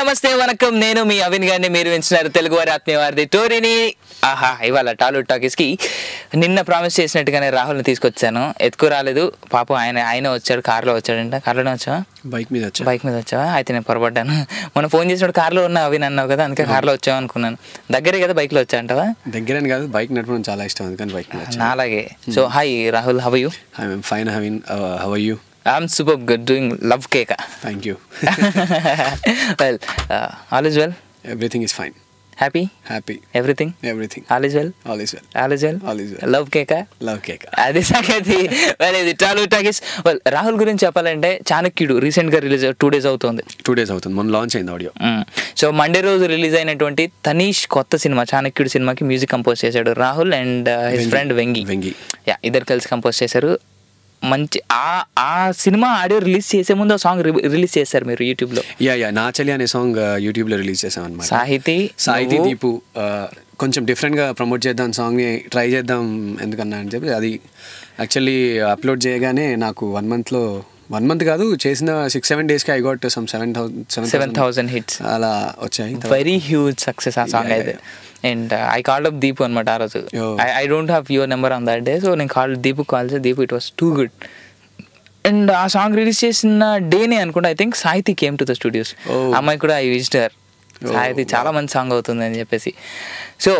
నమస్తే వనకం నేను మీ అవిన్ గారిని మీరు వింటున్నారు తెలుగు వారి ఆత్మీయ వారిది టోరీని. ఆహా ఇవాళ టాలీవుడ్ టాకీస్కి నిన్న ప్రామిస్ చేసినట్టుగానే రాహుల్ని తీసుకొచ్చాను. ఎత్తుకు రాలేదు పాపం, ఆయన వచ్చాడు, కార్లో వచ్చాడంట. కార్లోనే వచ్చావా? బైక్ మీద వచ్చావా? అయితే నేను పొరపడ్డాను. మొన్న ఫోన్ చేసినప్పుడు కార్లో ఉన్నా అవిన్ అన్నావు కదా, అందుకే కార్లో వచ్చావు అనుకున్నాను. దగ్గరే కదా బైక్లో వచ్చా అంటావా? దగ్గరని కాదు, బైక్ నడపడం చాలా ఇష్టం, అందుకని బైక్ మీద వచ్చాను. అలాగే. So hi Rahul, how are you? I'm fine Avin, how are you? I'm super good, doing love cake. Thank you. Well, all is well? Everything is fine. Happy? Happy. Everything? Everything. All is well? All is well. All is well? All is well. Love cake? Love cake. అది సంగతి. Well, ఇది Tollywood talkies. Well, Rahul గురించి చెప్పాలంటే చాణక్యుడు రీసెంట్గా release 2 days అవుతుంది. 2 days అవుతుంది, మొన్న లాంచ్ అయింది ఆడియో. సో మండే రోజు రిలీజ్ అయినటువంటి తనీష్ కొత్త సినిమా చాణక్యుడు సినిమాకి మ్యూజిక్ కంపోజ్ చేశాడు Rahul and his friend Vengi. Yeah, ఇద్దరు కలిసి కంపోజ్ చేశారు. మంచి ఆ సినిమా ఆడియో రిలీజ్ చేసే ముందు ఆ సాంగ్ రిలీజ్ చేశారు మీరు యూట్యూబ్లో. యా నా చలి అనే సాంగ్ యూట్యూబ్లో రిలీజ్ చేసాం అనమాట. సాహితీ దీపు కొంచెం డిఫరెంట్గా ప్రమోట్ చేద్దాం సాంగ్ని, ట్రై చేద్దాం ఎందుకన్నా అని చెప్పి అది యాక్చువల్లీ అప్లోడ్ చేయగానే నాకు 1 month కాదు, చేసిన 6-7 daysకి ఐ గోట్ సమ్ 7,000 హిట్స్ అలా వచ్చాయి. వెరీ హ్యూజ్ సక్సెస్ ఆ సాంగ్ అయితే. And I called up Deepu అనమాట ఆ రోజు. I don't have your number on that day, so నేను కాల్ చేసి Deepu it was too good. And ఆ సాంగ్ రిలీజ్ చేసిన డేనే అనుకుంటా, ఐ థింక్ సాహితీ కేమ్ టు ద స్టూడియోస్. అమ్మాయి కూడా ఐ విజిట్ హర్. సాహితీ చాలా మంచి సాంగ్ అవుతుంది అని చెప్పేసి. సో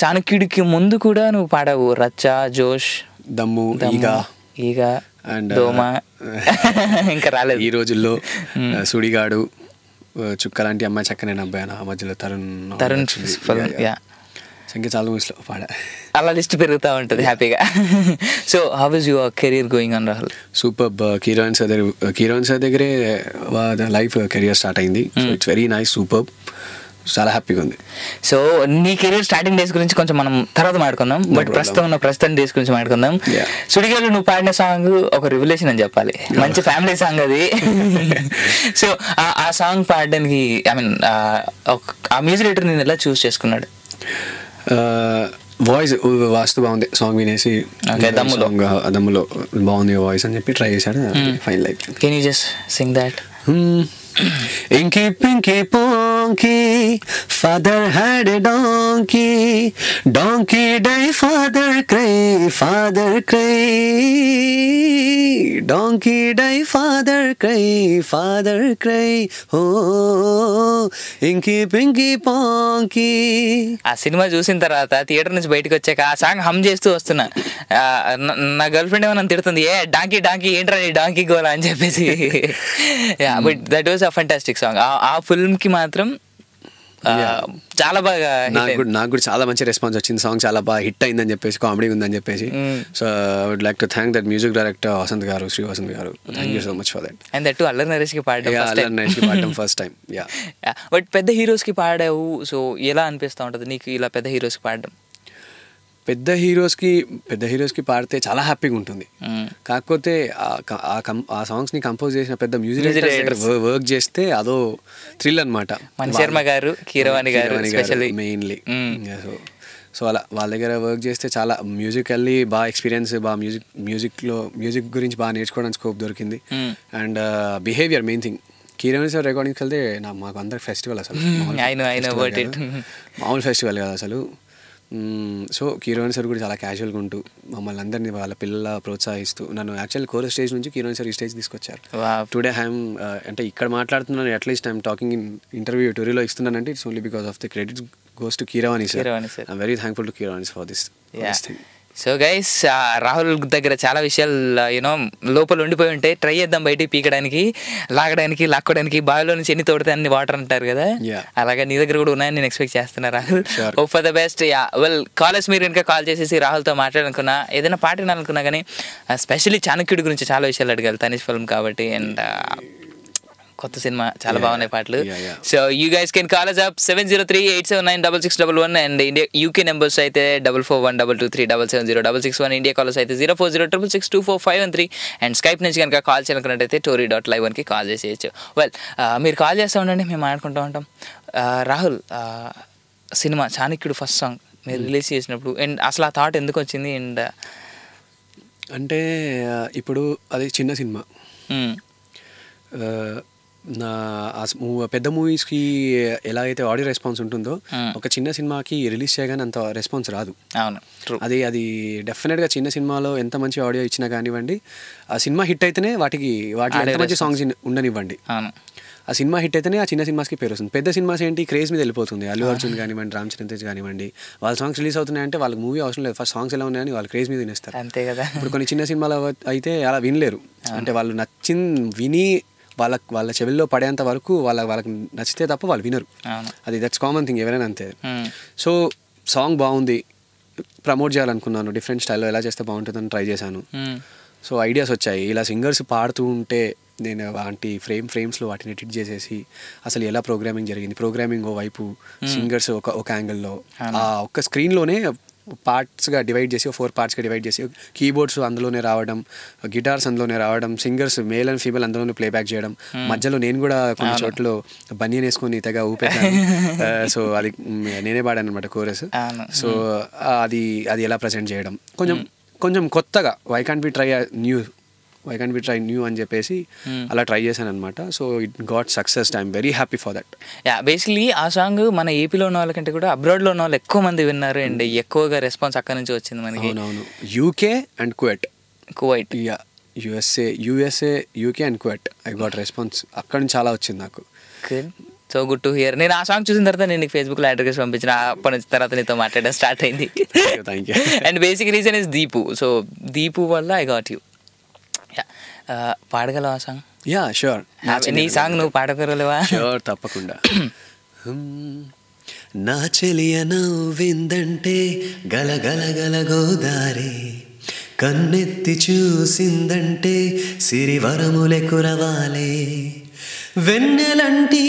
చాణక్యుడికి ముందు కూడా నువ్వు పాడావు రచ్చ, జోష్, దమ్ము, ఈగ అండ్ దోమ. ఇంకా రాలేదు ఈ రోజుల్లో. సుడిగాడు, చుక్క లాంటి అమ్మాయి, చక్కనే అబ్బాయి, ఆ మధ్యలో తరుణ్ సంఖ్య చాలా మూవీస్లో పాడా. అలా లిస్ట్ పెరుగుతూ ఉంటుంది హ్యాపీగా. So how is your career going on Rahul? Super. Keeravani sir దగ్గరే లైఫ్ కెరియర్ స్టార్ట్ అయింది. So it's very nice, super, చాలా హ్యాపీగా ఉంది. సో నీ కెరీర్ స్టార్టింగ్ డేస్ గురించి కొంచెం మనం తర్వాత మాట్లాడుకుందాం, బట్ ప్రస్తుతం డేస్ గురించి మాట్లాడుకుందాం. సుడిగాలు నువ్వు పాడిన సాంగ్ ఒక రివల్యూషన్ అని చెప్పాలి, మంచి ఫ్యామిలీ సాంగ్ అది. సో ఆ సాంగ్ పాడడానికి ఐ మీన్ ఆ మ్యూజిక్ డైరెక్టర్ నేను ఎలా చూస్ చేసుకున్నాడు? వాయిస్ వాస్తు బాగుంది, సాంగ్ వినేసి దమ్ములో బాగుంది వాయిస్ అని చెప్పి ట్రై చేశాడు. ఫైనల్ అయిపోయింది. Can you just Singh that? Inky Pinky Ponky, father had a donkey day, father cry, donkey day, father cry, oh, Inky Pinky Ponky. ఆ సినిమా చూసిన తర్వాత థియేటర్ నుంచి బయటకు వచ్చాక ఆ సాంగ్ హమ్ చేస్తూ వస్తున్నా. నా గర్ల్ ఫ్రెండ్ ఏమన్నా తిడుతుంది, ఏ డాంకీ ఏంట్రా డాంకీ గోలా అని చెప్పేసి. But that was a fantastic song. ఆ ఫిల్మ్ కి మాత్రం చాలా బాగా నాకు కూడా చాలా మంచి రెస్పాన్స్ వచ్చింది. సాంగ్ చాలా బాగా హిట్ అయిందని చెప్పేసి, కామెడీ ఉందని చెప్పేసి. So I would like to thank that music director Shri Vasant గారు. Thank you so much for that. And that Allari Naresh కి పాడడం ఫస్ట్ టైం. బట్ పెద్ద హీరోస్ కి పాడావు, సో ఎలా అనిపిస్తూ ఉంటుంది నీకు ఇలా పెద్ద హీరోస్ కి పాడడం? పెద్ద హీరోస్కి పాడితే చాలా హ్యాపీగా ఉంటుంది. కాకపోతే ఆ సాంగ్స్ ని కంపోజ్ చేసిన పెద్ద మ్యూజిక్ డైరెక్టర్ వర్క్ చేస్తే అదో థ్రిల్ అనమాట. శర్మ గారు, కీరవాణి గారు మెయిన్లీ. సో అలా వాళ్ళ దగ్గర వర్క్ చేస్తే చాలా మ్యూజికల్లీ బాగా ఎక్స్పీరియన్స్, బాగా మ్యూజిక్ గురించి బాగా నేర్చుకోవడానికి స్కోప్ దొరికింది. And behaviour main thing. Keeravani sir రికార్డింగ్కి వెళ్తే మాకు అందరికి ఫెస్టివల్, అసలు మామూలు ఫెస్టివల్ కదా అసలు. సో కీరవాణి సార్ కూడా చాలా క్యాజువల్గా ఉంటూ మమ్మల్ని అందరినీ వాళ్ళ పిల్లల ప్రోత్సహిస్తూ, నన్ను యాక్చువల్ కోరస్ స్టేజ్ నుంచి కీరవాణి సార్ ఈ స్టేజ్ తీసుకొచ్చారు. టుడే ఐఎమ్ అంటే ఇక్కడ మాట్లాడుతున్నాను, at least I'm talking in interview టూరీలో ఇస్తున్నానంటే it's only because of the credits goes to Keeravani sir. I'm very thankful to Keeravani for this thing. So guys, Rahul దగ్గర చాలా విషయాలు యూనో లోపల ఉండిపోయి ఉంటాయి. ట్రై చేద్దాం బయటికి పీకడానికి, లాక్కోవడానికి. బావిలో నుంచి ఎన్ని తోడితే అన్ని వాటర్ అంటారు కదా, అలాగే నీ దగ్గర కూడా ఉన్నాయని నేను ఎక్స్పెక్ట్ చేస్తున్నా Rahul. Hope for the best. Well, college మీరు ఇంకా కాల్ చేసేసి రాహుల్తో మాట్లాడాలనుకున్నా, ఏదైనా పాట వినాలనుకున్నా కానీ, స్పెషల్లీ చాణక్యుడి గురించి చాలా విషయాలు అడగాలి, తనీష్ ఫిల్మ్ కాబట్టి. అండ్ కొత్త సినిమా చాలా బాగున్నాయి పాటలు. So you guys can call us up 703-879-6611 and India UK numbers అయితే 441223770760. ఇండియా కాలర్స్ అయితే 0406662451 అండ్ స్కైప్ నుంచి కనుక కాల్ చేయాలనుకున్నట్టయితే tory.live1కి కాల్ చేసేయచ్చు. వెల్, మీరు కాల్ చేస్తూ ఉండండి, మేము ఆడుకుంటూ ఉంటాం. రాహుల్, సినిమా చాణక్యుడు ఫస్ట్ సాంగ్ మీరు రిలీజ్ చేసినప్పుడు అండ్ అసలు ఆ థాట్ ఎందుకు వచ్చింది? అండ్ అంటే ఇప్పుడు అది చిన్న సినిమా, పెద్ద మూవీస్కి ఎలా అయితే ఆడియో రెస్పాన్స్ ఉంటుందో ఒక చిన్న సినిమాకి రిలీజ్ చేయగానే అంత రెస్పాన్స్ రాదు. అది డెఫినెట్గా చిన్న సినిమాలో ఎంత మంచి ఆడియో ఇచ్చినా కానివ్వండి, ఆ సినిమా హిట్ అయితేనే వాటికి ఎంత మంచి సాంగ్స్ ఉండనివ్వండి, ఆ సినిమా హిట్ అయితేనే ఆ చిన్న సినిమాస్కి పేరు వస్తుంది. పెద్ద సినిమాస్ ఏంటి క్రేజ్ మీద వెళ్ళిపోతుంది. అల్లు అర్జున్ కానివ్వండి, రామ్ చరణ్ తేజ్ కానివ్వండి, వాళ్ళ సాంగ్స్ రిలీజ్ అవుతున్నాయంటే వాళ్ళకి మూవీ అవసరం లేదు, ఫస్ట్ సాంగ్స్ ఎలా ఉన్నాయని వాళ్ళు క్రేజ్ మీద వినేస్తారు. అంతే కదా. ఇప్పుడు కొన్ని చిన్న సినిమాలు అయితే అలా వినలేరు. అంటే వాళ్ళు విని వాళ్ళ చెవిల్లో పడేంత వరకు వాళ్ళకి నచ్చితే తప్ప వాళ్ళు వినరు. అది దట్స్ కామన్ థింగ్, ఎవరైనా అంతే. సో సాంగ్ బాగుంది, ప్రమోట్ చేయాలనుకున్నాను, డిఫరెంట్ స్టైల్లో ఎలా చేస్తే బాగుంటుందని ట్రై చేశాను. సో ఐడియాస్ వచ్చాయి, ఇలా సింగర్స్ పాడుతూ ఉంటే నేను వాటి ఫ్రేమ్స్లో వాటిని ఎడిట్ చేసేసి అసలు ఎలా ప్రోగ్రామింగ్ జరిగింది, ప్రోగ్రామింగ్ ఓ వైపు, సింగర్స్ ఒక యాంగిల్లో, ఆ ఒక్క స్క్రీన్లోనే పార్ట్స్గా డివైడ్ చేసి 4 పార్ట్స్గా డివైడ్ చేసి కీబోర్డ్స్ అందులోనే రావడం, గిటార్స్ అందులోనే రావడం, సింగర్స్ మేల్ అండ్ ఫీమేల్ అందులోనే ప్లేబ్యాక్ చేయడం, మధ్యలో నేను కూడా కొన్ని చోట్ల బనియన్ వేసుకొని తెగ ఊపేసాను. సో అది నేనే పాడాను అనమాట కోరస్. సో అది ఎలా ప్రజెంట్ చేయడం కొంచెం కొత్తగా why can't be try new అని చెప్పేసి అలా ట్రై చేశాను అనమాట. So it got success. I'm very happy for that. Basically ఆ సాంగ్ మన ఏపీలో ఉన్న వాళ్ళకంటే కూడా అబ్రాడ్లో ఉన్న వాళ్ళు ఎక్కువ మంది విన్నారు అండ్ ఎక్కువగా రెస్పాన్స్ అక్కడ నుంచి వచ్చింది మనకి. అవునవును, UK and Kuwait. USA UK and Kuwait I got response. అక్కడ నుంచి చాలా వచ్చింది నాకు. So good to hear. నేను ఆ సాంగ్ చూసిన తర్వాత నేను నీకు ఫేస్బుక్లో అడ్రస్ పంపించిన, అప్పటి నుంచి తర్వాత నీతో మాట్లాడడం స్టార్ట్ అయింది. And basic reason is Deepu. So Deepu వల్ల ఐ గాట్ యూ. పాడగలవా సాంగ్? Yeah sure. నీ సాంగ్ నువ్వు పాడగలవా? షూర్, తప్పకుండా. నా చెలియ నవ్విందంటే గలగలగల గోదారి, కన్నెత్తి చూసిందంటే సిరివరములే కురవాలే, వెన్నెలంటి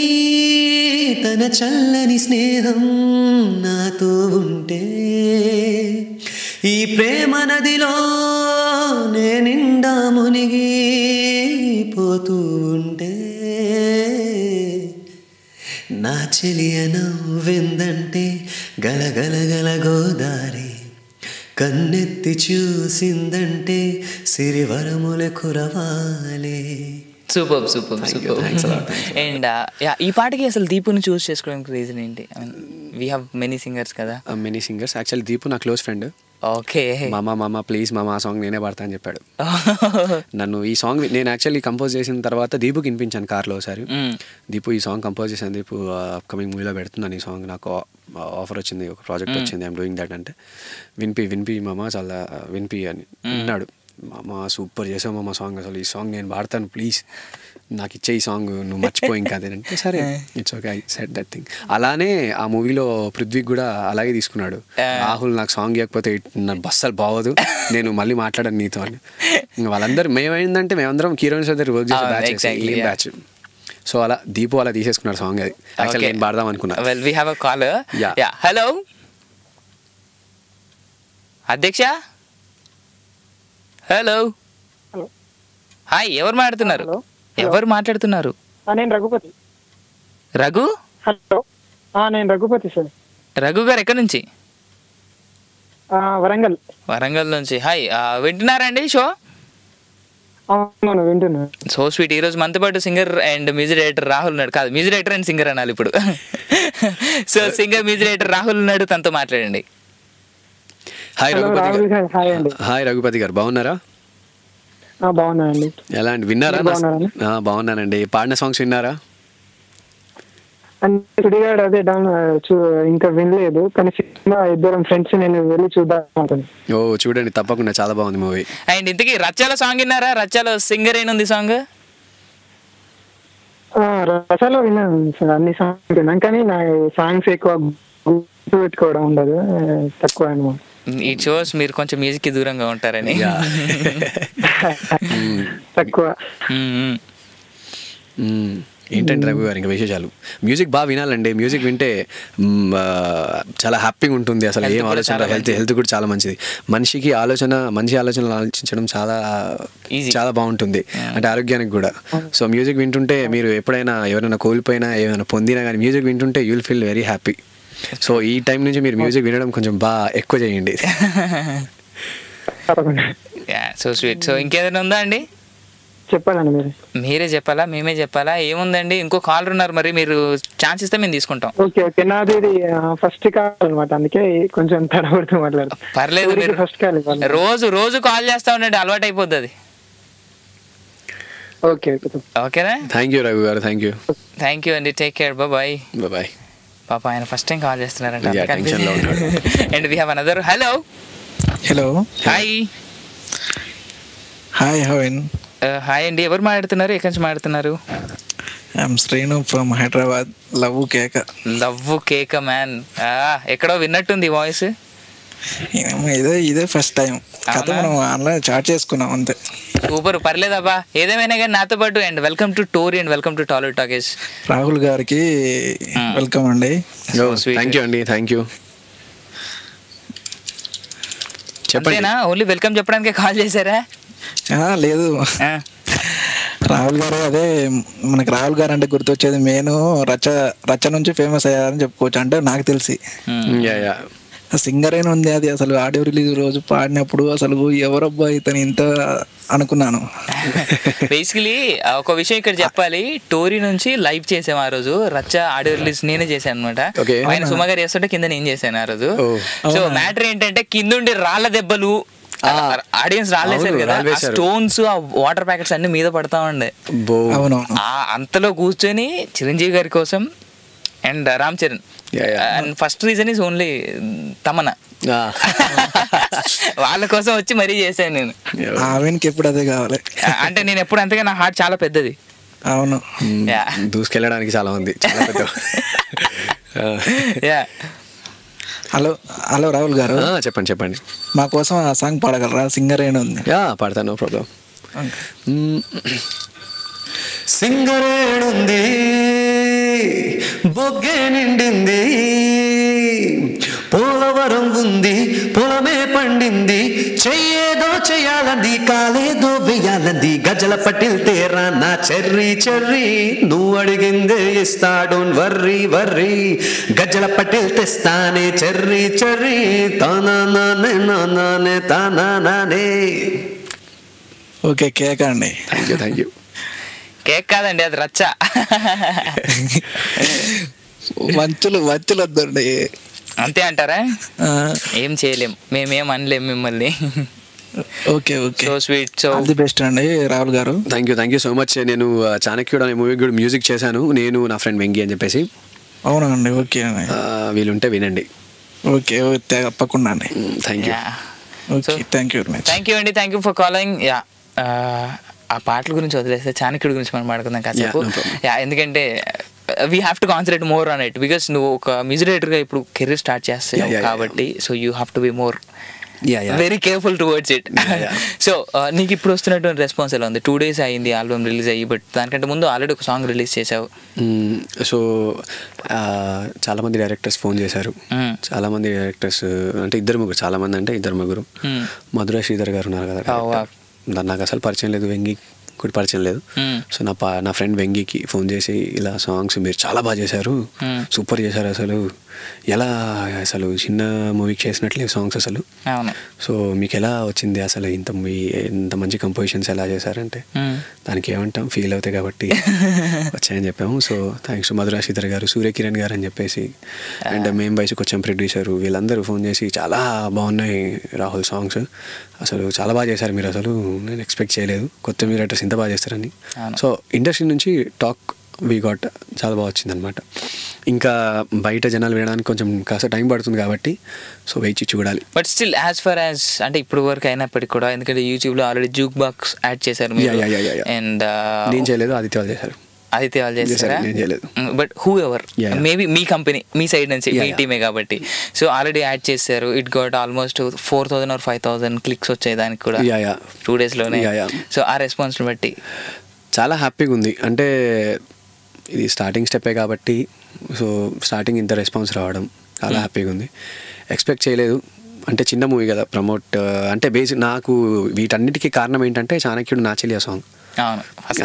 తన చల్లని స్నేహం నాతో ఉంటే, ఈ ప్రేమ నదిలో నిండా మునిగి పోతూ ఉంటే, నా చెలియ నవ్విందంటే గలగలగల గోదారి, కన్నెత్తి చూసిందంటే సిరివరముల కురవాలే. సూపర్. అండ్ ఈ పాటకి అసలు దీపుని చూస్ చేసుకోవడానికి రీజన్ ఏంటి? వీ హ్యావ్ మెనీ సింగర్స్ కదా. Many singers. యాక్చువల్లీ దీపు నా క్లోజ్ ఫ్రెండ్. ఓకే. మామ ప్లీజ్ ఆ సాంగ్ నేనే పాడతా అని చెప్పాడు. నన్ను ఈ సాంగ్ నేను యాక్చువల్లీ కంపోజ్ చేసిన తర్వాత దీపుకి వినిపించాను కార్లో ఒకసారి. దీపు ఈ సాంగ్ కంపోజ్ చేశాను, దీపు అప్కమింగ్ మూవీలో పెడుతున్నాను ఈ సాంగ్, నాకు ఆఫర్ వచ్చింది, ఒక ప్రాజెక్ట్ వచ్చింది, ఐఎమ్ డూయింగ్ దట్ అంటే, వినిపి మామ చాలా వినిపి అని అన్నాడు. మామ సూపర్ చేసావు మామ సాంగ్, అసలు ఈ సాంగ్ నేను పాడతాను ప్లీజ్, నాకు ఇచ్చే ఈ సాంగ్, నువ్వు మర్చిపోయి ఇంకా అదేనంటే సరే it's okay I said that thing. అలానే ఆ మూవీలో పృథ్వీ కూడా అలాగే తీసుకున్నాడు. రాహుల్ నాకు సాంగ్ ఇవ్వకపోతే నా బస్సలు బాగోదు, నేను మళ్ళీ మాట్లాడాను నీతో అని. వాళ్ళందరూ మేమందరం హీరోయిన్స్ దగ్గర వర్క్ చేసే బ్యాచ్. సో అలా దీపు అలా తీసేసుకున్నాడు సాంగ్. అది యాక్చువల్లీ నేను పాడదాం అనుకున్నా. Well we have a caller. Yeah hello అధ్యక్ష. హలో హాయ్, ఎవరు మాట్లాడుతున్నారు? నేను రఘుపతి. రఘు? హలో, నేను రఘుపతి సార్. రఘు గారు ఎక్కడి నుంచి? వరంగల్ నుంచి. హాయ్, వింటున్నారండి షో? అవును వింటున్నా. So sweet. ఈరోజు మనతో పాటు singer and music director Rahul ఉన్నాడు. కాదు, మ్యూజిక్ డైరెక్టర్ అండ్ సింగర్ అనాలి ఇప్పుడు. So singer music director Rahul ఉన్నాడు, తనతో మాట్లాడండి. హాయ్ రఘుపతి గారు. హాయ్ రఘుపతి గారు, బాగున్నారా? బాగున్నానండి. ఎలా అండి, విన్నారా? బాగున్నానండి. పాడిన సాంగ్స్ విన్నారా? సుడిగాడు అదే ఇంకా వినలేదు, కానీ సినిమా ఇద్దరం ఫ్రెండ్స్ నేను వెళ్ళి చూద్దాం. ఓ చూడండి తప్పకుండా, చాలా బాగుంది మూవీ. అండ్ ఇంతకీ రచ్చాలో సాంగ్ విన్నారా? రచ్చాలో సింగర్ ఏనుంది సాంగ్? రసాలో విన్నాను సార్, అన్ని సాంగ్స్ విన్నాను, కానీ నా సాంగ్స్ ఎక్కువ గుర్తు పెట్టుకోవడం ఉండదు, తక్కువ అనమాట. ఈ షోస్ మీరు కొంచెం మ్యూజిక్ కి దూరంగా ఉంటారని. తక్కువ. ఏంటంటే రఘు గారు ఇంకా విశేషాలు? మ్యూజిక్ బాగా వినాలండి. మ్యూజిక్ వింటే చాలా హ్యాపీగా ఉంటుంది. అసలు ఏం ఆలోచన, హెల్త్ కూడా చాలా మంచిది. మంచి ఆలోచనలు ఆలోచించడం చాలా బాగుంటుంది, అంటే ఆరోగ్యానికి కూడా. సో మ్యూజిక్ వింటుంటే మీరు ఎప్పుడైనా ఎవరైనా కోల్పోయినా ఏమైనా పొందినా కానీ మ్యూజిక్ వింటుంటే you'll feel very happy. So ఈ టైం నుంచి మీరు మ్యూజిక్ వినడం కొంచెం బాగా ఎక్కువ చేయండి. So sweet. సో ఇంకేదైనా ఉందా అండి? చెప్పాలండి మీరే చెప్పాలా మేమే చెప్పాలా? ఏముందండి, ఇంకో కాలర్ ఉన్నారు, మరి మీరు ఛాన్స్ ఇస్తే మేము తీసుకుంటాం. ఓకే నాది ఇది ఫస్ట్ కాల్ అనమాట, అందుకే కొంచెం తడబడుతూ మాట్లాడతాం. పర్లేదు, మీరు ఫస్ట్ కాల్ రోజు కాల్ చేస్తా ఉండండి, అలవాటు అయిపోద్ది అది. ఓకేనా? థ్యాంక్ యూ రఘు గారు, థ్యాంక్ యూ అండి, టేక్ కేర్, బాయ్. పాప ఆయన ఫస్ట్ టైం కాల్ చేస్తున్నారంట. And we have another. Hello hi hi అండి, ఎవరు మాట్లాడుతున్నారు, ఎక్కడి నుంచి మాట్లాడుతున్నారు? I'm Srinu from Hyderabad. Love కేక మ్యాన్, ఎక్కడో విన్నట్టుంది వాయిస్. ఇదే ఫస్ట్ టైం మనం ఆన్లైన్ చాట్ చేసుకున్నాం అంతే. సూపర్, పర్లేదబ్బా, ఏదేమైనా కానీ నాతో పాటు. And welcome to Tori and welcome to Tollywood talkies. Rahul గారికి వెల్కమ్ అండి. Thank you. చెప్పండి, ఓన్లీ వెల్కమ్ చెప్పడానికి కాల్ చేశారా? లేదు, రాహుల్ గారు, అదే మనకి రాహుల్ గారు అంటే గుర్తొచ్చేది నేను రచ్చ నుంచి ఫేమస్ అయ్యారని చెప్పుకోవచ్చు. అంటే నాకు తెలిసి సింగర్ అయినా ఉంది, అది అసలు ఆడియో రిలీజ్ రోజు పాడినప్పుడు అసలు ఎవరబ్బా ఇతను ఇంత అనుకున్నాను. బేసికలీ ఒక విషయం ఇక్కడ చెప్పాలి, టోరీ నుంచి లైవ్ చేసాము ఆ రోజు. రచ్చ ఆడియో రిలీజ్ నేనే చేశాను అనమాట. ఆయన సుమ గారు చేస్తుంటే కింద నేను చేశాను ఆ రోజు. సో మ్యాటర్ ఏంటంటే, కిందుండి రాళ్ల దెబ్బలు, ఆడియన్స్ రాలేసారు కదా, స్టోన్స్, ఆ వాటర్ ప్యాకెట్స్ అన్ని మీద పడతా ఉండే. అంతలో కూర్చొని చిరంజీవి గారి కోసం and Ram Charan, and first reason is only Tamannaah, వాళ్ళ కోసం వచ్చి మరీ చేశాను నేను. ఎప్పుడు అదే కావాలి అంటే నేను ఎప్పుడు అంతగా, నా హార్ట్ చాలా పెద్దది. అవును, దూసుకెళ్ళడానికి చాలా ఉంది. హలో రాహుల్ గారు, చెప్పండి. మా కోసం ఆ సాంగ్ పాడగలరా? సింగర్ అయినా ఉంది. పాడతాను, నో ప్రాబ్లం. సింగరేణుంది, బొగ్గే నిండింది, పోలవరం ఉంది, పొలమే పండింది, చెయ్యేదో చెయ్యాలంది, కాలేదో వెయ్యాలంది, గజల పట్టిల్ తేరా నా చెర్రీ, నువ్వు అడిగిందే ఇస్తా, డోంట్ వర్రీ, గజల పట్టిల్ తెస్తానే చెర్రీ, తానే. ఓకే, కేక్ అండి. Thank you. కేక్ కాదండి, అది రచ్చ. మంచులు వద్దండి. అంతే అంటారా? ఏం చేయలేం, మేమేం అనలేం మిమ్మల్ని. Okay, so sweet, so all the best అండి రాహుల్ గారు. Thank you so much. నేను చాణక్యుడు అనే మూవీ కూడా మ్యూజిక్ చేశాను, నేను నా ఫ్రెండ్ వెంకీ అని చెప్పేసి. అవునండి, ఓకే అండి, వీలుంటే వినండి. ఓకే, తప్పకుండా అండి. Thank you. థ్యాంక్ యూ అండి, థ్యాంక్ యూ ఫర్ కాలింగ్. ఆ పాటల గురించి వదిలేస్తే చాణక్యుడి గురించి మనం మాట్లాడుకుందాం కాసేపు. ఎందుకంటే we have to concentrate more on it, because నువ్వు ఒక మ్యూజిక్ డైరెక్టర్గా ఇప్పుడు కెరీర్ స్టార్ట్ చేస్తావు కాబట్టి, so you have to be more very careful towards it. So నీకు ఇప్పుడు వస్తున్నటువంటి రెస్పాన్స్ ఎలా ఉంది? 2 days అయింది ఆల్బమ్ రిలీజ్ అయ్యి, బట్ దానికంటే ముందు ఆల్రెడీ ఒక సాంగ్ రిలీజ్ చేసావు. సో చాలామంది డైరెక్టర్స్ ఫోన్ చేశారు, చాలామంది డైరెక్టర్స్ అంటే ఇద్దరు ముగ్గురు. మధుర శ్రీధర్ గారు ఉన్నారు కదా, నాకు అసలు పరిచయం లేదు, వెంగి కూడా పరిచయం లేదు. సో నా ఫ్రెండ్ వెంగికి ఫోన్ చేసి, ఇలా సాంగ్స్ మీరు చాలా బాగా చేశారు, సూపర్ చేశారు, అసలు చిన్న మూవీకి చేసినట్లే సాంగ్స్ అసలు. సో మీకు ఎలా వచ్చింది అసలు ఇంత మంచి కంపోజిషన్స్ ఎలా చేశారంటే, దానికి ఏమంటాం, ఫీల్ అవుతాయి కాబట్టి వచ్చాయని చెప్పాము. So thanks to Madhura Sridhar గారు, సూర్యకిరణ్ గారు అని చెప్పేసి, అండ్ మేము వయసుకు వచ్చాం ప్రొడ్యూసరు, వీళ్ళందరూ ఫోన్ చేసి చాలా బాగున్నాయి రాహుల్ సాంగ్స్, అసలు చాలా బాగా చేశారు మీరు, అసలు నేను ఎక్స్పెక్ట్ చేయలేదు కొత్త మీరు రైటర్స్ ఇంత బాగా చేస్తారని. సో ఇండస్ట్రీ నుంచి టాక్ వీ గాట్ చాలా బాగా వచ్చింది అనమాట. ఇంకా బయట జనాలు వినడానికి కొంచెం కాస్త టైం పడుతుంది కాబట్టి, సో వెయిట్ చూడాలి. But still as for as అంటే ఇప్పుడు వరకు అయినప్పటికీ కూడా, ఎందుకంటే యూట్యూబ్లో ఆల్రెడీ జూక్ బాక్స్ యాడ్ చేశారు, అండ్ నేను చేయలేదు, ఆదిత్య వాళ్ళు చేశారా? నేను చేయలేదు. But who ever, maybe me company, me side నుంచి, మీ టీమే కాబట్టి, సో ఆల్రెడీ యాడ్ చేశారు. It got almost 4,000 or 5,000 clicks వచ్చాయి దానికి కూడా 2 daysలోనే. సో ఆ రెస్పాన్స్ని బట్టి చాలా హ్యాపీగా ఉంది. అంటే ఇది స్టార్టింగ్ స్టెప్పే కాబట్టి, సో స్టార్టింగ్ ఇంత రెస్పాన్స్ రావడం చాలా హ్యాపీగా ఉంది. ఎక్స్పెక్ట్ చేయలేదు, అంటే చిన్న మూవీ కదా ప్రమోట్ అంటే బేసిక్. నాకు వీటన్నిటికీ కారణం ఏంటంటే చాణక్యుడు నా చెల్లి సాంగ్.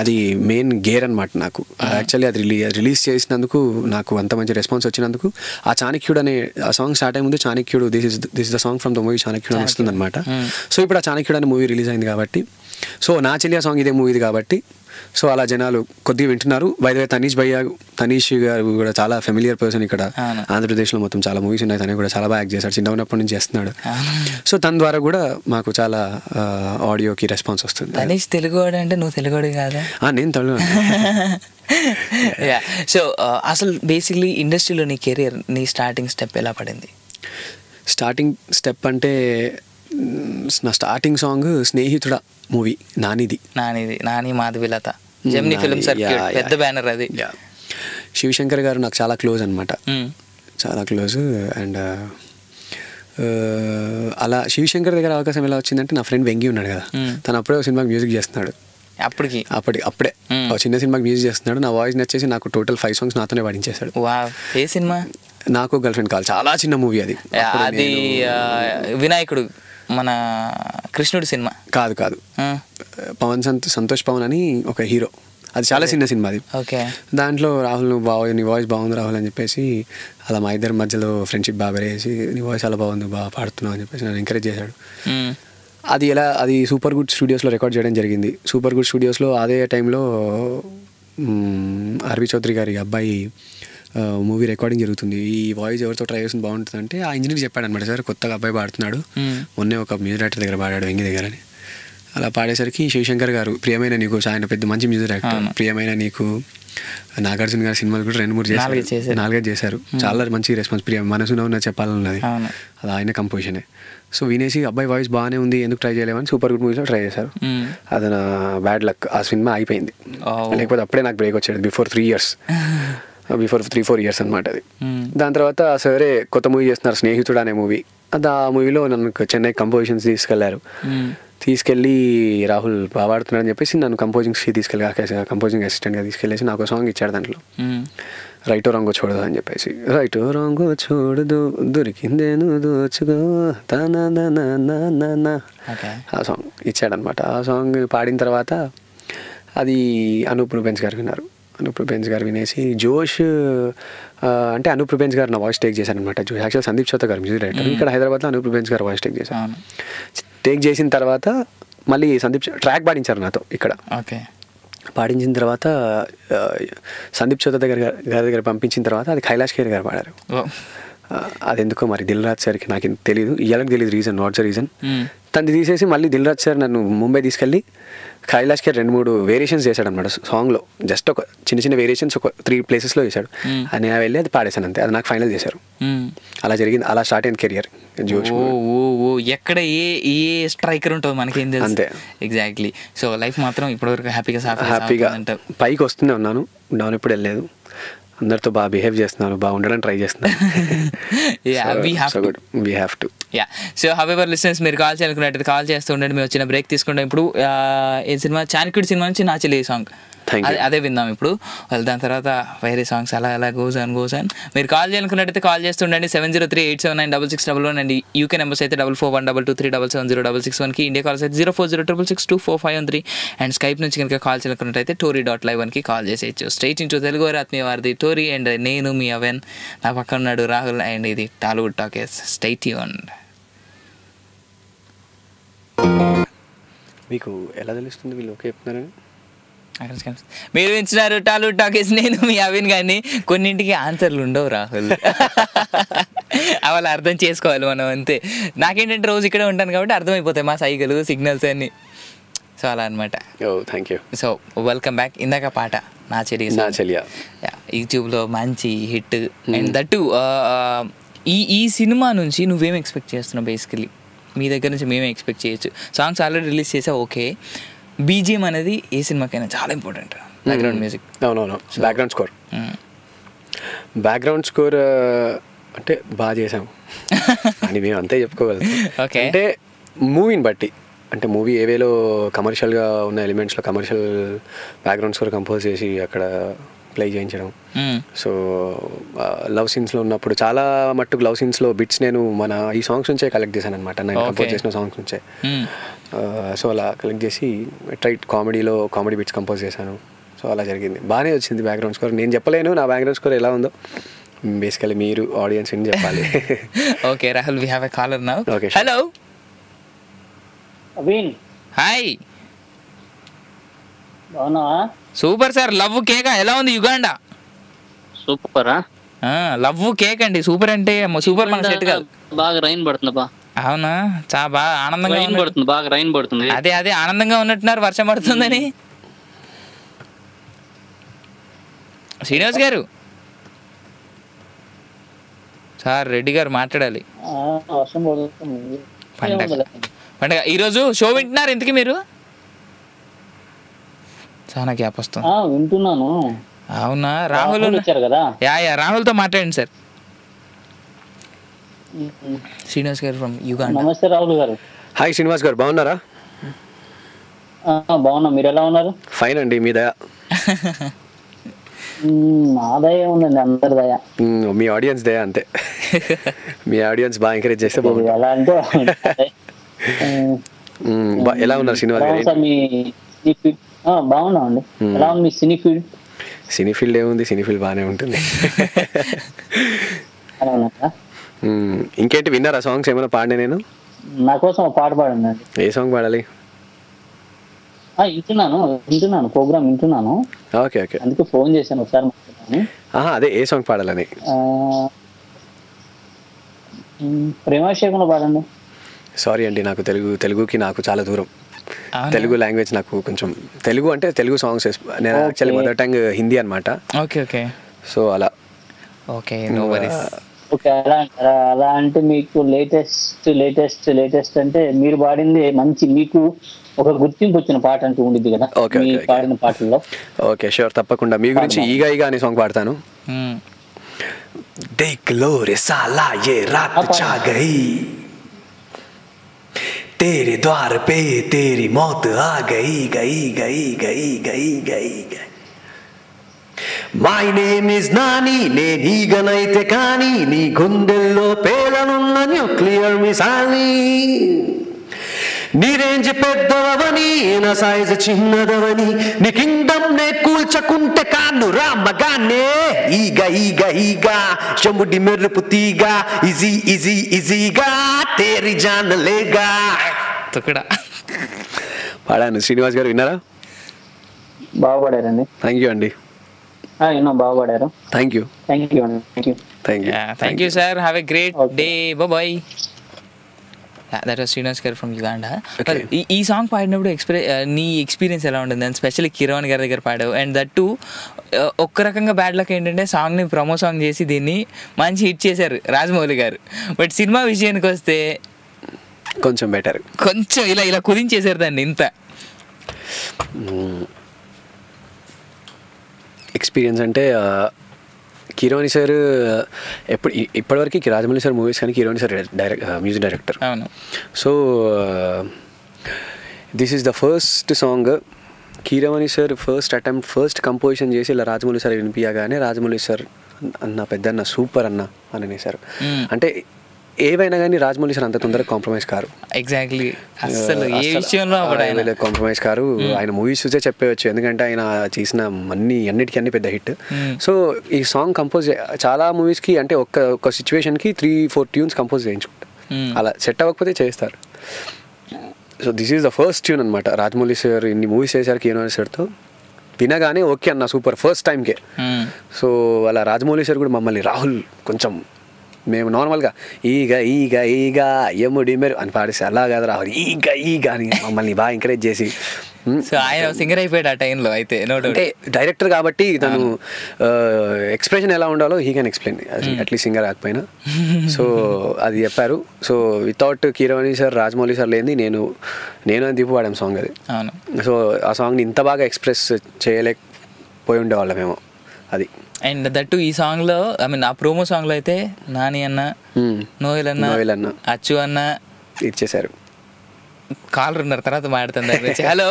అది మెయిన్ గేర్ అనమాట నాకు. యాక్చువల్లీ అది రిలీజ్ చేసినందుకు నాకు అంత మంచి రెస్పాన్స్ వచ్చినందుకు ఆ చాణక్యుడు అనే ఆ సాంగ్ స్టార్ట్ అయ్యే ముందు చాణక్యుడు this is the song from the movie చాణక్యుడు అని వస్తుంది అనమాట. సో ఇప్పుడు ఆ చాణక్యుడు అనే మూవీ రిలీజ్ అయింది కాబట్టి, సో నా చెల్లి ఆ సాంగ్ ఇదే మూవీది కాబట్టి సో అలా జనాలు కొద్దిగా వింటున్నారు. బై ద వే తనీష్ గారు కూడా చాలా ఫెమిలియర్ పర్సన్ ఇక్కడ ఆంధ్రప్రదేశ్లో మొత్తం చాలా మూవీస్ ఉన్నాయి. తను కూడా చాలా బాగా యాక్ట్ చేశాడు, చిన్న ఉన్నప్పటి నుంచి చేస్తున్నాడు. సో తన ద్వారా కూడా మాకు చాలా ఆడియోకి రెస్పాన్స్ వస్తుంది. తనీష్ తెలుగువాడు అంటే నువ్వు తెలుగువాడు కాదా? నేను తెలుగు. సో అసలు బేసిక్లీ ఇండస్ట్రీలో నీ కెరీర్, నీ స్టార్టింగ్ స్టెప్ ఎలా పడింది? స్టార్టింగ్ స్టెప్ అంటే నా స్టార్టింగ్ సాంగ్ స్నేహితుడా movie, Nani Madhavi Latha Gemini film circuit పెద్ద బ్యానర్ అది. శివశంకర్ గారు నాకు చాలా క్లోజ్ అనమాట, చాలా క్లోజ్. అండ్ అలా శివశంకర్ దగ్గర అవకాశం ఎలా వచ్చిందంటే నా ఫ్రెండ్ వెంగి ఉన్నాడు కదా, తను అప్పుడే సినిమాకి మ్యూజిక్ చేస్తున్నాడు. అప్పుడే చిన్న సినిమాకి మ్యూజిక్ చేస్తున్నాడు. నా వాయిస్ నచ్చేసి నాకు టోటల్ 5 songs నాతోనే పాడించేశాడు. ఏ సినిమా? నాకు గర్ల్ ఫ్రెండ్ కాల్, చాలా చిన్న మూవీ అది. అది వినాయకుడు మన కృష్ణుడు సినిమా కాదు, సంతోష్ పవన్ అని ఒక హీరో, అది చాలా చిన్న సినిమా అది. దాంట్లో రాహుల్ నువ్వు నీ వాయిస్ బాగుంది రాహుల్ అని చెప్పేసి అలా మా ఇద్దరి మధ్యలో ఫ్రెండ్షిప్ బాగా పెరిగేసి నీ వాయిస్ చాలా బాగుంది, బాగా పాడుతున్నావు అని చెప్పేసి నన్ను ఎంకరేజ్ చేశాడు. అది సూపర్ గుడ్ స్టూడియోస్లో రికార్డ్ చేయడం జరిగింది. సూపర్ గుడ్ స్టూడియోస్లో అదే టైంలో ఆర్వి చౌదరి గారి అబ్బాయి మూవీ రికార్డింగ్ జరుగుతుంది. ఈ వాయిస్ ఎవరితో ట్రై చేస్తుంది బాగుంటుంది అంటే ఆ ఇంజనీర్ చెప్పాడు అనమాట, సార్ కొత్తగా అబ్బాయి పాడుతున్నాడు, మొన్నే ఒక మ్యూజిక్ డైరెక్టర్ దగ్గర పాడాడు వెంగి దగ్గర అని. అలా పాడేసరికి శివశంకర్ గారు ప్రియమైన నీకు, ఆయన పెద్ద మంచి మ్యూజిక్ డైరెక్టర్, ప్రియమైన నీకు, నాగార్జున గారి సినిమాలు కూడా 2-3 4 చేశారు. చాలా మంచి రెస్పాన్స్. మనసులో ఉన్న చెప్పాలన్నది అది ఆయన కంపోజిషనే. సో వినేసి అబ్బాయి వాయిస్ బాగానే ఉంది, ఎందుకు ట్రై చేయలేమని సూపర్ గుడ్ మూవీస్లో ట్రై చేశారు. అది నా బ్యాడ్ లక్, ఆ సినిమా అయిపోయింది. లేకపోతే అప్పుడే నాకు బ్రేక్ వచ్చేది బిఫోర్ 3-4 years అనమాట అది. దాని తర్వాత సరే కొత్త మూవీ చేస్తున్నారు స్నేహితుడు అనే మూవీ. అది ఆ మూవీలో నన్ను చెన్నై కంపోజిషన్స్ తీసుకెళ్ళి రాహుల్ బాగా పాడుతున్నాడు అని చెప్పేసి నన్ను కంపోజింగ్ అసిస్టెంట్గా తీసుకెళ్ళేసి నాకు సాంగ్ ఇచ్చాడు. దాంట్లో రైటో రాంగో చూడదు అని చెప్పేసి, రైటో రాంగో చూడదు దొరికిందేను దోచుకో ఆ సాంగ్ ఇచ్చాడనమాట. ఆ సాంగ్ పాడిన తర్వాత అది అనూప్ రూబెన్స్ గారు విన్నారు. అనూప్ రూబెన్స్ గారు వినేసి జోష్ అంటే అనూప్ రూబెన్స్ గారు నా వాయిస్ టేక్ చేశారనమాట. జోష్ యాక్చువల్ సందీప్ చౌత గారు మ్యూజిక్ డైరెక్టర్, ఇక్కడ హైదరాబాద్లో అనూప్ రూబెన్స్ గారు వాయిస్ టేక్ చేసిన తర్వాత మళ్ళీ సందీప్ ట్రాక్ పాడించారు నాతో ఇక్కడ. పాడించిన తర్వాత సందీప్ చౌత గారి దగ్గర పంపించిన తర్వాత అది కైలాష్ ఖేర్ గారు పాడారు. అది ఎందుకో మరి దిల్ రాజు సార్కి నాకు తెలియదు, ఇవాళకి తెలియదు రీజన్, వాట్స్ ద రీజన్. తను తీసేసి మళ్ళీ దిల్ రాజు సార్ నన్ను ముంబై తీసుకెళ్ళి కైలాష్ ఖేర్ 2-3 వేరియేషన్స్ చేశాడు అనమాట సాంగ్లో. జస్ట్ ఒక చిన్న వేరియేషన్స్ ఒక 3 places చేశాడు. నేను వెళ్ళి అది పాడేశాను అంతే, అది నాకు ఫైనల్ చేశారు. అలా జరిగింది, అలా స్టార్ట్ అయింది కెరియర్. ఎక్కడ ఏ స్ట్రైకర్ ఉంటుందో మనకేం తెలుసు అంతే. ఎగ్జాక్ట్లీ. సో లైఫ్ మాత్రం ఇప్పటివరకు హ్యాపీగా పైకి వస్తూనే ఉన్నాను, డౌన్ ఎప్పుడు వెళ్ళలేదు. అందరితో బాగా బిహేవ్ చేస్తున్నాను, బాగా ఉండడానికి ట్రై చేస్తున్నాను. సో హవెవర్ లిసనర్స్, మీరు కాల్ చేయాలనుకున్నట్టు కాల్ చేస్తూ ఉండండి. మేము వచ్చిన బ్రేక్ తీసుకుంటాం. ఇప్పుడు ఏ సినిమా, చాణక్యుడి సినిమా నుంచి నా చెల్లి సాంగ్ అదే విందాం ఇప్పుడు. దాని తర్వాత వేరే సాంగ్స్ అలా గోస్ ఆన్. మీరు కాల్ చేయాలనుకున్నట్టయితే కాల్ చేస్తుండండి 703-879-6611 అండ్ యూకే నెంబర్స్ అయితే 441223770766 ఇండియా కాల్స్ అయితే 0406662451 అండ్ స్కైప్ నుంచి కనుక కాల్ చేయాలనుకున్నట్టయితే tory.live కాల్ చేసేయచ్చు. స్ట్రైట్ ఇంటూ తెలుగు వారి ఆత్మీయ వారిది టోరీ అండ్ నేను మీ అవెన్, నా పక్కన ఉన్నాడు రాహుల్ అండ్ ఇది టాలీవుడ్ టాకీస్. Stay tuned. మీకు ఎలా తెలుస్తుంది వీళ్ళు ఓకే చెప్తున్నారని? మీరు ఇచ్చినారు టాలీవుడ్ టాకీస్, నేను మీ అవిన్. కానీ కొన్నింటికి ఆన్సర్లు ఉండవు రాహుల్, అవి అర్థం చేసుకోవాలి మనం అంతే. నాకేంటంటే రోజు ఇక్కడే ఉంటాను కాబట్టి అర్థమైపోతాయి మా సైకిల్ సిగ్నల్స్ అన్ని. సో అలా అనమాట. Thank you. So welcome back. ఇందాక పాట నా చెల్లి యూట్యూబ్లో మంచి హిట్. అండ్ దట్టు ఈ సినిమా నుంచి నువ్వేం ఎక్స్పెక్ట్ చేస్తున్నావు? బేసికలీ మీ దగ్గర నుంచి మేమే ఎక్స్పెక్ట్ చేయొచ్చు. సాంగ్స్ ఆల్రెడీ రిలీజ్ చేసా, ఓకే. బీజిఎం అనేది ఏ సినిమాకైనా చాలా ఇంపార్టెంట్. Background music. అవునవును, బ్యాక్గ్రౌండ్ స్కోర్ అంటే బాగా చేసాము అని మేము అంతే చెప్పుకోగలం. ఓకే. అంటే మూవీని బట్టి, అంటే మూవీ ఏవేలో కమర్షియల్గా ఉన్న ఎలిమెంట్స్లో కమర్షియల్ బ్యాక్గ్రౌండ్ స్కోర్ కంపోజ్ చేసి అక్కడ ప్లే చేయించడం. సో లవ్ సీన్స్లో ఉన్నప్పుడు చాలా మట్టుకు లవ్ సీన్స్లో బిట్స్ నేను మన ఈ సాంగ్స్ నుంచే కలెక్ట్ చేశాను అనమాట, నేను కంపోజ్ చేసిన సాంగ్స్ నుంచే. సో అలా కలెక్ట్ చేసి కామెడీ బిట్స్ కంపోజ్ చేశాను. సో అలా జరిగింది, బాగానే వచ్చింది బ్యాక్గ్రౌండ్ స్కోర్. నేను చెప్పలేను నా బ్యాక్గ్రౌండ్ స్కోర్ ఎలా ఉందో, బేసికలీ మీరు ఆడియన్స్ అని చెప్పాలి. Okay Rahul, we have a caller now. Okay, hello Avin. Hi. బాగున్నావా? Super sir. లవ్ కేక్ ఎలా ఉంది యుగాండా? సూపరా? లవ్ కేక్ అండి. సూపర్ అంటే సూపర్ మన సెట్ కాదు. బాగా రైన్ పడుతుంది బా. అవునా, చాలా బాగా ఆనందంగా పడుతుంది, బాగా రైన్ పడుతుంది. అదే ఆనందంగా ఉన్నట్టున్నారు వర్షం పడుతుందని. శ్రీనివాస్ గారు, సార్ రెడ్డి గారు మాట్లాడాలి. వర్షం పడుతుంది. పండగ ఈరోజు షో వింటున్నారు ఇంతకీ మీరు? చాలా గ్యాప్ వస్తుంది. వింటున్నాను. అవునా, రాహుల్ వచ్చారు కదా? యా రాహుల్తో మాట్లాడండి సార్. శ్రీనివాస్ గారు ఫ్రమ్ యుగాండా. నమస్తే రాహుల్ గారు. హాయ్ శ్రీనివాస్ గారు, బాగున్నారా? బాగున్నా, మీరు ఎలా ఉన్నారు? ఫైన్ అండి, మీ దయ. మా దయ ఉందండి, అందరి దయ. మీ ఆడియన్స్ దయ అంతే. మీ ఆడియన్స్ బాగా ఎంకరేజ్ చేస్తే బాగుంటుంది. ఎలా అంటే ఎలా ఉన్నారు శ్రీనివాస్ గారు? బాగున్నా అండి. ఎలా ఉంది మీ సినీ ఫీల్డ్? సినీ ఫీల్డ్ ఏముంది, సినీ ఫీల్డ్ బాగానే ఉంటుంది. ఇంకేంటి, విన్నారా సాంగ్స్ ఏమైనా పాడినా? నేను నా కోసం ఒక పాట పాడండి. ఏ సాంగ్ పాడాలి? వింటున్నాను ప్రోగ్రామ్ వింటున్నాను. ఓకే ఓకే, అందుకే ఫోన్ చేశాను ఒకసారి మాట్లాడాను. అదే ఏ సాంగ్ పాడాలని? ప్రేమాభిషేకంలో పాడండి. సారీ అండి, నాకు తెలుగుకి నాకు చాలా దూరం. తెలుగు లాంగ్వేజ్ నాకు కొంచెం, తెలుగు అంటే తెలుగు సాంగ్స్, నేను యాక్చువల్లీ మదర్ టంగ్ హిందీ అనమాట. ఓకే ఓకే, సో అలా. Okay, no worries. ఓకే, అలా అంటే మీకు లేటెస్ట్ అంటే మీరు పాడింది మంచి, మీకు ఒక గుర్తింపు వచ్చిన పాట అంటూ ఉండిద్ది కదా మీ పాడిన పాటల్లో? ఓకే షూర్, తప్పకుండా. మీ గురించి ఈగా అనే సాంగ్ పాడతాను. देख लो रे साला ये रात छा गई, तेरे द्वार पे तेरी मौत आ गई गई गई गई गई गई गई. My name is Nani, నేనీగనైతే కానీ నీ గుండెల్లో పేలనున్న న్యూక్లియర్ మిసైల్. నీ రేంజ్ పెద్దవని నా సైజు చిన్నదవని, నీ కింగ్డమ్ నే కూల్చకుంటే కాను రామగానే. ఈగా శముడి మెరుపు తీగా, ఈజీగా తేరి జానలేగా. పాడాను. శ్రీనివాస్ గారు విన్నారా? బాగా పాడారండి. థ్యాంక్ యూ అండి. బాగా పాడారు. Thank you sir. Have a great day. Bye. That was Srinivas గారు ఫ్రమ్ యుగాండా. ఈ సాంగ్ పాడినప్పుడు నీ ఎక్స్పీరియన్స్ ఎలా ఉంటుంది? అండ్ స్పెషల్లీ కిరణ్ గారి దగ్గర పాడావు. అండ్ దట్ టు ఒక్క రకంగా బ్యాడ్ లక్ ఏంటంటే సాంగ్ని ప్రమో సాంగ్ చేసి దీన్ని మంచి హిట్ చేశారు రాజమౌళి గారు. బట్ సినిమా విషయానికి వస్తే కొంచెం బెటర్, కొంచెం ఇలా కుదించేశారు దాన్ని. ఇంత ఎక్స్పీరియన్స్ అంటే కిరోని సార్ ఇప్పటివరకు రాజమౌళి సార్ మూవీస్ కానీ కిరోని sir music director. So this is the first song Keeravani sir first composition చేసి ఇలా రాజమౌళి సార్ వినిపించగానే రాజమౌళి సార్ అన్న పెద్దన్న సూపర్ అన్న అని అనేసారు. అంటే ఏవైనా కానీ రాజమౌళి సార్ అంత తొందరగా కాంప్రమైజ్ కారు. ఎగ్జాక్ట్లీ, అసలు ఏ విషయంలో కాంప్రమైజ్ కారు. ఆయన మూవీస్ చూసే చెప్పవచ్చు, ఎందుకంటే ఆయన చేసిన అన్నిటికీ పెద్ద హిట్. సో ఈ సాంగ్ కంపోజ్ చాలా మూవీస్కి అంటే ఒక్క సిచ్యువేషన్కి 3-4 ట్యూన్స్ కంపోజ్ చేయించుకుంటారు. అలా సెట్ అవ్వకపోతే చేస్తారు. So this is the first tune అనమాట. రాజమౌళి సార్ ఇన్ని మూవీస్ చేశారు కిరణ్ సార్తో, వినగానే ఓకే అన్న సూపర్ ఫస్ట్ టైంకే. సో అలా రాజమౌళి సార్ కూడా మమ్మల్ని రాహుల్ కొంచెం మేము నార్మల్గా ఈగ యముడి మెరు అని పాడేసి అలా కాదు రాహుల్ ఈగ అని మమ్మల్ని బాగా ఎంకరేజ్ చేసి. సో ఆయన సింగర్ అయిపోయాడు ఆ టైంలో. అయితే అంటే డైరెక్టర్ కాబట్టి తను ఎక్స్ప్రెషన్ ఎలా ఉండాలో he can explain, at least singer కాకపోయినా. సో అది చెప్పారు. So without Kiran sir Rajamouli sir లేని నేను దీపు పాడాం సాంగ్ అది. సో ఆ సాంగ్ని ఇంత బాగా ఎక్స్ప్రెస్ చేయలేకపోయి ఉండేవాళ్ళమేమో అది. అండ్ దట్టు ఈ సాంగ్లో ఆ ప్రోమో సాంగ్లో అయితే నాని అన్న, నోయల్ అన్న, అచ్చు అన్న ఇచ్చేసారు. కాలర్ ఉన్నారు, తర్వాత మాట్లాడుతుంది. హలో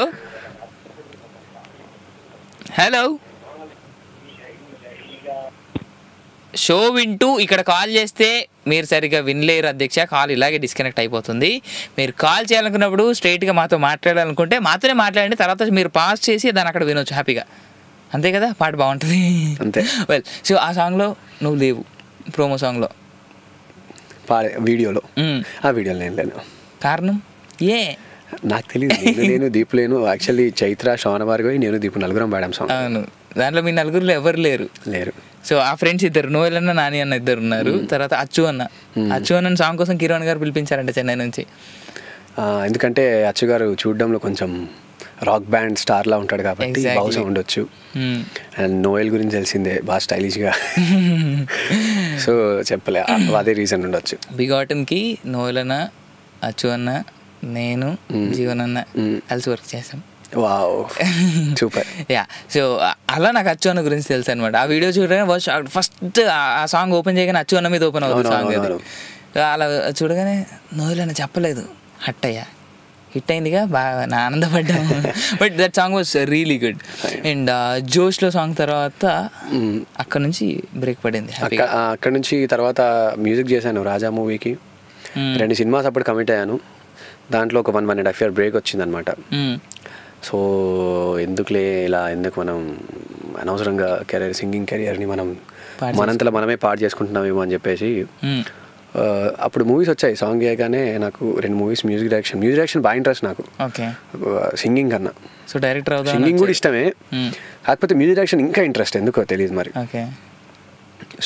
షో వింటూ ఇక్కడ కాల్ చేస్తే మీరు సరిగ్గా వినలేరు అధ్యక్ష, కాల్ ఇలాగే డిస్కనెక్ట్ అయిపోతుంది. మీరు కాల్ చేయాలనుకున్నప్పుడు స్ట్రైట్గా మాతో మాట్లాడాలనుకుంటే మాతోనే మాట్లాడండి, తర్వాత మీరు పాస్ చేసి దాన్ని అక్కడ వినొచ్చు హ్యాపీగా. అంతే కదా, పాట బాగుంటుంది. అంతే. వెల్, సో ఆ సాంగ్లో నువ్వు లేవు, ప్రోమో సాంగ్లో పాడే వీడియోలో, ఆ వీడియోలో నేను లేను. కారణం ఏ నాకు తెలియదు. నేను దీపు లేను. యాక్చువల్లీ చైత్ర, శ్రవణ భార్గవి, నేను దీపు నలుగురం పాడాం సాంగ్. అవును, దాంట్లో మీ నలుగురులో ఎవరు లేరు. సో ఆ ఫ్రెండ్స్ ఇద్దరు, నోయల్ అన్న, నాని అన్న ఇద్దరు ఉన్నారు. తర్వాత అచ్చు అన్న సాంగ్ కోసం కిరణ్ గారు పిలిపించారంట చెన్నై నుంచి. ఎందుకంటే అచ్చు గారు చూడడంలో కొంచెం రాక్ బ్యాండ్ స్టార్ లా ఉంటాడు కాబట్టి బహుశా ఉండొచ్చు. అండ్ నోయల్ గురించి తెలిసిందే, బాగా స్టైలిష్గా. సో చెప్పలే, అదే రీజన్ ఉండొచ్చు. బిగాటన్కి నోయల్ అన్న, అచ్చు అన్న, నేను, జీవన్ అన్న కలిసి వర్క్ చేసాం. Wow, super. యా, సో అలా నాకు అచ్చు అన్న గురించి తెలుసు అనమాట. ఆ వీడియో చూడగానే ఫస్ట్ ఆ సాంగ్ ఓపెన్ చేయగానే అచ్చు అన్న మీద ఓపెన్ అవుతుంది సాంగ్. అది అలా చూడగానే నోయల్ అన్న చెప్పలేదు, హిట్ అయిందిగా, బాగా నా ఆనందపడ్డాము. But that song was really good. And జోష్లో సాంగ్ తర్వాత అక్కడ నుంచి బ్రేక్ పడింది. అక్కడ నుంచి తర్వాత మ్యూజిక్ చేశాను రాజా మూవీకి. 2 సినిమాస్ అప్పుడు కమిట్ అయ్యాను. దాంట్లో ఒక 1.5 year బ్రేక్ వచ్చిందనమాట. సో ఎందుకులే ఇలా, ఎందుకు మనం అనవసరంగా సింగింగ్ కెరియర్ని మనంతలో మనమే పాడు చేసుకుంటున్నామేమో అని చెప్పేసి అప్పుడు మూవీస్ వచ్చాయి. సాంగ్ చేయగానే నాకు 2 మూవీస్ మ్యూజిక్ డైరెక్షన్ బాగా ఇంట్రెస్ట్ నాకు సింగింగ్ కన్నా. సో డైరెక్టర్ సింగింగ్ కూడా ఇష్టమే, కాకపోతే మ్యూజిక్ డైరెక్షన్ ఇంకా ఇంట్రెస్ట్, ఎందుకో తెలియదు మరి.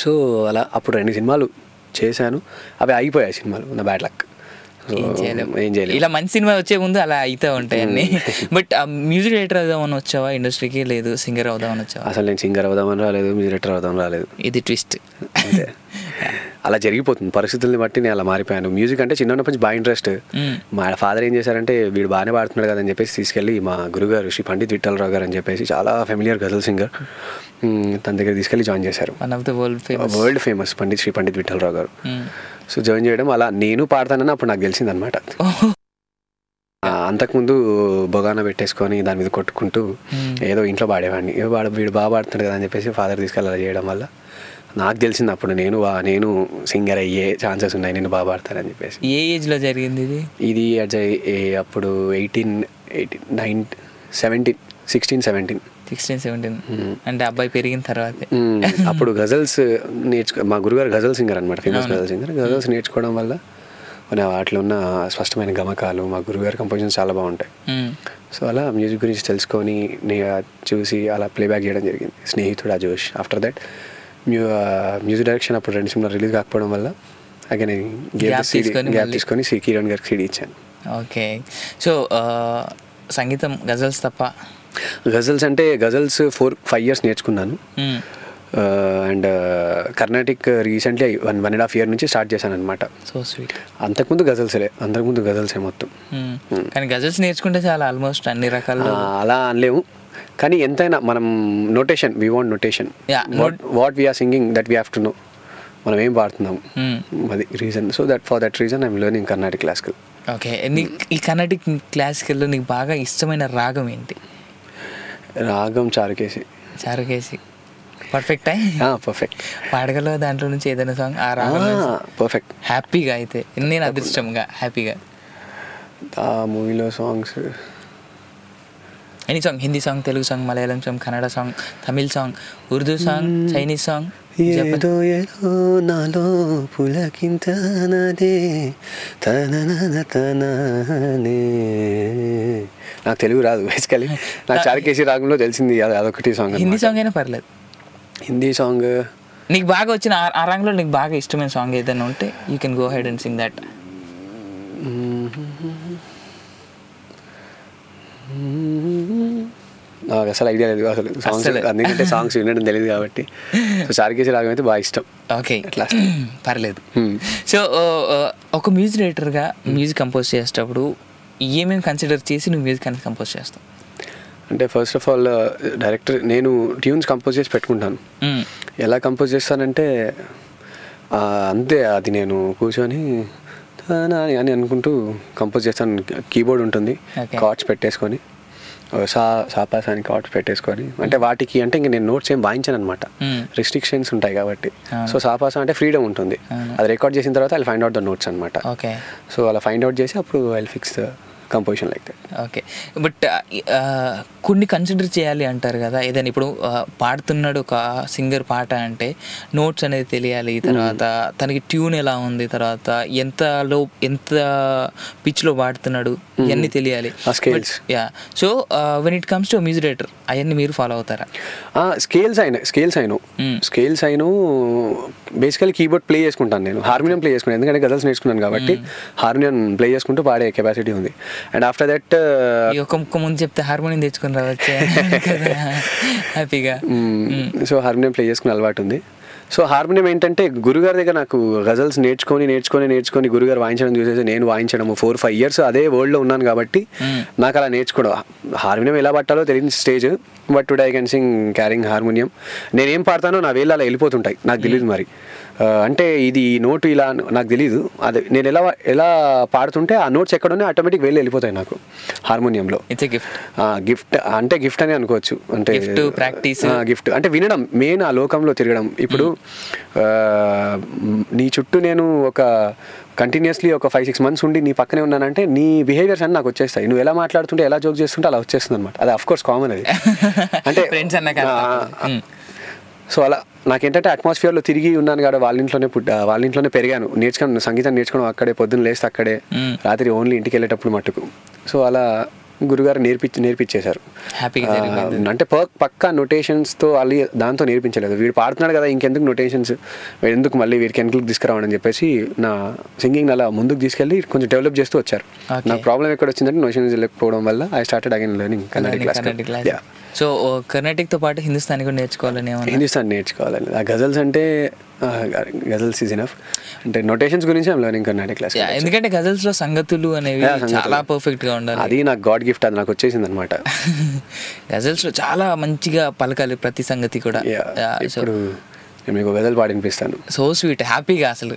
సో అలా అప్పుడు 2 సినిమాలు చేశాను, అవి అయిపోయాయి సినిమాలు, నా బ్యాడ్ లక్. ఏం చేయలేదు. ఇలా మంచి సినిమా వచ్చే ముందు అలా అయితే ఉంటాయి అన్ని. బట్ మ్యూజిక్ డైరెక్టర్ అవుదామని వచ్చావా ఇండస్ట్రీకి, లేదు సింగర్ అవుదామని వచ్చావా? అసలు నేను సింగర్ అవుదామని రాలేదు, మ్యూజిక్ డైరెక్టర్ అవుదామని రాలేదు. ఇది ట్విస్ట్. అంతే, అలా జరిగిపోతుంది పరిస్థితుల్ని బట్టి. నేను అలా మారిపోయాను. మ్యూజిక్ అంటే చిన్నప్పటి నుంచి బాగా ఇంట్రెస్ట్. మా ఫాదర్ ఏం చేశారంటే, వీడు బాగానే పాడుతున్నాడు కదా అని చెప్పేసి తీసుకెళ్ళి మా గురుగారు శ్రీ పండిత్ విఠలరావు గారు అని చెప్పేసి చాలా ఫెమిలియర్ గజల్ సింగర్, తన దగ్గర తీసుకెళ్ళి జాయిన్ చేశారు. వరల్డ్ ఫేమస్ శ్రీ పండిత్ విఠలరావు గారు. సో జాయిన్ చేయడం, అలా నేను పాడతానని అప్పుడు నాకు తెలిసింది అనమాట. అంతకుముందు బొగాన పెట్టేసుకొని దాని మీద కొట్టుకుంటూ ఏదో ఇంట్లో పాడేవాడిని. వీడు బాగా పాడుతున్నాడు కదా అని చెప్పేసి ఫాదర్ తీసుకెళ్ళి అలా చేయడం వల్ల నాకు తెలిసింది అప్పుడు నేను సింగర్ అయ్యే ఛాన్సెస్ ఉన్నాయి, నేను బాగా పాడతానని చెప్పేసి. ఏ ఏజ్లో జరిగింది ఇది? అప్పుడు 16-17 అంటే అబ్బాయి పెరిగిన తర్వాత. అప్పుడు గజల్స్ మా గురుగారు గజల్ సింగర్ అనమాట, ఫేమస్ గజల్ సింగర్. గజల్స్ నేర్చుకోవడం వల్ల వాటిలో ఉన్న స్పష్టమైన గమకాలు, మా గురుగారి కంపోజిషన్స్ చాలా బాగుంటాయి. సో అలా మ్యూజిక్ గురించి తెలుసుకొని చూసి అలా ప్లేబ్యాక్ చేయడం జరిగింది. స్నేహితుడు, జోష్. ఆఫ్టర్ దట్ మ్యూజిక్ డైరెక్షన్ అప్పుడు 2 సినిమాలు రిలీజ్ కాకపోవడం వల్ల అగైన్ గ్యాప్ తీసుకొని కిరణ్ గారికి సీడీ ఇచ్చాను. ఓకే. సో సంగీతం గజల్స్ తప్ప? గజల్స్ అంటే గజల్స్ 4-5 years నేర్చుకున్నాను. అండ్ కర్ణాటిక్ రీసెంట్లీ 1.5 year నుంచి స్టార్ట్ చేశాను అనమాట. So sweet. అంతకుముందు గజల్సే మొత్తం. కానీ గజల్స్ నేర్చుకుంటే చాలా ఆల్మోస్ట్ అన్ని రకాల అలా అనలేము, కానీ ఎంతైనా మనం notation, we want notation, what we're singing that we have to know, మనం ఏం పాడుతున్నాం, అది reason. So for that reason I'm learning Carnatic classical. Okay. ఈ కర్ణాటిక్ క్లాసికల్లో నీకు బాగా ఇష్టమైన రాగం ఏంటి? రాగం చారుకేసి. పర్ఫెక్ట్. పాడగలవు దాంట్లో నుంచి ఏదైనా సాంగ్ ఆ రాగం? పర్ఫెక్ట్. హ్యాపీగా అయితే నేను అదృష్టంగా హ్యాపీగా ఆ మూవీలో songs any song, Hindi song, Telugu song, Malayalam song, Kannada song, Tamil song, Urdu song, Chinese song. ఏదో ఏదో నాలో పులకింతనదే తననే. నాకు తెలుగు రాదు బేసికలీ, నాకు చారుకేసి రాగంలో తెలిసింది అదొకటి సాంగ్. హిందీ సాంగ్ అయినా పర్లేదు. హిందీ సాంగ్ నీకు బాగా వచ్చిన ఆ రంగంలో నీకు బాగా ఇష్టమైన సాంగ్ ఏదైనా ఉంటే you can go head and Singh that. నాకు అసలు ఐడియా లేదు అసలు సాంగ్స్, అందుకంటే సాంగ్స్ వినడం తెలియదు కాబట్టి. సో చారుకేసి రాగం అయితే బాగా ఇష్టం. ఓకే, పర్లేదు. సో ఒక మ్యూజిక్ డైరెక్టర్గా మ్యూజిక్ కంపోజ్ చేసేటప్పుడు ఏమేమి కన్సిడర్ చేసి నువ్వు మ్యూజిక్ అనేది కంపోజ్ చేస్తావు? అంటే ఫస్ట్ ఆఫ్ ఆల్ డైరెక్టర్, నేను ట్యూన్స్ కంపోజ్ చేసి పెట్టుకుంటాను. ఎలా కంపోజ్ చేస్తానంటే అంతే, అది నేను కూర్చొని అని అనుకుంటూ కంపోజ్ చేస్తాను. కీబోర్డ్ ఉంటుంది, కార్డ్స్ పెట్టేసుకొని సాపాసానికి ఆర్డర్ పెట్టేసుకొని, అంటే వాటికి అంటే ఇంక నేను నోట్స్ ఏం వాయించాను అనమాట, రిస్ట్రిక్షన్స్ ఉంటాయి కాబట్టి. సో సాపాస అంటే ఫ్రీడమ్ ఉంటుంది, అది రికార్డ్ చేసిన తర్వాత I find out the notes అనమాట. సో అలా ఫైండ్ అవుట్ చేసి అప్పుడు I fix the composition like that. Okay, but కొన్ని కన్సిడర్ చేయాలి అంటారు కదా, ఏదైనా ఇప్పుడు పాడుతున్నాడు ఒక సింగర్ పాట అంటే నోట్స్ అనేది తెలియాలి, తర్వాత తనకి ట్యూన్ ఎలా ఉంది, తర్వాత ఎంత పిచ్లో పాడుతున్నాడు ఇవన్నీ తెలియాలి. Yeah, so when it comes to music director అవన్నీ మీరు ఫాలో అవుతారా? స్కేల్స్ అయిన బేసికలీ కీబోర్డ్ ప్లే చేసుకుంటాను నేను, హార్మోనియం ప్లే చేసుకుంటాను, ఎందుకంటే గజల్స్ నేర్చుకున్నాను కాబట్టి హార్మోనియం ప్లే చేసుకుంటూ పాడే కెపాసిటీ ఉంది. అండ్ ఆఫ్టర్ దట్ ఒక ముక్క ముందు చెప్తే హార్మోనియం తెచ్చుకుని రావచ్చు హ్యాపీగా. సో హార్మోనియం ప్లే చేసుకునే అలవాటు ఉంది. సో హార్మోనియం ఏంటంటే గురుగారి దగ్గర నాకు గజల్స్ నేర్చుకొని గురుగారు వాయించడం చూసేసి నేను వాయించడము 4-5 years అదే వరల్డ్లో ఉన్నాను కాబట్టి నాకు అలా నేర్చుకోవడం. హార్మోనియం ఎలా పట్టాలో తెలియని stage, but today I can sing carrying harmonium. నేనేం పాడతానో నా వేళ్ళు అలా వెళ్ళిపోతుంటాయి, నాకు తెలియదు మరి. అంటే ఇది నోటు ఇలా నాకు తెలియదు, అదే నేను ఎలా పాడుతుంటే ఆ నోట్స్ ఎక్కడున్నా ఆటోమేటిక్ వేళ్ళు వెళ్ళిపోతాయి నాకు హార్మోనియంలో. గిఫ్ట్ అంటే గిఫ్ట్ అని అనుకోవచ్చు, అంటే గిఫ్ట్ అంటే వినడం మెయిన్, ఆ లోకంలో తిరగడం. ఇప్పుడు నీ చుట్టూ నేను ఒక కంటిన్యూస్లీ ఒక 5-6 months ఉండి నీ పక్కనే ఉన్నానంటే నీ బిహేవియర్స్ అన్నీ నాకు వచ్చేస్తాయి. నువ్వు ఎలా మాట్లాడుతుంటే, ఎలా జోక్ చేస్తుంటే అలా వచ్చేస్తుంది అనమాట. అది అఫ్ కోర్స్ కామన్ అది, అంటే సో అలా నాకేంటంటే అట్మాస్ఫియర్లో తిరిగి ఉన్నాను కదా, వాళ్ళ ఇంట్లోనే పెరిగాను, సంగీతం నేర్చుకోవడం అక్కడే, పొద్దున్న లేస్తే అక్కడే, రాత్రి ఓన్లీ ఇంటికి వెళ్ళేటప్పుడు మట్టుకు. సో అలా గురుగారు నేర్పించేశారు. అంటే పక్కా నొటేషన్స్తో వాళ్ళు దాంతో నేర్పించలేదు, వీడు పాడుతున్నాడు కదా ఇంకెందుకు నొటేషన్స్, ఎందుకు మళ్ళీ వీడికి వెనకలకు తీసుకురావడం అని చెప్పేసి నా సింగింగ్ అలా ముందుకు తీసుకెళ్ళి కొంచెం డెవలప్ చేస్తూ వచ్చారు. నాకు ప్రాబ్లం ఎక్కడ వచ్చిందంటే నొటేషన్స్ లేకపోవడం వల్ల I started again learning Carnatic class. So కర్ణాటిక్తో పాటు హిందుస్థానీ కూడా నేర్చుకోవాలని, హిందుస్థానీ నేర్చుకోవాలని. ఆ గజల్స్ అంటే గజల్స్ ఈజ్ ఇనఫ్, అంటే నొటేషన్స్ గురించి ఐమ్ లెర్నింగ్ కర్ణాటిక్ క్లాస్. ఎందుకంటే గజల్స్ లో సంగతులు అనేవి చాలా పర్ఫెక్ట్ గా ఉండాలి, అది నాకు గాడ్ గిఫ్ట్, అది నాకు వచ్చేసింది అనమాట. గజల్స్ లో చాలా మంచిగా పలకాలి ప్రతి సంగతి కూడా. ఇప్పుడు నేను మీకు గజల్ పాడి వినిపిస్తాను. సో స్వీట్, హ్యాపీగా, అసలు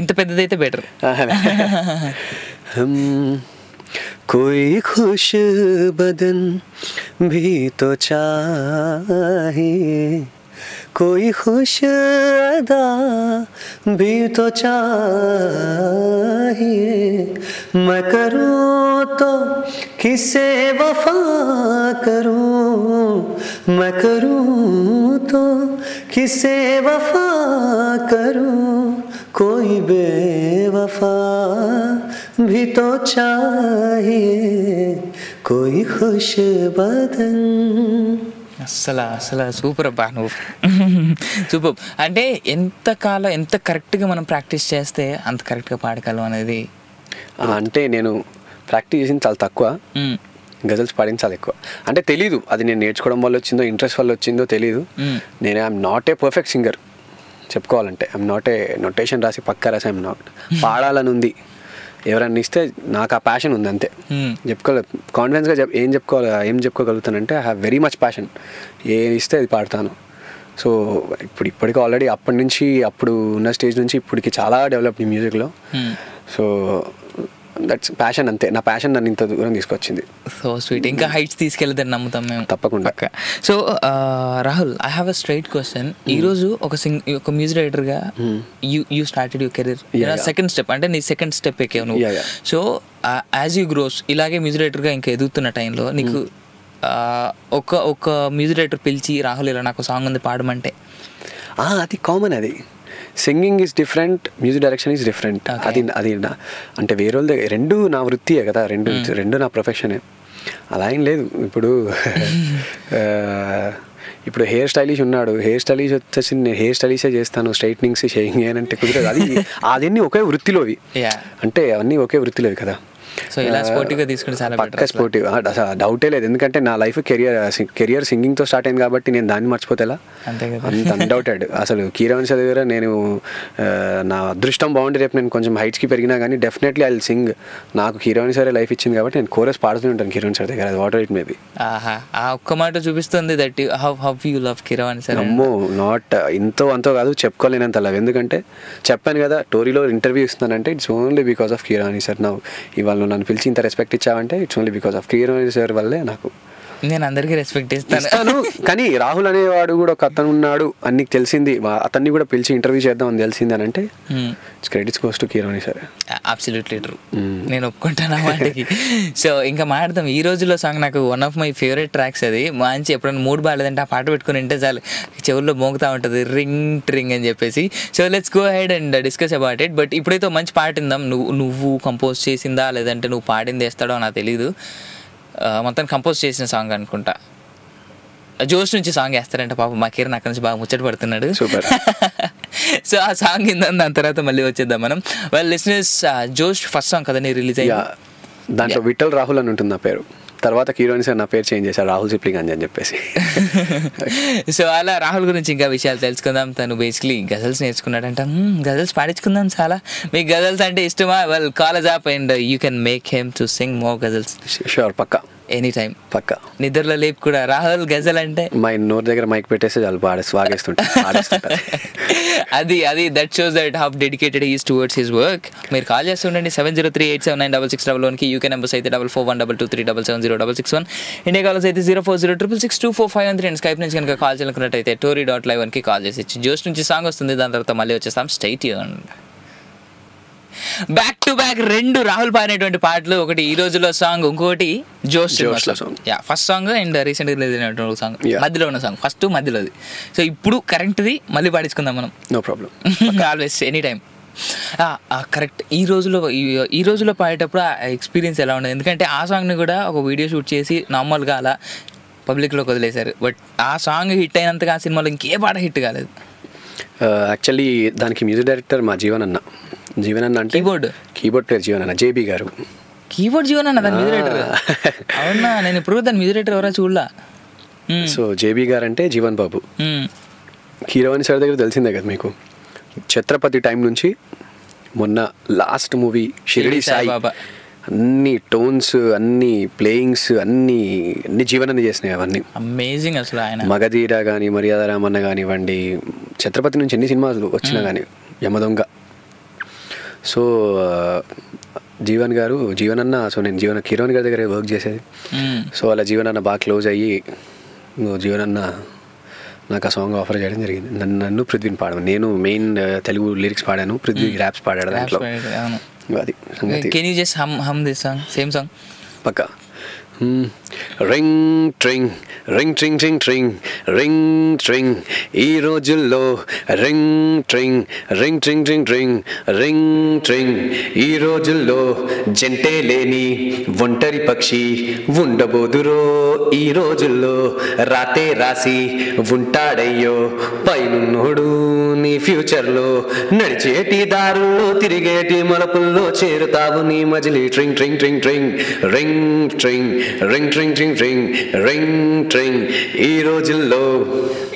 ఇంత పెద్దదైతే బెటర్. कोई खुश बदन भी तो चाहिए, कोई खुश अदा भी तो चाहिए, मैं करूँ तो किसे वफा करूँ, मैं करूँ तो किसे वफा करूँ, कोई बेवफा भी तो चाहिए, कोई खुश बदन. అసలు సూపర్ అబ్బా నువ్వు, సూపర్. అంటే ఎంత కరెక్ట్గా మనం ప్రాక్టీస్ చేస్తే అంత కరెక్ట్గా పాడగలం అనేది. అంటే నేను ప్రాక్టీస్ చేసింది చాలా తక్కువ, గజల్స్ పాడింది చాలా ఎక్కువ. అంటే తెలీదు అది నేను నేర్చుకోవడం వల్ల వచ్చిందో ఇంట్రెస్ట్ వల్ల వచ్చిందో తెలీదు. నేను I'm not a perfect singer చెప్పుకోవాలంటే, ఐఎమ్ నాట్ ఏ నొటేషన్ రాసి పక్కా రాసి ఐఎమ్ నాట్. పాడాలని ఉంది, ఎవరన్నా ఇస్తే నాకు ఆ ప్యాషన్ ఉంది అంతే. చెప్పుకోలేదు కాన్ఫిడెన్స్గా ఏం చెప్పుకోగలుగుతానంటే I have very much passion, ఏది ఇస్తే అది పాడతాను. సో ఇప్పటికీ ఆల్రెడీ అప్పటి నుంచి, అప్పుడు ఉన్న స్టేజ్ నుంచి ఇప్పటికి చాలా డెవలప్ ఈ మ్యూజిక్లో. సో దట్స్ ప్యాషన్ అంతే, నా ప్యాషన్ నన్ను ఇంత దూరం తీసుకొచ్చింది. సో స్వీట్, ఇంకా హైట్స్ తీసుకెళ్తాదని నమ్ముతాం మేము తప్పకుండా. So Rahul, I have a straight question. ఈరోజు ఒక మ్యూజిక్ డైరెక్టర్గా you started your career, second step అంటే నీ సెకండ్ స్టెప్ ఎక్కావు నువ్వు. సో యాజ్ యూ గ్రోస్ ఇలాగే మ్యూజిక్ డైరెక్టర్గా ఇంకా ఎదుగుతున్న టైంలో నీకు ఒక మ్యూజిక్ డైరెక్టర్ పిలిచి రాహుల్ ఇలా నాకు సాంగ్ ఉంది పాడమంటే, అది కామన్. అది singing is different, music direction is different. అది అంటే వేరే వాళ్ళ దగ్గర రెండు నా వృత్తియే కదా, రెండు నా ప్రొఫెషనే, అలా ఏం లేదు. ఇప్పుడు హెయిర్ స్టైలిష్ ఉన్నాడు, హెయిర్ స్టైలిష్ వచ్చేసి నేను హెయిర్ స్టైలిషే చేస్తాను, స్ట్రైట్నింగ్స్ షేయింగ్ అంటే కుదరదు. అదన్నీ ఒకే వృత్తిలోవి, అంటే అవన్నీ ఒకే వృత్తిలోవి కదా. సో ఇలా స్పోర్టివ్గా తీసుకుంటే చాలా పక్కా స్పోర్టివ్, అసలు డౌటే లేదు. ఎందుకంటే నా లైఫ్ కెరియర్ సింగింగ్తో స్టార్ట్ అయింది కాబట్టి నేను దాన్ని మర్చిపోతేలా, అంత అన్డౌటెడ్. అసలు కీరవాణి సార్ దగ్గర నేను నా అదృష్టం బాగుండి రేపు నేను కొంచెం హైట్స్కి పెరిగినా కానీ డెఫినెట్లీ ఐ విల్ సింగ్. నాకు కీరవాణి సారే లైఫ్ ఇచ్చింది కాబట్టి నేను కోరస్ పాడుతూ ఉంటాను కీరవాణి సార్ దగ్గర, అది వాటర్ ఇట్ మేబీ. ఆ ఒక్క మాట చూపిస్తుంది that how you love Keeravani sir. అమ్మో, నాట్ ఇంతో అంతో కాదు, చెప్పుకోలేనంత లవ్. ఎందుకంటే చెప్పాను కదా, టోరీలో ఇంటర్వ్యూ ఇస్తున్నానంటే it's only because of Keeravani sir. నా ఇవాళ ఛానల్లో నన్ను పిలిచి ఇంత రెస్పెక్ట్ ఇచ్చావంటే it's only because of Keeravani sir వల్లే. నాకు నేను అందరికీ రెస్పెక్ట్ ఇస్తాను, కానీ రాహుల్ అనేవాడు కూడా ఒక అతను ఉన్నాడు అని నీకు తెలిసింది, అతన్ని కూడా పిలిచి ఇంటర్వ్యూ చేద్దాం అని తెలిసింది అని అంటే credits goes to Keeravani sir. Absolutely true, నేను ఒప్పుకుంటాను ఆ మాటకి. సో ఇంకా మాట్లాడదాం. ఈ రోజుల్లో సాంగ్ నాకు one of my favourite tracks అది. మంచి ఎప్పుడైనా మూడ్ బాగాలేదంటే ఆ పాట పెట్టుకుని వింటే చాలు చెవుల్లో మోగుతూ ఉంటుంది రింగ్ ట్రింగ్ అని చెప్పేసి. So let's go head and discuss about it. But ఇప్పుడైతే మంచి పాట విందాం. నువ్వు కంపోజ్ చేసిందా లేదంటే నువ్వు పాడింది వేస్తాడో నాకు తెలీదు, మొత్తం కంపోజ్ చేసిన సాంగ్ అనుకుంటా. జోష్ నుంచి సాంగ్ వేస్తారంటే పాపం మా కిరణ్ అక్కడి నుంచి బాగా ముచ్చట పడుతున్నాడు. సూపర్. సో ఆ సాంగ్ ఇందాం, దాని తర్వాత మళ్ళీ వచ్చేద్దాం మనం. వెల్ లిసనర్స్, జోష్ ఫస్ట్ సాంగ్ కదా నీ రిలీజ్ అయ్యి, దాంట్లో విఠల్ రాహుల్ అని ఉంటుంది నా పేరు. తర్వాత కీరవాణి సార్ నా పేరు చేంజ్ చేశారు, రాహుల్ సిప్లిగంజ్ అని చెప్పేసి. సో అలా రాహుల్ గురించి ఇంకా విషయాలు తెలుసుకుందాం. తను బేసిక్లీ గజల్స్ నేర్చుకున్నాడంట. గజల్స్ పాడించుకుందాం. చాలా మీకు గజల్స్ అంటే ఇష్టమా? Well college up and you can make him to sing more ghazals. Sure, పక్కా, ఎనీ టైం, పక్కా. నిద్రలో లేపు కూడా రాహుల్ గజల్ అంటే మై నోరు దగ్గర మైక్ పెట్టేస్తే చాలు వాగేస్తుంటా. అది that shows that how dedicated he is towards his work. మీరు కాల్ చేస్తుండండి 7038799611కి. యూకే నెంబర్స్ అయితే 441223770661. ఇండియా కాల్స్ అయితే 0406662451. స్కైప్ నుంచి కనుక కాల్ చేయాలనుకున్నట్టయితే tory.live1కి కాల్ చేసి జోష్ నుంచి సాంగ్ వస్తుంది. దాని తర్వాత మళ్ళీ వచ్చేస్తాం. Stay tuned. Back to back 2 Rahul పాడినటువంటి పాటలు, ఒకటి ఈ రోజులో సాంగ్, ఇంకోటి జోష్ సాంగ్. ఫస్ట్ సాంగ్ అండ్ రీసెంట్గా రిలీజ్ అయినటువంటి సాంగ్, మధ్యలో ఉన్న సాంగ్, ఫస్ట్ మధ్యలోది. సో ఇప్పుడు కరెక్ట్ది మళ్ళీ పాడించుకుందాం మనం. No problem, always any time. Correct. ఈ రోజులో పాడేటప్పుడు ఆ ఎక్స్పీరియన్స్ ఎలా ఉండదు? ఎందుకంటే ఆ సాంగ్ని కూడా ఒక వీడియో షూట్ చేసి నార్మల్గా అలా పబ్లిక్లోకి వదిలేశారు. బట్ ఆ సాంగ్ హిట్ అయినంతగా ఆ సినిమాలో ఇంకే పాట హిట్ కాలేదు. యాక్చువల్లీ దానికి మ్యూజిక్ డైరెక్టర్ మా జీవన్ అన్న అంటే కీబోర్డ్ ప్లేయర్ జీవన్ అన్న, జేబీ గారు. కీబోర్డ్ జీవన్ అన్న దాని మ్యూజిక్ డైరెక్టర్? అవునా, నేను ఇప్పుడు దాని మ్యూజిక్ డైరెక్టర్ ఎవరో చూడలా. సో జేబీ గారు అంటే జీవన్ బాబు. కీరవాణి సార్ దగ్గర తెలిసిందే కదా మీకు, ఛత్రపతి టైం నుంచి మొన్న లాస్ట్ మూవీ షిరిడి సాయి, అన్ని టోన్స్, అన్ని ప్లేయింగ్స్, అన్ని జీవనాన్ని చేసినాయి అవన్నీ. అమేజింగ్ అసలు. ఆయన మగధీర కానీ, మర్యాద రామన్న కానివ్వండి, ఛత్రపతి నుంచి ఎన్ని సినిమాలు వచ్చినా కానీ, యమదొంగ. సో జీవన్ అన్న, సో నేను కీరవాణి గారి దగ్గర వర్క్ చేసేది. సో అలా జీవన్ అన్న బాగా క్లోజ్ అయ్యి, జీవన్ అన్న నాకు ఆ సాంగ్ ఆఫర్ చేయడం జరిగింది. నన్ను పృథ్వీని పాడాను. నేను మెయిన్ తెలుగు లిరిక్స్ పాడాను, పృథ్వీ ర్యాప్స్ పాడాడు దాంట్లో. అది can you just hum this song, same song? పక్కా. Ring tring ring tring tring tring ring tring, ఈ రోజుల్లో ring tring ring tring tring tring ring tring, ఈ రోజుల్లో జంటే లేని ఒంటరి పక్షి ఉండబోదురో, ఈ రోజుల్లో రాతే రాసి ఉంటాడయ్యో పైనున్నోడు నీ ఫ్యూచర్లో, నడిచేటి దారుల్లో తిరిగేటి మలుపుల్లో చేరుతావు నీ మజిలీ. ట్రింగ్ tring tring tring ring tring ring tring tring tring ring tring, ఈ రోజుల్లో.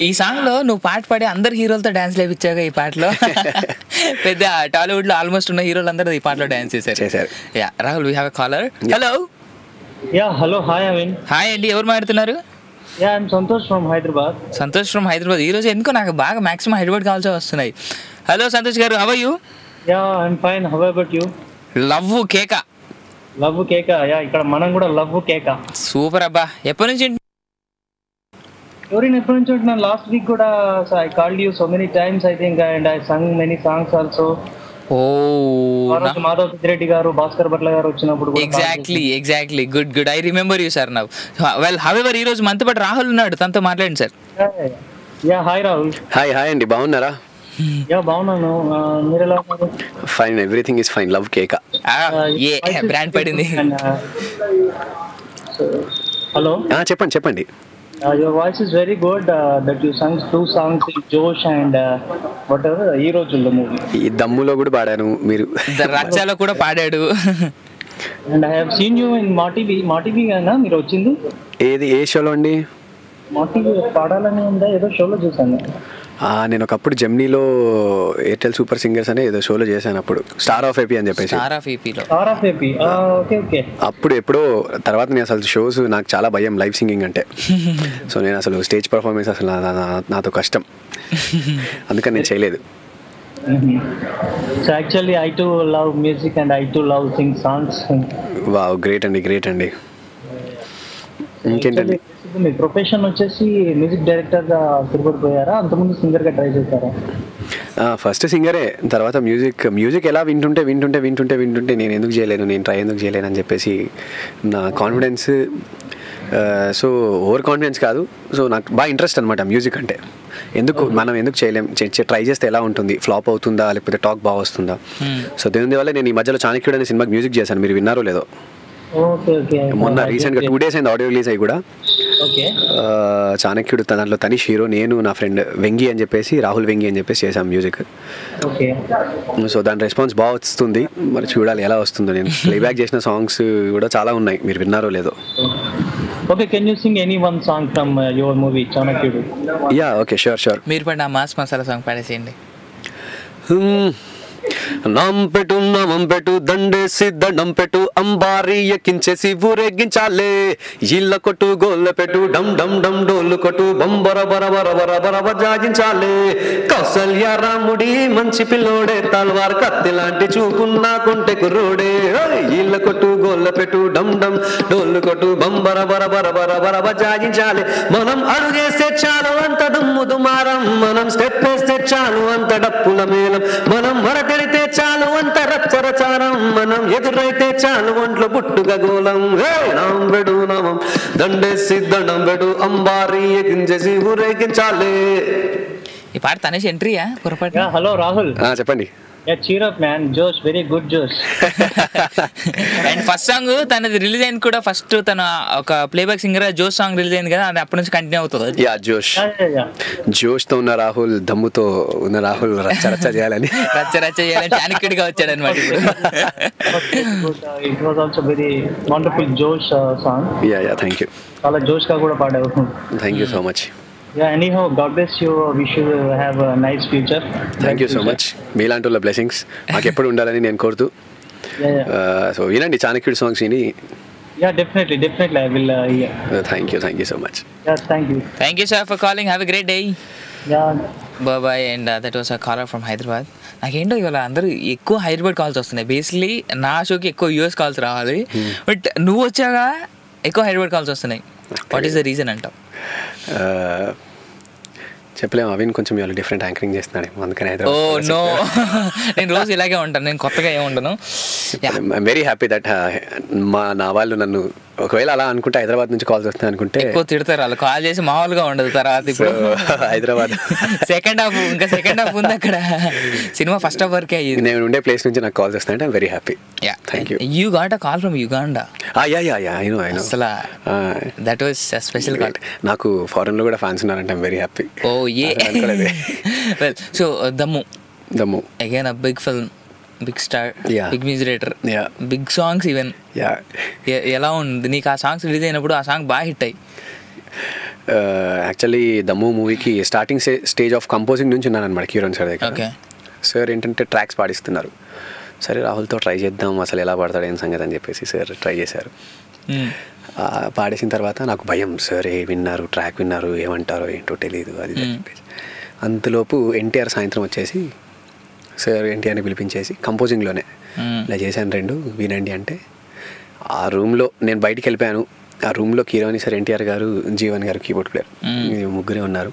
ఈ సాంగ్ లో నువ్వు పాట పాడి అందరు హీరోలతో డాన్స్ లేపించాక ఈ పాటలో పెద్ద టాలీవుడ్ లో ఆల్మోస్ట్ ఉన్న హీరోలు అందరూ ఈ పాటలో డాన్స్ చేశారు. Yeah Rahul, we have a caller. Hello. Yeah hello, hi Avin. Hi అండి, ఎవరు మాట్లాడుతున్నారు? Yeah I'm Santosh from Hyderabad. Santosh from Hyderabad. ఈ రోజు ఎందుకో నాకు బాగా మాక్సిమం హైదరాబాద్ కాల్స్ వస్తున్నాయి. హలో సంతోష్ గారు, how are you? Yeah I'm fine, how about you? Love కేక. లవ్ కేక, యా ఇక్కడ మనం కూడా లవ్ కేక. సూపర్ అబ్బా. ఎప్పటి నుంచి? ఎవరైనా ఎప్పటి నుంచి ఉంటున్నాను. లాస్ట్ వీక్ కూడా I called you so many times I think and I Sung many songs also. Madhav Peddireddy గారు, భాస్కర్ భట్ల గారు వచ్చినప్పుడు. Exactly good I remember you sir now. Well however ఈ రోజు మనతో పాటు రాహుల్ ఉన్నాడు, తనతో మాట్లాడండి sir. Yeah hi Rahul. Hi అండి, బాగున్నారా? యా బాగున్నాను, మీరు ఎలా ఉన్నారు? Fine, everything is fine. Love కేక బ్రాండ్ పడింది. హలో, చెప్పండి. Your voice is very good. That you sang 2 songs in Josh and whatever ఈ రోజుల్లో మూవీ. ఈ దమ్ములో కూడా పాడాను, మీరు రచ్చాలో కూడా పాడాడు. And I have seen you in Maa TV గానా మీరు వచ్చింది? ఏ షోలో అండి? మాటీవీ పాడాలని ఉందా, ఏదో షోలో చూసాను. నేను ఒకప్పుడు జెమినీలో ఎయిర్టెల్ సూపర్ సింగర్స్ అనే ఏదో షోలో చేశాను, అప్పుడు స్టార్ ఆఫ్ ఏపీ అని చెప్పేసి. అప్పుడు ఎప్పుడో తర్వాత నేను అసలు షోస్ నాకు చాలా భయం లైవ్ సింగింగ్ అంటే. సో నేను అసలు స్టేజ్ పర్ఫార్మెన్స్ అసలు నాతో కష్టం, అందుకని నేను చేయలేదు. So actually I too love music and I too love sing songs. Wow, great అండి. ఇంకేంటండి? మీ ప్రొఫెషన్ వచ్చేసి మ్యూజిక్ డైరెక్టర్ గా స్థిరపడిపోయారా, అంతకుముందు సింగర్ గా ట్రై చేశారా? ఫస్ట్ సింగరే, తర్వాత మ్యూజిక్ ఎలా వింటుంటే నేను ఎందుకు చేయలేను, నేను ట్రై ఎందుకు చేయలేను అని చెప్పేసి నా కాన్ఫిడెన్స్, సో ఓవర్ కాన్ఫిడెన్స్ కాదు, సో నాకు బాగా ఇంట్రెస్ట్ అనమాట మ్యూజిక్ అంటే. మనం ఎందుకు చేయలేం, ట్రై చేస్తే ఎలా ఉంటుంది, ఫ్లాప్ అవుతుందా లేకపోతే టాక్ బాగా వస్తుందా. సో దీని వల్ల నేను ఈ మధ్యలో చాణక్యుడు అనే సినిమాకి మ్యూజిక్ చేశాను, మీరు విన్నారో లేదో. మొన్న రీసెంట్గా 2 days అయింది ఆడియో రిలీజ్ అయ్యి కూడా. చాణక్యుడు దాంట్లో తనీష్ హీరో, నేను నా ఫ్రెండ్ వెంగి అని చెప్పేసి, రాహుల్ వెంగి అని చెప్పేసి చేసాం మ్యూజిక్. సో దాని రెస్పాన్స్ బాగా వస్తుంది, మరి చూడాలి ఎలా వస్తుందో. నేను ప్లేబ్యాక్ చేసిన సాంగ్స్ కూడా చాలా ఉన్నాయి, మీరు విన్నారో లేదో. Okay, can you sing any one song from your movie Chanakyadu? Yeah, okay, sure. మీరు పడిన మాస్ మసాలా సాంగ్ పాడేసేయండి. నాంపెటు నామంపెటు దండేసి దండంపెటు అంబారి ఎక్కించేసి ఊరేగించాలే, ఇళ్ళ కొట్టు గోళ్ళ పెట్టు డమ్ డమ్ డమ్ డోలు కొట్టు బంబర బర బర బర బర బజాయించాలే, కౌసల్య రాముడి మంచి పిల్లోడే, తల్వార్ కత్తి లాంటి చూపున్నా కొంటె కుర్రోడే, ఇళ్ళ కొట్టు గోళ్ళ పెట్టు డమ్ డమ్ డోలు కొట్టు బంబర బర బర బర బర బజాయించాలే, మనం అడుగేస్తే చాలు అంత దుమ్ము దుమారం, మనం స్టెప్ వేస్తే చాలు అంత డప్పుల మేళం, మనం మరకెడితే చాలు అంత రచ్చరచారం, మనం ఎదురైతే చాలు ఒంట్లో బుట్టుగా గోళం, నాంబెడు నామం దండేసి దండం పెడు అంబారి ఎగించేసి ఊరేగించాలే. ఈ పాట తనేసి ఎంట్రీయా పొరపాటు? హలో రాహుల్, చెప్పండి. Yeah, cheer up man, Josh, very good Josh. And first song తనది రిలీజ్ అయింది కూడా, ఫస్ట్ తన ఒక ప్లేబ్యాక్ సింగర్ జోష్ సాంగ్ రిలీజ్ అయింది కదా, అది అప్పటి నుంచి కంటిన్యూ అవుతుంది. యా, జోష్ తో ఉన్న రాహుల్, దమ్ముతో ఉన్న రాహుల్ రచ్చ చేయాలని చాణక్యుడిగా వచ్చాడు అనమాట. It was also very wonderful Josh song. Yeah, thank you. చాలా జోష్ గా కూడా పాడావు. Thank you so much. Yeah, anyhow, God bless you. Wish you have a nice future. Thank you so much. మీలాంటి వాళ్ళ బ్లెస్సింగ్స్ మాకు ఎప్పుడు ఉండాలని నేను కోరుతూ. సో వినండి చాణక్యుడి సాంగ్స్ విని. Yeah, definitely I will hear. Thank you so much. Yeah, thank you sir for calling. Have a great day. Yeah, bye and that was a caller from Hyderabad. నాకేంటో ఇవాళ అందరూ ఎక్కువ హైదరాబాద్ కాల్స్ వస్తున్నాయి. Basically నా షోకి ఎక్కువ US calls రావాలి, but నువ్వు వచ్చాక ఎక్కువ హైదరాబాద్ కాల్స్ వస్తున్నాయి. వాట్ ఈస్ ద రీజన్ అంటావు? చెప్పలేము, అవిన్ కొంచెం ఇవాళ డిఫరెంట్ యాంకరింగ్ చేస్తున్నాడు, అందుకని నో నేను రోజు ఇలాగే ఉంటాను, నేను కొత్తగా ఏముండను. ఐఎమ్ వెరీ హ్యాపీ దట్ నా వాళ్ళు నన్ను ఒకవేళ అలా అనుకుంటే హైదరాబాద్ నుంచి కాల్స్ వస్తాయి అనుకుంటే ఎక్కువ తిడతారు వాళ్ళు, కాల్ చేసి మామూలుగా ఉండదు. తర్వాత ఇప్పుడు హైదరాబాద్ సెకండ్ హాఫ్ ఉంది అక్కడ, సినిమా ఫస్ట్ హాఫ్ వరకే అయ్యింది. నేను ఉండే ప్లేస్ నుంచి నాకు కాల్స్ వస్తాయంటే I'm very happy. Thank you. You got a call from Uganda? I know అసలు దట్ వాస్ స్పెషల్ కాల్. నాకు ఫారెన్ లో కూడా ఫ్యాన్స్ ఉన్నారంటే I'm very happy. Oh a well, so Dammu again a big film, big star, big music director, big songs even. ఎలా ఉంది నీకు ఆ songs release అయినప్పుడు? ఆ సాంగ్ బాగా హిట్ అయ్యి. యాక్చువల్లీ దమ్ము మూవీకి స్టార్టింగ్ స్టేజ్ ఆఫ్ కంపోజింగ్ నుంచి ఉన్నాను అనమాట కిరణ్ సార్ దగ్గర. సార్ ఏంటంటే ట్రాక్స్ పాడిస్తున్నారు, సరే రాహుల్తో ట్రై చేద్దాం అసలు ఎలా పాడతాడు ఏం సంగతి అని చెప్పేసి సార్ ట్రై చేశారు. పాడేసిన తర్వాత నాకు భయం, సార్ విన్నారు, ట్రాక్ విన్నారు, ఏమంటారో ఏంటో తెలియదు అది చెప్పేసి. అంతలోపు ఎన్టీఆర్ సాయంత్రం వచ్చేసి సార్ ఎన్టీఆర్ని పిలిపించేసి కంపోజింగ్లోనే ఇలా చేశాను 2 వినండి అంటే, ఆ రూమ్లో నేను బయటికి వెళ్ళిపోయాను. ఆ రూమ్లో కీరవాణి సార్, ఎన్టీఆర్ గారు, జీవన్ గారు కీబోర్డ్ ప్లేయర్, ముగ్గురే ఉన్నారు.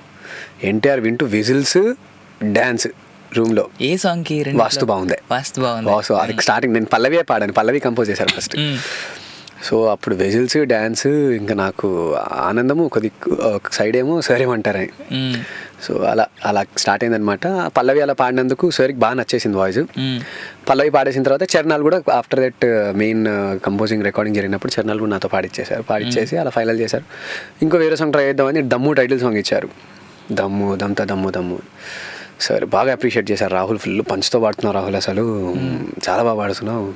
ఎన్టీఆర్ వింటూ విజిల్స్, డ్యాన్స్ రూమ్లో. ఏ సాంగ్కి? వాస్తు బాగుంది. అది స్టార్టింగ్ నేను పల్లవియే పాడాను, పల్లవి కంపోజ్ చేశారు ఫస్ట్. సో అప్పుడు విజిల్స్, డ్యాన్స్, ఇంకా నాకు ఆనందము, ఒక సైడ్ ఏమో సార్ ఏమంటారని. సో అలా స్టార్ట్ అయిందనమాట. పల్లవి అలా పాడినందుకు సార్కి బాగా నచ్చేసింది వాయిస్. పల్లవి పాడేసిన తర్వాత చరణాలు కూడా after that main composing recording జరిగినప్పుడు చరణాలు కూడా నాతో పాడిచ్చేసి అలా ఫైనల్ చేశారు. ఇంకో వేరే సాంగ్ ట్రై చేద్దామని దమ్ము టైటిల్ సాంగ్ ఇచ్చారు. దమ్ము సార్ బాగా అప్రిషియేట్ చేశారు. రాహుల్ ఫుల్ పంచ్తో పాడుతున్నావు రాహుల్, అసలు చాలా బాగా పాడుతున్నావు,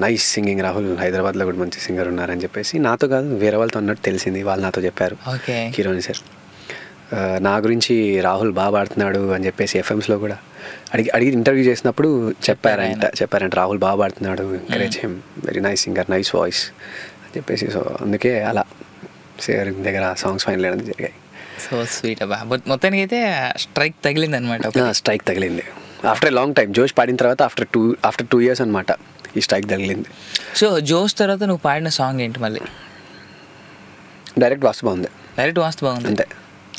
నైస్ సింగింగ్ రాహుల్, హైదరాబాద్లో కూడా మంచి సింగర్ ఉన్నారని చెప్పేసి, నాతో కాదు వేరే వాళ్ళతో అన్నట్టు తెలిసింది, వాళ్ళు నాతో చెప్పారు కిరణ్ సార్ నా గురించి, రాహుల్ బాగా పాడుతున్నాడు అని చెప్పేసి. ఎఫ్ఎంస్లో కూడా అడిగి ఇంటర్వ్యూ చేసినప్పుడు చెప్పారంట రాహుల్ బాగా పాడుతున్నాడు, encourage him, very nice singer, nice voice అని చెప్పేసి. సో అందుకే అలా సార్ దగ్గర సాంగ్స్ ఫైనల్ చేయడం జరిగాయి. సో స్వీట్ అబ్బా. మొత్తానికి అయితే స్ట్రైక్ తగిలింది అనమాట. స్ట్రైక్ తగిలింది ఆఫ్టర్ ఏ లాంగ్ టైం. జోష్ పాడిన తర్వాత ఆఫ్టర్ 2 years అనమాట ఈ స్ట్రైక్ తగిలింది. సో జోష్ తర్వాత నువ్వు పాడిన సాంగ్ ఏంటి మళ్ళీ? డైరెక్ట్ వాస్తు బాగుంది. అంతే.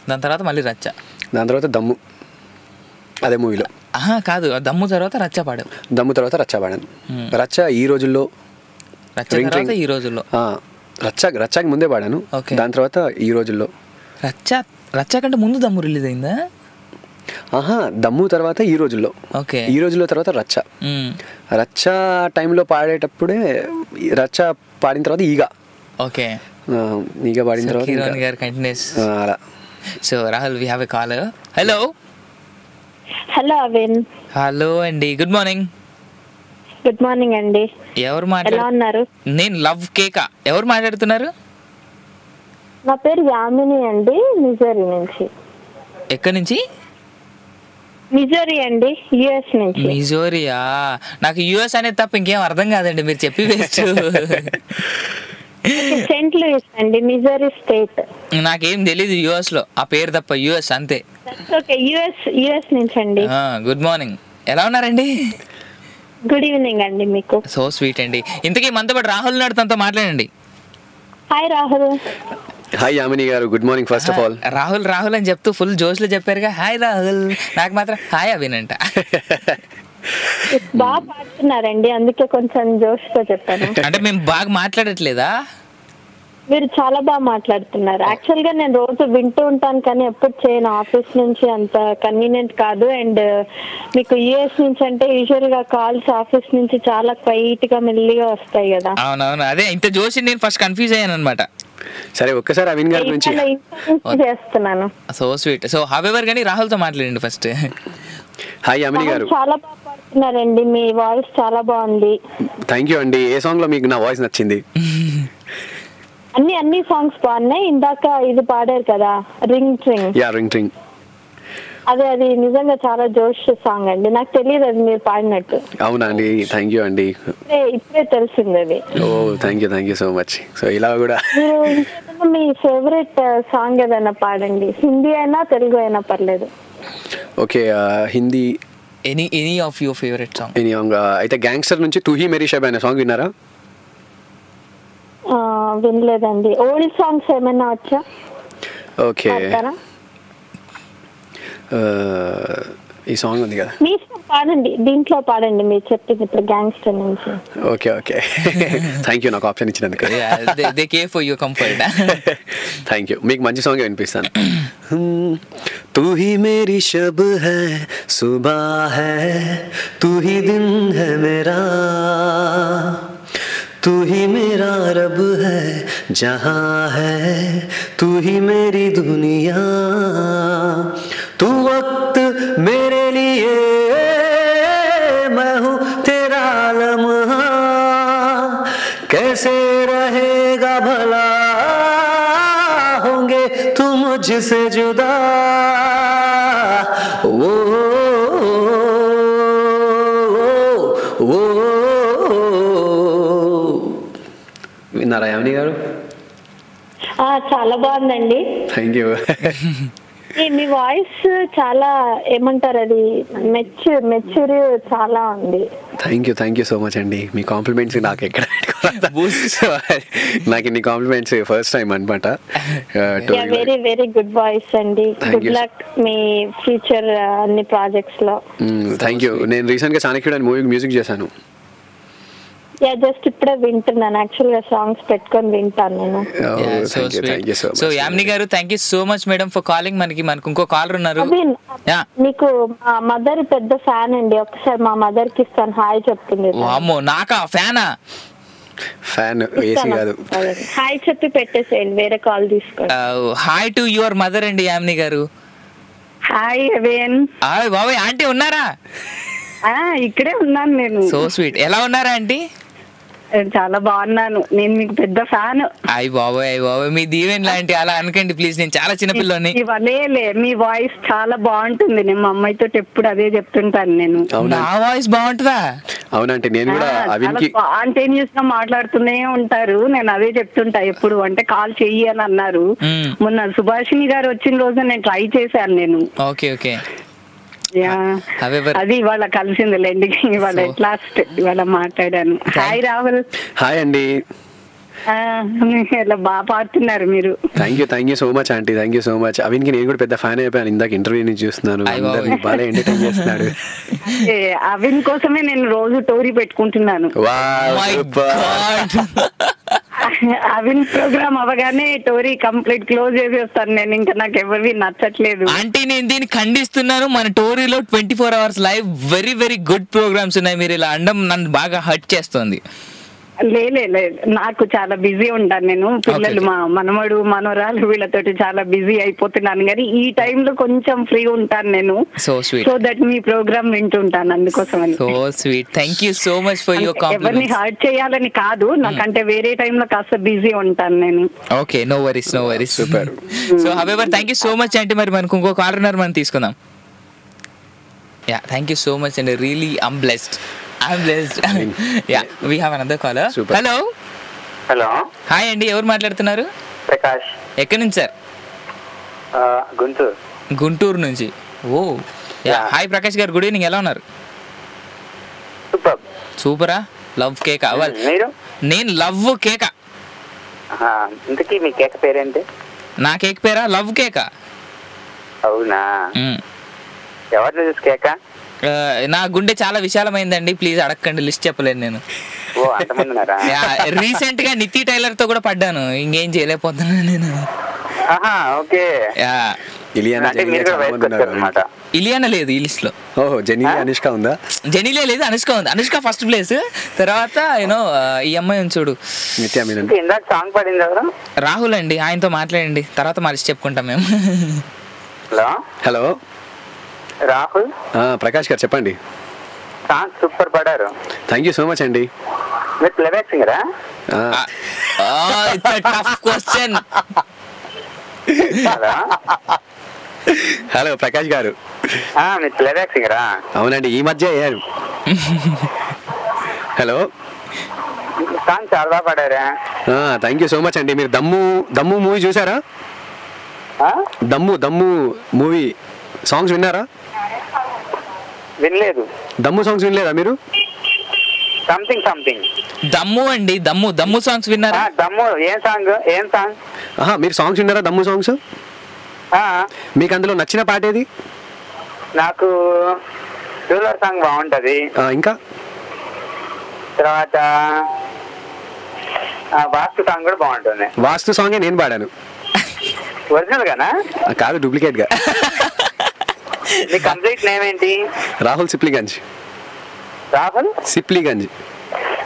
దాని తర్వాత మళ్ళీ రచ్చ, దాని తర్వాత దమ్ము, అదే మూవీలో. కాదు, దమ్ము తర్వాత రచ్చ పాడావు. దమ్ము తర్వాత రచ్చ పాడాను. రచ్చ ఈ రోజుల్లో, ఈ రోజుల్లో రచ్చకి ముందే పాడాను. దాని తర్వాత ఈ రోజుల్లో. రచ్చ కంటే ముందు దమ్ము రిలీజ్ అయిందా? దమ్ము తర్వాత ఈ రోజుల్లో. ఈ రోజుల్లో తర్వాత రచ్చ. రచ్చ టైంలో పాడేటప్పుడే రచ్చ పాడిన తర్వాత ఈగ. ఈగ పాడిన తర్వాత హీరోయిన్ గారు కంటిన్యూస్ అలా. So Rahul, we have a caller. Hello. Hello Avin. Hello అండి, గుడ్ మార్నింగ్. గుడ్ మార్నింగ్ అండి. ఎవరు మాట్లాడుతున్నారు? నేను లవ్ కేకా. ఎవరు మాట్లాడుతున్నారు? నా పేరు యామిని అండి, మిజోరీ నుంచి. ఎక్కడి నుంచి? మిజోరీ అండి, యుఎస్ నుంచి. మిజోరియా? నాకు యుఎస్ అనేది తప్ప ఇంకేం అర్థం కాదండి, మీరు చెప్పి వేస్ట్. సెయింట్ లూయిస్ అండి, మిజోరీ స్టేట్. నాకేం తెలీదు యుఎస్ లో ఆ పేరు తప్ప. యుఎస్ అంతే. ఓకే, యుఎస్ నుంచి అండి. గుడ్ మార్నింగ్, ఎలా ఉన్నారండి? గుడ్ ఈవినింగ్ అండి మీకు. సో స్వీట్ అండి. ఇంతకీ మనతో పాటు రాహుల్ నాడు తనతో మాట్లాడండి. హాయ్ రాహుల్. హాయ్ యామిని గారు, good morning. First of all Rahul అని చెప్తూ ఫుల్ జోష్ లో చెప్పారుగా హాయ్ రాహుల్. నాకు మాత్రం హాయ్ అవినంట. బాగా పాడుతున్నారండి, అందుకే కొంచెం జోష్ తో చెప్పాను. అంటే మేము బాగా మాట్లాడట్లేదా? మీరు చాలా బాగా మాట్లాడుతున్నారు. యాక్చువల్ గా నేను రోజు వింటూ ఉంటాను కానీ ఎప్పుడు చేయను. ఆఫీస్ నుంచి అంత కన్వీనియంట్ కాదు. అండ్ మీకు యుఎస్ నుంచి అంటే యూజువల్ గా కాల్స్ ఆఫీస్ నుంచి చాలా క్వైట్ గా మెల్లిగా వస్తాయి కదా. అవునవును, అదే ఇంత జోషి నేను ఫస్ట్ కన్ఫ్యూజ్ అయ్యాను అనమాట. సరే ఒక్కసారి అవిన్ గారి గురించి చేస్తున్నాను. So sweet. సో హవెవర్ గానీ రాహుల్ తో మాట్లాడండి ఫస్ట్. హాయ్ యామిని గారు. చాలా బాగా పాడుతున్నారండి, మీ వాయిస్ చాలా బాగుంది. థ్యాంక్ యూ అండి. ఏ సాంగ్ లో మీకు నా వాయిస్ నచ్చింది? అన్ని సాంగ్స్ బాగున్నాయి. ఇందాక ఇది పాడారు కదా, రింగ్ ట్రింగ్. రింగ్ ట్రింగ్. అది నిజంగా చాలా జోష్ సాంగ్ అండి. నాకు తెలియదు అది మీరు పాడినట్టు. అవునా అండి, థ్యాంక్ యూ అండి. ఇప్పుడే తెలిసింది అది. Oh thank you so much. So ఇలా కూడా మీరు మీ ఫేవరెట్ సాంగ్ ఏదైనా పాడండి, హిందీ అయినా తెలుగు అయినా పర్లేదు. Okay, Hindi. Any of your favourite song. Any song అయితే గ్యాంగ్స్టర్ నుంచి తూ హీ మేరీ షబ్ అనే సాంగ్ విన్నారా? వినలేదండి. ఓల్డ్ సాంగ్స్ ఏమైనా వచ్చా? ఓకే, ఈ సాంగ్ ఉంది కదా, మీ పాడండి, దీంట్లో పాడండి మీరు చెప్పింది ఇప్పుడు గ్యాంగ్స్టర్ నుంచి. ఓకే థ్యాంక్ యూ నాకు ఆప్షన్ ఇచ్చినందుకు. They care for your comfort. Thank you. మీకు మంచి సాంగ్ వినిపిస్తాను. तू ही मेरी शब है, सुबह है, तू ही दिन है मेरा, तू ही मेरा रब है, जहां है तू ही मेरी दुनिया, तू वक्त मेरे लिए, मैं हूँ तेरा लम्हा, कैसे रहेगा भला होंगे तू मुझसे जुदा, విన్నారా యామిని గారు? చాలా బాగుందండి. Thank you. మీ వాయిస్ చాలా ఏమంటారు, అది మెచ్యూర్ చాలా ఉంది. థ్యాంక్ యూ సో మచ్ అండి. మీ కాంప్లిమెంట్స్ నాకు ఎక్కడ నాకు ఇన్ని కాంప్లిమెంట్స్ ఫస్ట్ టైం అనమాట. వెరీ వెరీ గుడ్ వాయిస్ అండి. గుడ్ లక్ మీ ఫ్యూచర్ అన్ని ప్రాజెక్ట్స్ లో. Thank you. నేను రీసెంట్ గా చాణక్యుడు అనే మూవీకి మ్యూజిక్ చేశాను. జస్ట్ ఇప్పుడే వింటున్నాను. యాక్చువల్ గా సాంగ్స్ పెట్టుకొని వింటాను నేను. సో యామిని గారు, thank you so much madam for calling. మనకి ఇంకో కాలర్ ఉన్నారు. మీకు మా మదర్ పెద్ద ఫ్యాన్ అండి, ఒకసారి మా మదర్ కి ఇస్తాను, హాయ్ చెప్తుంది. అమ్మో, నాకా ఫ్యానా? ఫ్యాన్ ఏసీ కాదు. హాయ్ చెప్పి పెట్టేసేయండి, వేరే కాల్ తీసుకోండి. హాయ్ టు యువర్ మదర్ అండి యామిని గారు. హాయ్ అవేన్. బాబాయ్ ఆంటీ ఉన్నారా? ఇక్కడే ఉన్నాను నేను. So sweet. ఎలా ఉన్నారా ఆంటీ? చాలా బాగున్నాను, నేను మీకు పెద్ద ఫ్యాన్. అయ్యి బాబోయ్ మీ దీవెన్ లాంటి అలా అనకండి ప్లీజ్, నేను చాలా చిన్నపిల్లని. ఇవలేలే, మీ వాయిస్ చాలా బాగుంటుంది. నేను మా అమ్మాయితో ఎప్పుడు అదే చెప్తుంటాను. నేను నా వాయిస్ బాగుంటుందా? అవునంటే నేను కూడా అవిన్కి స్పాంటేనియస్ గా మాట్లాడుతూనే ఉంటారు. నేను అదే చెప్తుంటా ఎప్పుడు, అంటే కాల్ చెయ్యి అని అన్నారు. మొన్న సుభాషిణి గారు వచ్చిన రోజు నేను ట్రై చేశాను నేను. ఓకే ఓకే అది ఇవాళ కలిసిందిలేండి, ఇవాళ లాస్ట్ ఇవాళ మాట్లాడాను. హాయ్ రాహుల్. హాయ్ అండి. ఇలా బాగా పాడుతున్నారు మీరు. Thank you so much aunty, thank you so much. అవిన్కి నేను కూడా పెద్ద ఫ్యాన్ అయిపోయాను. ఇందాక ఇంటర్వ్యూ నుంచి చూస్తున్నాను, అందరినీ బాగా ఎంటర్టైన్ చేస్తున్నాడు. అవిన్ కోసమే నేను రోజు టోరీ పెట్టుకుంటున్నాను. అవిన్ ప్రోగ్రామ్ అవగానే టోరీ కంప్లీట్ క్లోజ్ చేసేస్తాను నేను. ఇంకా నాకు ఎవరివి నచ్చట్లేదు. అంటే నేను దీన్ని ఖండిస్తున్నాను. మన టోరీలో 24 hours live very very good programmes ఉన్నాయి. మీరు ఇలా అనడం నన్ను బాగా హర్ట్ చేస్తుంది. లేదు, నాకు చాలా బిజీ ఉంటాను నేను. పిల్లలు మా మనమడు మనవరాలు వీళ్ళతోటి చాలా బిజీ అయిపోతున్నాను, కానీ ఈ టైంలో కొంచెం ఫ్రీ ఉంటాను నేను. సో దట్ మీ ప్రోగ్రామ్ వింటుంటాను, అందుకోసం. So sweet, thank you so much for your compliments. ఎవరిని హర్ట్ చేయాలని కాదు, నాకంటే వేరే టైంలో కాస్త బిజీ ఉంటాను నేను. Okay, no worries. Super. So however thank you so much అంటే మరి మనకు ఇంకో కాలర్ మనం తీసుకుందాం. Yeah, thank you so much అండి. Really I'm blessed. Yeah, we have another caller. Super. Hello. హాయ్ అండి, ఎవరు మాట్లాడుతున్నారు? ప్రకాష్. ఎక్కడి నుంచి సార్? గుంటూరు నుంచి. ఓ హాయ్ ప్రకాష్ గారు, గుడ్ ఈవినింగ్. ఎలా ఉన్నారు? సూపరా. Love cake. నేను లవ్ కేక. ఇంతకీ మీ కేక్ పేరేంటి? నా కేక్ పేరా లవ్ కేక. అవునా? ఎవరు చూసి కేక? నా గుండె చాలా విశాలమైందండి, ప్లీజ్ అడగండి, లిస్ట్ చెప్పలేను నేను. రీసెంట్ గా నితి టైలర్ తో కూడా పడ్డాను, ఇంకేం చేయలేకపోతున్నాను నేను. ఇలియానా లేదు ఈ లిస్ట్ లో. అనుష్క ఉందా? జెనీలియా లేదు, అనుష్క ఉంది. అనుష్క ఫస్ట్ ప్లేస్, తర్వాత యూనో ఈ అమ్మాయి చూడు రాహుల్ అండి, ఆయనతో మాట్లాడండి, తర్వాత మా లిస్ట్ చెప్పుకుంటాం మేము. హలో రాహుల్. ప్రకాష్ గారు చెప్పండి. సాంగ్ సూపర్ పాడారు. థ్యాంక్ యూ సో మచ్ అండి. మీరు ప్లేబ్యాక్ సింగరా? It's a tough question. Hello Prakash గారు. మీరు ప్లేబ్యాక్ సింగరా? అవునండి, ఈ మధ్య అయ్యారు. హలో. సాంగ్ చాలా బాగా పాడారా. థ్యాంక్ యూ సో మచ్ అండి. మీరు దమ్ము మూవీ చూసారా? దమ్ము మూవీ సాంగ్స్ విన్నారా? వినలేదు. దమ్ము సాంగ్స్ వినలేదా మీరు? సంథింగ్ దమ్ము అండి, దమ్ము సాంగ్స్ విన్నారా? దమ్ము ఏం సాంగ్? మీరు సాంగ్స్ విన్నారా? దమ్ము సాంగ్స్. మీకు అందులో నచ్చిన పాట ఏది? నాకు రూలర్ సాంగ్ బాగుంటది. ఇంకా తర్వాత వాస్తు సాంగ్ కూడా బాగుంటుంది. వాస్తు సాంగే నేను పాడాను. ఒరిజినల్ గానా? కాదు, డూప్లికేట్ గా. మీ కంప్లీట్ నేమ్ ఏంటి? రాహుల్ సిప్లిగంజ్. రాహుల్ సిప్లిగంజ్.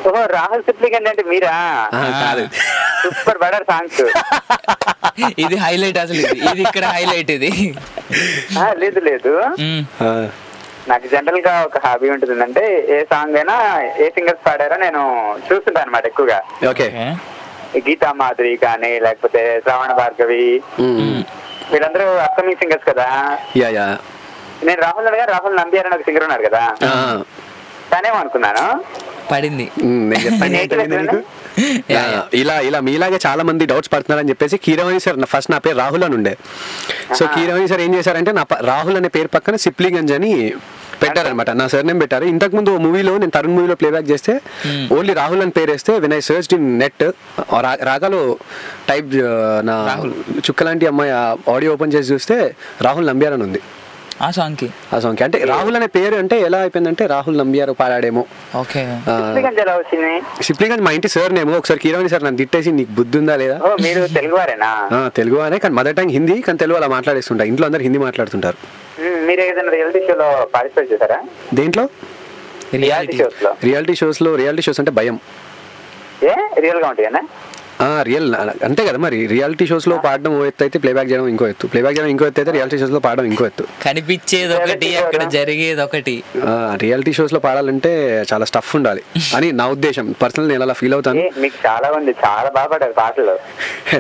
ఓహో, రాహుల్ సిప్లిగంజ్ అంటే మీరా? కాదు. సూపర్ బడర్ సాంగ్స్. ఇది హైలైట్, అసలు ఇది ఇక్కడ హైలైట్. ఇది లేదు నాకు జనరల్ గా ఒక హాబీ ఉంటుంది, అంటే ఏ సాంగ్ అయినా ఏ సింగర్స్ పాడారో నేను చూస్తుంటాను అనమాట ఎక్కువగా. ఓకే. గీతా మాధురి కానీ, లేకపోతే శ్రావణ భార్గవి, వీళ్ళందరూ అప్కమింగ్ సింగర్స్ కదా. నేను రాహుల్ నంబియార్ అని ఒక సింగర్ ఉన్నారు కదా, తనేమో అనుకున్నాను. పడింది. ఇలా మీలాగే చాలా మంది డౌట్స్ పడుతున్నారని చెప్పేసి కీరవాణి సార్ ఫస్ట్ నా పేరు రాహుల్ అని ఉండే. సో కీరవాణి సార్ ఏం చేశారంటే నా రాహుల్ అనే పేరు పక్కన సిప్లిగంజ్ అని పెట్టారనమాట, నా సర్ నేమ్ పెట్టారు. ఇంతకు ముందు ఓ మూవీలో, నేను తరుణ్ మూవీలో ప్లేబ్యాక్ చేస్తే ఓన్లీ రాహుల్ అని పేరు వేస్తే when I searched in net రాగాలో టైప్ నా చుక్కలాంటి అమ్మాయి ఆడియో ఓపెన్ చేసి చూస్తే రాహుల్ నంబియార్ అని ఉంది ఆ సాంగ్కి. అంటే రాహుల్ అనే పేరు అంటే ఎలా అయిపోయిందంటే రాహుల్ నంబియార్ పాడాడేమో. ఓకే. సిప్లిగంజ్ మా ఇంటి సార్ నేమో. ఒకసారి కీరవాణి సార్ నన్ను తిట్టేసి, నీకు బుద్ధి ఉందా లేదా? మీరు తెలుగువారేనా? తెలుగువారే, కానీ మదర్ టంగ్ హిందీ, కానీ తెలుగు అలా మాట్లాడేస్తుంటారు. ఇంట్లో అందరు హిందీ మాట్లాడుతుంటారు. మీరు ఏదైనా రియాలిటీ షోలో పార్టిసిపేట్ చేశారా? దేంట్లో? రియాలిటీ షోస్ అంటే భయం. రియల్ గా ఉంటాయనా? రియల్ అంతే కదా మరి. రియాలిటీ షోస్ లో పాడడం ఓ ఎత్తు అయితే ప్లేబ్యాక్ చేయడం ఇంకో ఎత్తు, ప్లేబ్యాక్ చేయడం ఇంకో ఎత్తు అయితే రియాలిటీ షోస్ లో పాడడం ఇంకో ఎత్తు. కనిపించేది ఒకటి, అక్కడ జరిగేది ఒకటి. రియాలిటీ షోస్ లో పాడాలంటే చాలా స్టఫ్ ఉండాలి అని నా ఉద్దేశం. పర్సనల్ నేను అలా ఫీల్ అవుతాను. మీకు చాలా ఉంది, చాలా బాగా పాడారు పాటలు.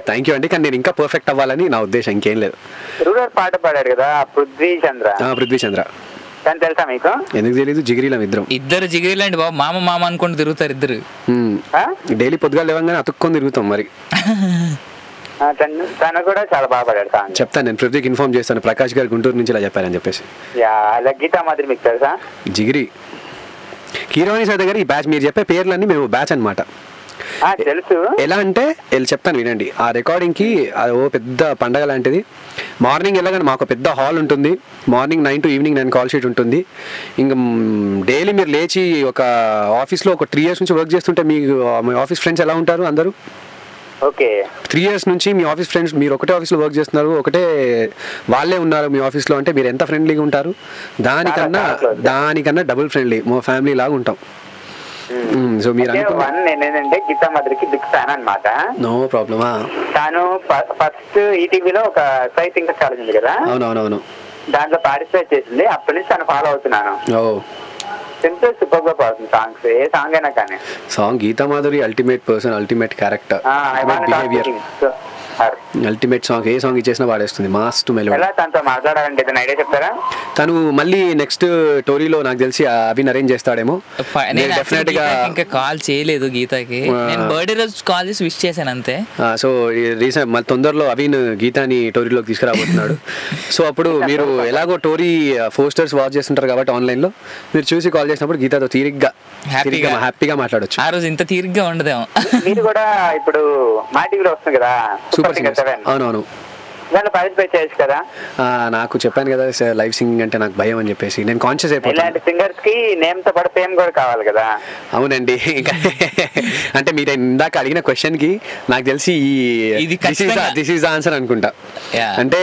థ్యాంక్ యూ అండి, కానీ నేను ఇంకా పర్ఫెక్ట్ అవ్వాలని నా ఉద్దేశం, ఇంకేం లేదు. రూరల్ పాట పాడారు కదా పృథ్వీ చంద్ర. తను తెలుసా మీకు? ఎందుకు తెలియదు, జిగిరీలం ఇద్దరు జిగిరీలండి బాబు, మామ మామ అనుకుంటూ తిరుగుతారు ఇద్దరు. డైలీ పొద్దుగా లేవగానే అతుక్కొని తిరుగుతాం మరి. తను కూడా చాలా బాగా పాడాడు సాంగ్. చెప్తాను నేను, పృథ్వీకి ఇన్ఫార్మ్ చేస్తాను, ప్రకాష్ గారు గుంటూరు నుంచి ఇలా చెప్పారని చెప్పేసి. గీతా మాదిరి మీకు తెలుసా? జిగిరి కీరవాణి సార్ దగ్గర ఈ బ్యాచ్, మీరు చెప్పే పేర్లన్నీ మేము బ్యాచ్ అనమాట. తెలుసు. ఎలా అంటే చెప్తాను వినండి. ఆ రికార్డింగ్ కి ఓ పెద్ద పండగ లాంటిది. మార్నింగ్ వెళ్ళగానే మాకు పెద్ద హాల్ ఉంటుంది. Morning 9 to evening 9 call sheet ఉంటుంది. ఇంకా డైలీ మీరు లేచి ఒక ఆఫీస్లో ఒక 3 years నుంచి వర్క్ చేస్తుంటే మీ ఆఫీస్ ఫ్రెండ్స్ ఎలా ఉంటారు అందరూ? ఓకే, 3 years నుంచి మీ ఆఫీస్ ఫ్రెండ్స్, మీరు ఒకటే ఆఫీస్లో వర్క్ చేస్తున్నారు, ఒకటే వాళ్ళే ఉన్నారు మీ ఆఫీస్లో అంటే మీరు ఎంత ఫ్రెండ్లీగా ఉంటారు? దానికన్నా డబుల్ ఫ్రెండ్లీ, మా ఫ్యామిలీ లాగా ఉంటాం. సో మీరు నేనేంటంటే గీతా మాదిరికి బిగ్ ఫ్యాన్ అన్నమాట. No problem. తాను ఫస్ట్ ఈటీవీలో ఒక సై సింగర్ ఛాలెంజ్ ఉంది కదా, అవునవునవును, దాంట్లో పార్టిసిపేట్ చేసింది. అప్పటి నుంచి తను ఫాలో అవుతున్నాను. సింపుల్ సూపర్ గా పాడుతుంది సాంగ్స్, ఏ సాంగ్ అయినా కానీ. Song Geetha Madhuri ultimate person, ultimate character, behaviour, ultimate song. ఏ సాంగ్ ఇచ్చేసినా పాడేస్తుంది, మాస్ టు మెలోడీ. ఎలా తనతో మాట్లాడాలంటే ఏదైనా ఐడియా చెప్తారా? తను మళ్ళీ నెక్స్ట్ టోరీలో నాకు తెలిసి అభిన్ అరేంజ్ చేస్తాడేమో. డెఫినెట్ గా ఇంకా కాల్ చేయలేదు గీతాకి, నేను బర్త్డే రోజు కాల్ చేసి విష్ చేశాను అంతే. సో రీసెంట్ మళ్ళీ తొందరలో అభిన్ గీతాని టోరీలోకి తీసుకురాబోతున్నాడు. సో అప్పుడు మీరు ఎలాగో టోరీ పోస్టర్స్ వాచ్ చేస్తుంటారు కాబట్టి ఆన్లైన్ లో మీరు చూసి కాల్ చేసినప్పుడు గీతాతో తీరిగ్గా హ్యాపీగా మాట్లాడొచ్చు. ఆ రోజు ఇంత తీరిగ్గా ఉండదేమో. మీరు కూడా ఇప్పుడు మా టీవీలో వస్తుంది కదా సూపర్ సింగర్ 7, అవునవును, దాంట్లో పార్టిసిపేట్ చేయొచ్చు కదా. నాకు చెప్పాను కదా లైవ్ సింగింగ్ అంటే నాకు భయం అని చెప్పేసి నేను కాన్షియస్ అయిపోయాను. ఇలాంటి సింగర్స్ కి నేమ్ తో పాటు ఫేమ్ కూడా కావాలి కదా. అవునండి. అంటే మీరు ఇందాక అడిగిన క్వశ్చన్ కి నాకు తెలిసి దిస్ ఈస్ ఆన్సర్ అనుకుంటా. అంటే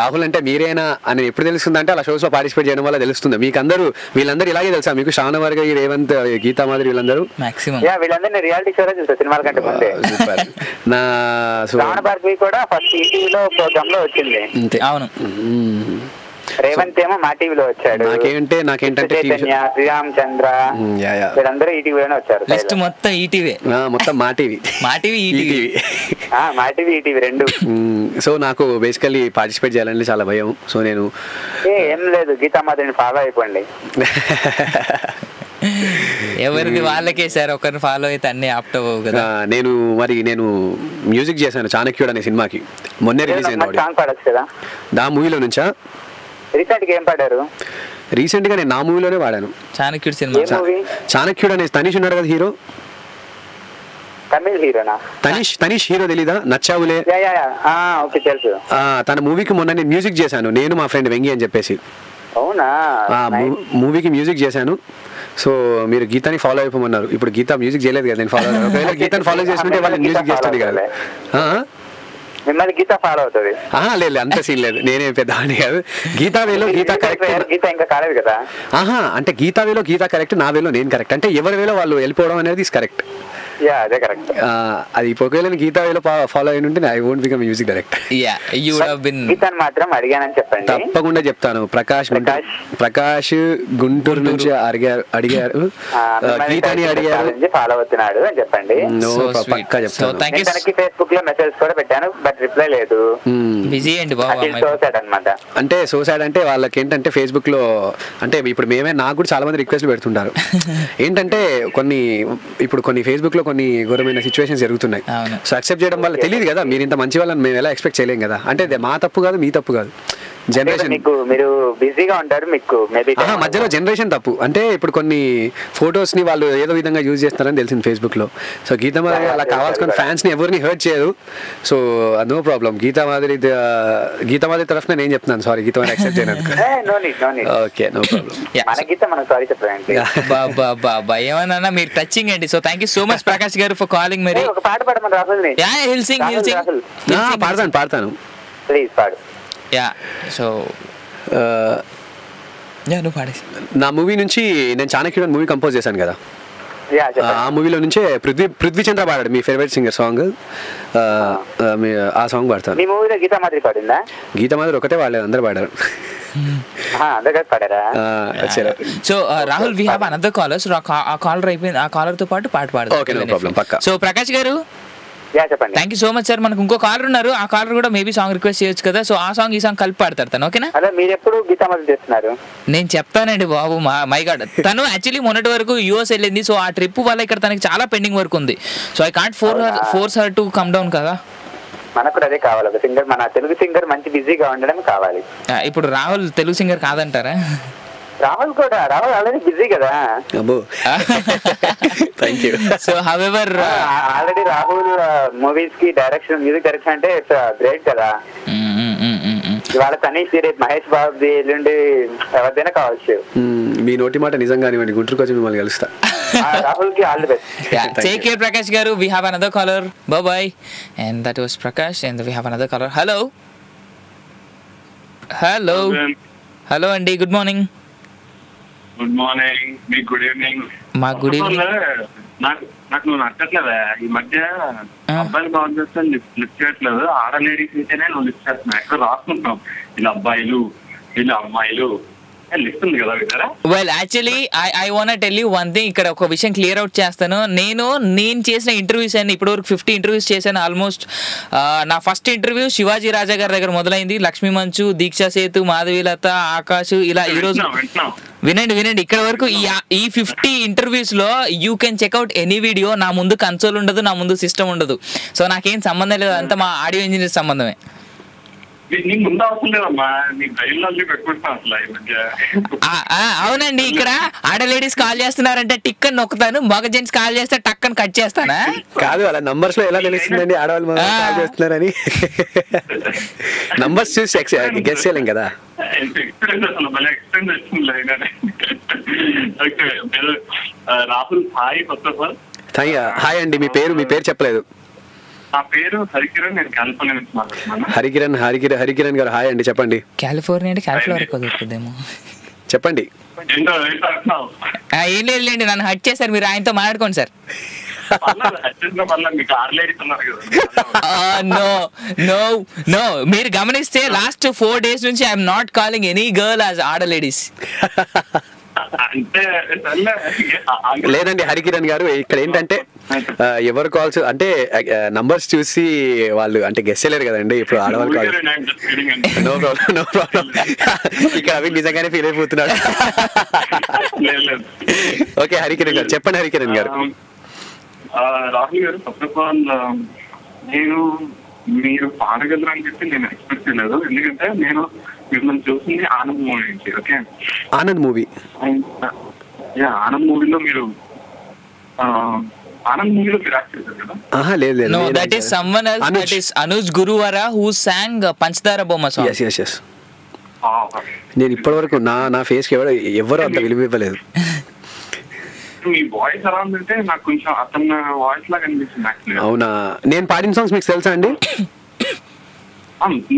రాహుల్ అంటే మీరేనా అని ఎప్పుడు తెలుస్తుంది అంటే అలా షోస్ లో పార్టిసిపేట్ చేయడం వల్ల తెలుస్తుంది. మీకు అందరూ వీళ్ళందరూ ఇలాగే తెలుసా మీకు? శ్రావణ వర్గ, రేవంత్, గీతా మాదిరి వీళ్ళందరూ వీళ్ళందరూ రియాలిటీ షోలో చూస్తారు సినిమాల కంటే ముందే. నా శ్రావణ భార్గవి కూడా ఫస్ట్ ఈటీవీలో ప్రోగ్రామ్ లో వచ్చింది. అవును, రేవంత్ ఏమో మా టీవీలో వచ్చాడు. నాకేంటంటే శ్రీరామ్ చంద్ర వీళ్ళందరూ ఈటీవీలోనే వచ్చారు. నెక్స్ట్ మొత్తం ఈటీవీ, మొత్తం మా టీవీ ఈటీవీ రెండు. సో నాకు బేసికల్లీ పార్టిసిపేట్ చేయాలని చాలా భయం. సో నేను ఏం లేదు, గీతా మాదిరిని ఫాలో అయిపోండి. ఎవరిది వాళ్ళకే సార్, ఒకరిని ఫాలో అయితే అన్ని ఆప్ట్ అవ్వవు కదా. నేను మ్యూజిక్ చేశాను చాణక్యుడు అనే సినిమాకి, మొన్నే రిలీజ్ అయింది. సాంగ్ పాడొచ్చు కదా నా మూవీలో నుంచా? రీసెంట్ గా ఏం పాడారు? రీసెంట్ గా నేను నా మూవీలోనే పాడాను, చాణక్యుడు సినిమా. చాణక్యుడు అనే తనీష్ ఉన్నాడు కదా హీరో, తమిళ్ హీరోనా? తనీష్ హీరో తెలీదా? నచ్చావులే, తెలుసు. తన మూవీకి మొన్న నేను మ్యూజిక్ చేశాను, నేను మా ఫ్రెండ్ వెంగి అని చెప్పేసి. అవునా? మూవీకి మ్యూజిక్ చేశాను. సో మీరు గీతాని ఫాలో అయిపోమన్నారు. ఇప్పుడు గీత మ్యూజిక్ చేయలేదు కదా, నేను ఫాలో ఒకవేళ గీతాని ఫాలో చేస్తుంటే వాళ్ళు మ్యూజిక్ చేస్తుంది కదా. మిమ్మల్ని గీత ఫాలో అవుతుంది? లేదు, అంత సీన్ లేదు, నేనే పెద్ద అని కాదు. గీతా వేలో గీత కరెక్ట్, గీత ఇంకా కాలేదు కదా. అంటే గీతా వేలో గీత కరెక్ట్, నా వేలో నేను కరెక్ట్. అంటే ఎవరి వేలో వాళ్ళు వెళ్ళిపోవడం అనేది కరెక్ట్. అదే కరెక్ట్. అది ఒకవేళ గీతా వేలో ఫాలో అయిన ఉంటే I won't become music director. గీతాని మాత్రం అడిగానని చెప్పండి. తప్పకుండా చెప్తాను. ప్రకాష్ గుంటూరు నుంచి అడిగారు, గీతాని అడిగారు, ఫాలో అవుతున్నాడు అని చెప్పండి. పక్కా చెప్తాను. తనకి ఫేస్బుక్ లో మెసేజ్ కూడా పెట్టాను, బట్ రిప్లై లేదు. బిజీ అండి బాబు. సోసాడ్ అనమాట. అంటే సోసాడ్ అంటే వాళ్ళకి ఏంటంటే ఫేస్బుక్ లో అంటే ఇప్పుడు నాకు కూడా చాలా మంది రిక్వెస్ట్లు పెడుతుంటారు. ఏంటంటే కొన్ని ఫేస్బుక్ లో కొన్ని ఘోరమైన సిచ్యువేషన్స్ జరుగుతున్నాయి. సో యాక్సెప్ట్ చేయడం వల్ల తెలియదు కదా, మీరు ఇంత మంచి వాళ్ళని మేము ఎలా ఎక్స్పెక్ట్ చేయలేం కదా. అంటే మా తప్పు కాదు, మీ తప్పు కాదు, జనరేషన్. మీరు బిజీగా ఉంటారు, మీకు మధ్యలో జనరేషన్ తప్పు. అంటే ఇప్పుడు కొన్ని ఫొటోస్ ని వాళ్ళు ఏదో విధంగా యూజ్ చేస్తున్నారని తెలిసింది ఫేస్బుక్ లో. సో గీతా మాదిరి అలా కావాల్సిన ఫ్యాన్స్ ని ఎవరిని హర్ట్ చేయదు. So no problem. గీతా మాదిరి తరఫున నేను చెప్తున్నాను, సారీ గీతా మాదిరి యాక్సెప్ట్ చేయను. Okay, no problem. ఏమన్నా మీరు టచింగ్ అండి. So thank you so much Prakash గారు ఫర్ కాలింగ్. మరి పాట పాడమని రాహుల్ని. పాడతాను ప్లీజ్ పాడు. సో నువ్వు పాడేసి. నా మూవీ నుంచి నేను చాణక్యుడు మూవీ కంపోజ్ చేశాను కదా, ఆ మూవీలో నుంచే పృథ్వీ చంద్ర పాడాడు, మీ ఫేవరెట్ సింగర్ సాంగ్. ఆ సాంగ్ పాడతాను. మీ మూవీలో గీతా మాదిరి పాడిందా? గీతా మాదిరి ఒకటే పాడలేదు, అందరు పాడారు. So Rahul, we have another caller. So ఆ కాలర్ అయిపోయింది, ఆ కాలర్ తో పాటు పాట పాడదాం. ఓకే, నో ప్రాబ్లం, పక్కా. సో ప్రకాష్ గారు చెప్పండి. Thank you so much sir. మనకు ఇంకో కాలర్ ఉన్నారు, ఆ కాలర్ కూడా మేబీ సాంగ్ రిక్వెస్ట్ చేయొచ్చు కదా, సో ఆ సాంగ్ ఈ సాంగ్ కలిపి పాడతారు తను, ఓకేనా? అదే మీరు ఎప్పుడు గీతామతి చేస్తున్నారు? నేను చెప్తానండి బాబు, మై గాడ్, తను యాక్చువల్లీ మొన్నటి వరకు యూఎస్ వెళ్ళింది, సో ఆ ట్రిప్ వల్ల ఇక్కడ తనకి చాలా పెండింగ్ వర్క్ ఉంది, so I can't force her to come down కదా. మనకు కూడా అదే కావాలి, ఒక సింగర్, మన తెలుగు సింగర్ మంచి బిజీగా ఉండడం కావాలి. ఇప్పుడు రాహుల్ తెలుగు సింగర్ కాదంటారా? రాహుల్ ఆల్రెడీ బిజీ కదా. Thank you. So however already Rahul movies కి డైరెక్షన్, మ్యూజిక్ డైరెక్షన్ అంటే ఇట్స్ గ్రేట్ కదా. ఇవాళ తనీష్, రేపు మహేష్ బాబు, ఎల్లుండి ఎవరిదైనా కావచ్చు. మీ నోటి మాట నిజంగానే గుంటూరుకు వచ్చి మిమ్మల్ని కలుస్తా. రాహుల్ కి all the best. Take care Prakash గారు. We have another caller. Bye bye. And that was Prakash, and we have another caller. Hello. Hello అండి, గుడ్ మార్నింగ్. గుడ్ మార్నింగ్, మీకు గుడ్ ఈవినింగ్. మా గుడ్ ఈవినింగ్. నాకు నువ్వు నచ్చట్లేదా ఈ మధ్య? అబ్బాయిలు బాగా చేస్తే లిఫ్ట్ చేయట్లేదు, ఆడ లేడీస్ అయితేనే నువ్వు లిఫ్ట్ చేస్తున్నావు. ఎక్కడ రాసుకుంటున్నావు ఇలా అబ్బాయిలు ఇలా అమ్మాయిలు లిస్ట్ ఉంది కదా. Well actually I want tell you one thing. ఇక్కడ ఒక విషయం క్లియర్ అవుట్ చేస్తాను. నేను చేసిన ఇంటర్వ్యూస్ అన్ని ఇప్పటివరకు 50 ఇంటర్వ్యూస్ చేశాను ఆల్మోస్ట్. నా ఫస్ట్ ఇంటర్వ్యూ శివాజీ రాజా గారి దగ్గర మొదలైంది. లక్ష్మీ మంచు, దీక్షా సేతు, మాధవీలత, ఆకాష్, ఇలా ఈ రోజు వినండి ఇక్కడ వరకు ఈ 50 ఇంటర్వ్యూస్ లో you can checkout any video. నా ముందు కన్సోల్ ఉండదు, నా ముందు సిస్టమ్ ఉండదు, సో నాకేం సంబంధం లేదు, అంతా మా ఆడియో ఇంజనీర్ సంబంధమే. అవునండి, ఇక్కడ ఆడ లేడీస్ కాల్ చేస్తున్నారంటే టిక్ అని నొక్కుతాను, మగ జెంట్స్ కాల్ చేస్తే టక్ అని కట్ చేస్తానా? కాదు, అలా నంబర్స్ లో ఎలా తెలుస్తుందండి ఆడవాళ్ళు కాల్ చేస్తున్నారని? నంబర్స్ చూసి గెస్ చేయలేం కదా. Rahul hi. First of all hi అండి. మీ పేరు చెప్పలేదు. నా పేరు హరికిరణ్, నేను కాలిఫోర్నియా నుంచి మాట్లాడుతున్నాను. హరికిరణ్ గారు హాయ్ అండి, చెప్పండి. కాలిఫోర్నియా అంటే కాలిఫ్లవర్ కుదురుతుందేమో, చెప్పండి. ఏం లేదులేండి, నన్ను హట్ చేశారు, మీరు ఆయనతో మాట్లాడుకోండి సార్. నో మీరు గమనిస్తే లాస్ట్ 4 days నుంచి I'm not calling any girl as ఆడ లేడీస్. లేదండి హరికిరణ్ గారు, ఇక్కడ ఏంటంటే ఎవరు కాల్స్ అంటే నంబర్స్ చూసి వాళ్ళు అంటే గెస్ చేయలేరు కదండి. ఇప్పుడు ఆడవాళ్ళు కాల్. No problem. ఇక్కడ అవి నిజంగానే ఫీల్ అయిపోతున్నాడు. ఓకే హరికిరణ్ గారు చెప్పండి. హరికిరణ్ గారు. రాహుల్ గారు, ఫస్ట్ ఆఫ్ ఆల్ మీరు పాడగలరు అని చెప్పి నేను ఎక్స్పెక్ట్ చేయలేదు, ఎందుకంటే నేను మిమ్మల్ని చూసింది ఆనంద్ మూవీ నుంచి. Okay, Anand movie. ఆనంద్ మూవీలో మీరు యాక్ట్ చేశారు కదా? లేదు, no, that is someone else. That is Anuj Guruvara who sang Panchadara Bomma song. Yes. నేను ఇప్పటివరకు నా ఫేస్ కి ఎవరు అంత విలువ ఇవ్వలేదు. మీ వాయిస్ ఎలా ఉందంటే నాకు కొంచెం అతని వాయిస్ లాగా అనిపిస్తుంది. అవునా? నేను పాడిన సాంగ్స్ మీకు తెలుసా అండి?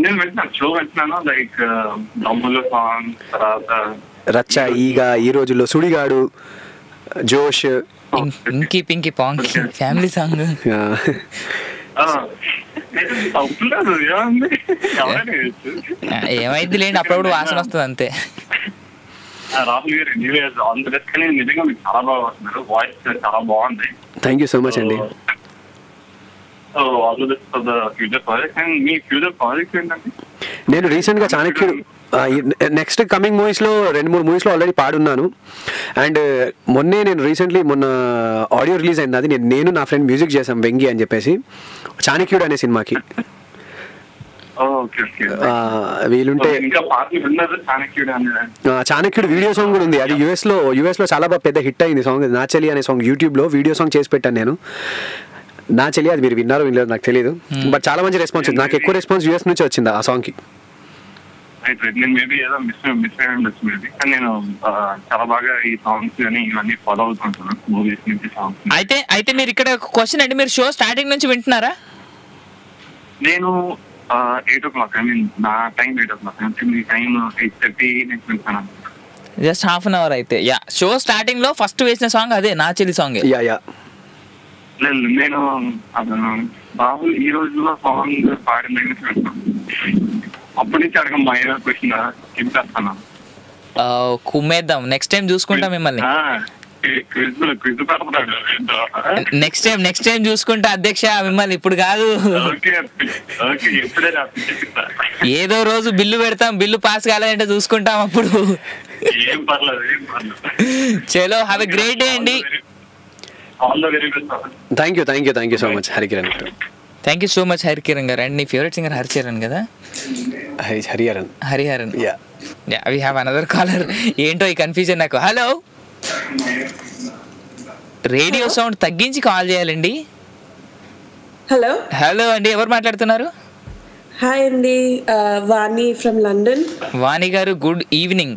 నేను వింటున్నాను, షో వింటున్నాను. లైక్ దమ్ముల సాంగ్, తర్వాత రచ్చ, ఈగ, ఈ రోజుల్లో, సుడిగాడు, జోష్, ఇంకి పింకి పాంగ్, ఫ్యామిలీ సాంగ్. ఏమైంది లేండి, అప్పుడప్పుడు వాసన వస్తుంది అంతే. రాహుల్ గారు ఆల్ ది బెస్ట్. కానీ నిజంగా మీకు చాలా బాగా వస్తున్నారు, వాయిస్ చాలా బాగుంది. థ్యాంక్ యూ సో మచ్ అండి. All the best for the future project. And me future project ఏంటంటే? నేను రీసెంట్ గా చాణక్యుడు, నెక్స్ట్ కమింగ్ మూవీస్ లో 2-3 మూవీస్ లో ఆల్రెడీ పాడున్నాను. అండ్ మొన్న ఆడియో రిలీజ్ అయింది, అది నేను నా ఫ్రెండ్ మ్యూజిక్ చేసాం, వెంగి అని చెప్పేసి, చాణక్యుడు అనే సినిమాకి. వీలుంటే చాణక్యుడు వీడియో సాంగ్ కూడా ఉంది, అది యుఎస్ లో చాలా బాగా పెద్ద హిట్ అయింది సాంగ్. నా చెల్లి అనే సాంగ్ యూట్యూబ్ లో వీడియో సాంగ్ చేసి పెట్టాను నేను. నా చెల్లి, అది మీరు విన్నారో వినలేదు నాకు తెలియదు, బట్ చాలా మంచి రెస్పాన్స్ ఉంది. నాకు ఎక్కువ రెస్పాన్స్ యూఎస్ నుంచి వచ్చింది ఆ సాంగ్ కి. నేను చాలా బాగా ఈ సాంగ్స్ అని ఇవన్నీ ఫాలో అవుతుంటాను మూవీస్ నుంచి సాంగ్స్. అయితే మీరు ఇక్కడ క్వశ్చన్ అండి, మీరు షో స్టార్టింగ్ నుంచి వింటున్నారా? నేను 8 o'clock, ఐ మీన్ నా టైం 8 o'clock, మీ టైం 8:30 నేను వింటాను. Just half an hour. అయితే షో స్టార్టింగ్ లో ఫస్ట్ వేసిన సాంగ్ అదే నా చెల్లి సాంగ్. లేదు, నేను బాబు ఈ రోజుల్లో సాంగ్ పాడిన దగ్గర వింటాను. అప్పటి నుంచి అడగం మా ఏదో క్వశ్చన్ చెప్పేస్తాను. కుమ్మేద్దాం, నెక్స్ట్ టైం చూసుకుంటాం మిమ్మల్ని. నెక్స్ట్ టైం చూసుకుంటా అధ్యక్ష మిమ్మల్ని, ఇప్పుడు కాదు. ఏదో రోజు బిల్లు పెడతాం, బిల్లు పాస్ కాలేదంటే చూసుకుంటాం అప్పుడు. చలో హ్యావ్ ఎ గ్రేట్ డే అండి. Thank you so much Harikiran గారు. Thank you so much Harikiran గారు. అండ్ నీ ఫేవరెట్ సింగర్ హరిచరణ్ కదా? Hariharan. We have another caller. ఏంటో ఈ కన్ఫ్యూజన్ నాకు. హలో, రేడియో సౌండ్ తగ్గించి కాల్ చేయాలండి. హలో అండి, ఎవరు మాట్లాడుతున్నారు? హాయ్ అండి, వాణి ఫ్రమ్ లండన్. వాణి గారు good evening.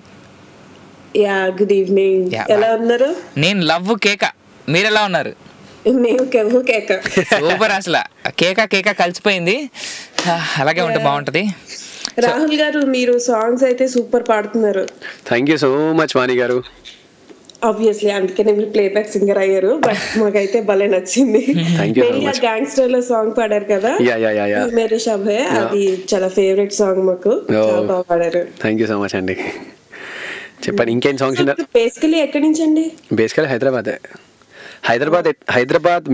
Yeah good evening. ఎలా ఉన్నారు? నేను లవ్ కేక, మీరు ఎలా ఉన్నారు? నేను కెవ్వు కేక. సూపర్, అసలు కేక కలిసిపోయింది. అలాగే ఉంటే బాగుంటది. రాహుల్ గారు, మీరు సాంగ్స్ అయితే సూపర్ పాడుతున్నారు. థ్యాంక్ యూ సో మచ్ వాణి గారు. ఆబ్వియస్లీ అందుకనే మీరు ప్లేబ్యాక్ సింగర్ అయ్యారు. బట్ మాకైతే భలే నచ్చింది. గ్యాంగ్స్టర్ లో సాంగ్ పాడారు కదా, మేరే షబ్ హై, అది చాలా ఫేవరెట్ సాంగ్ మాకు. చాలా బాగా పాడారు. థ్యాంక్ యూ సో మచ్ అండి. చెప్పండి, ఇంకేం సాంగ్స్? బేసికలీ ఎక్కడి నుంచి అండి? బేసికలీ హైదరాబాద్.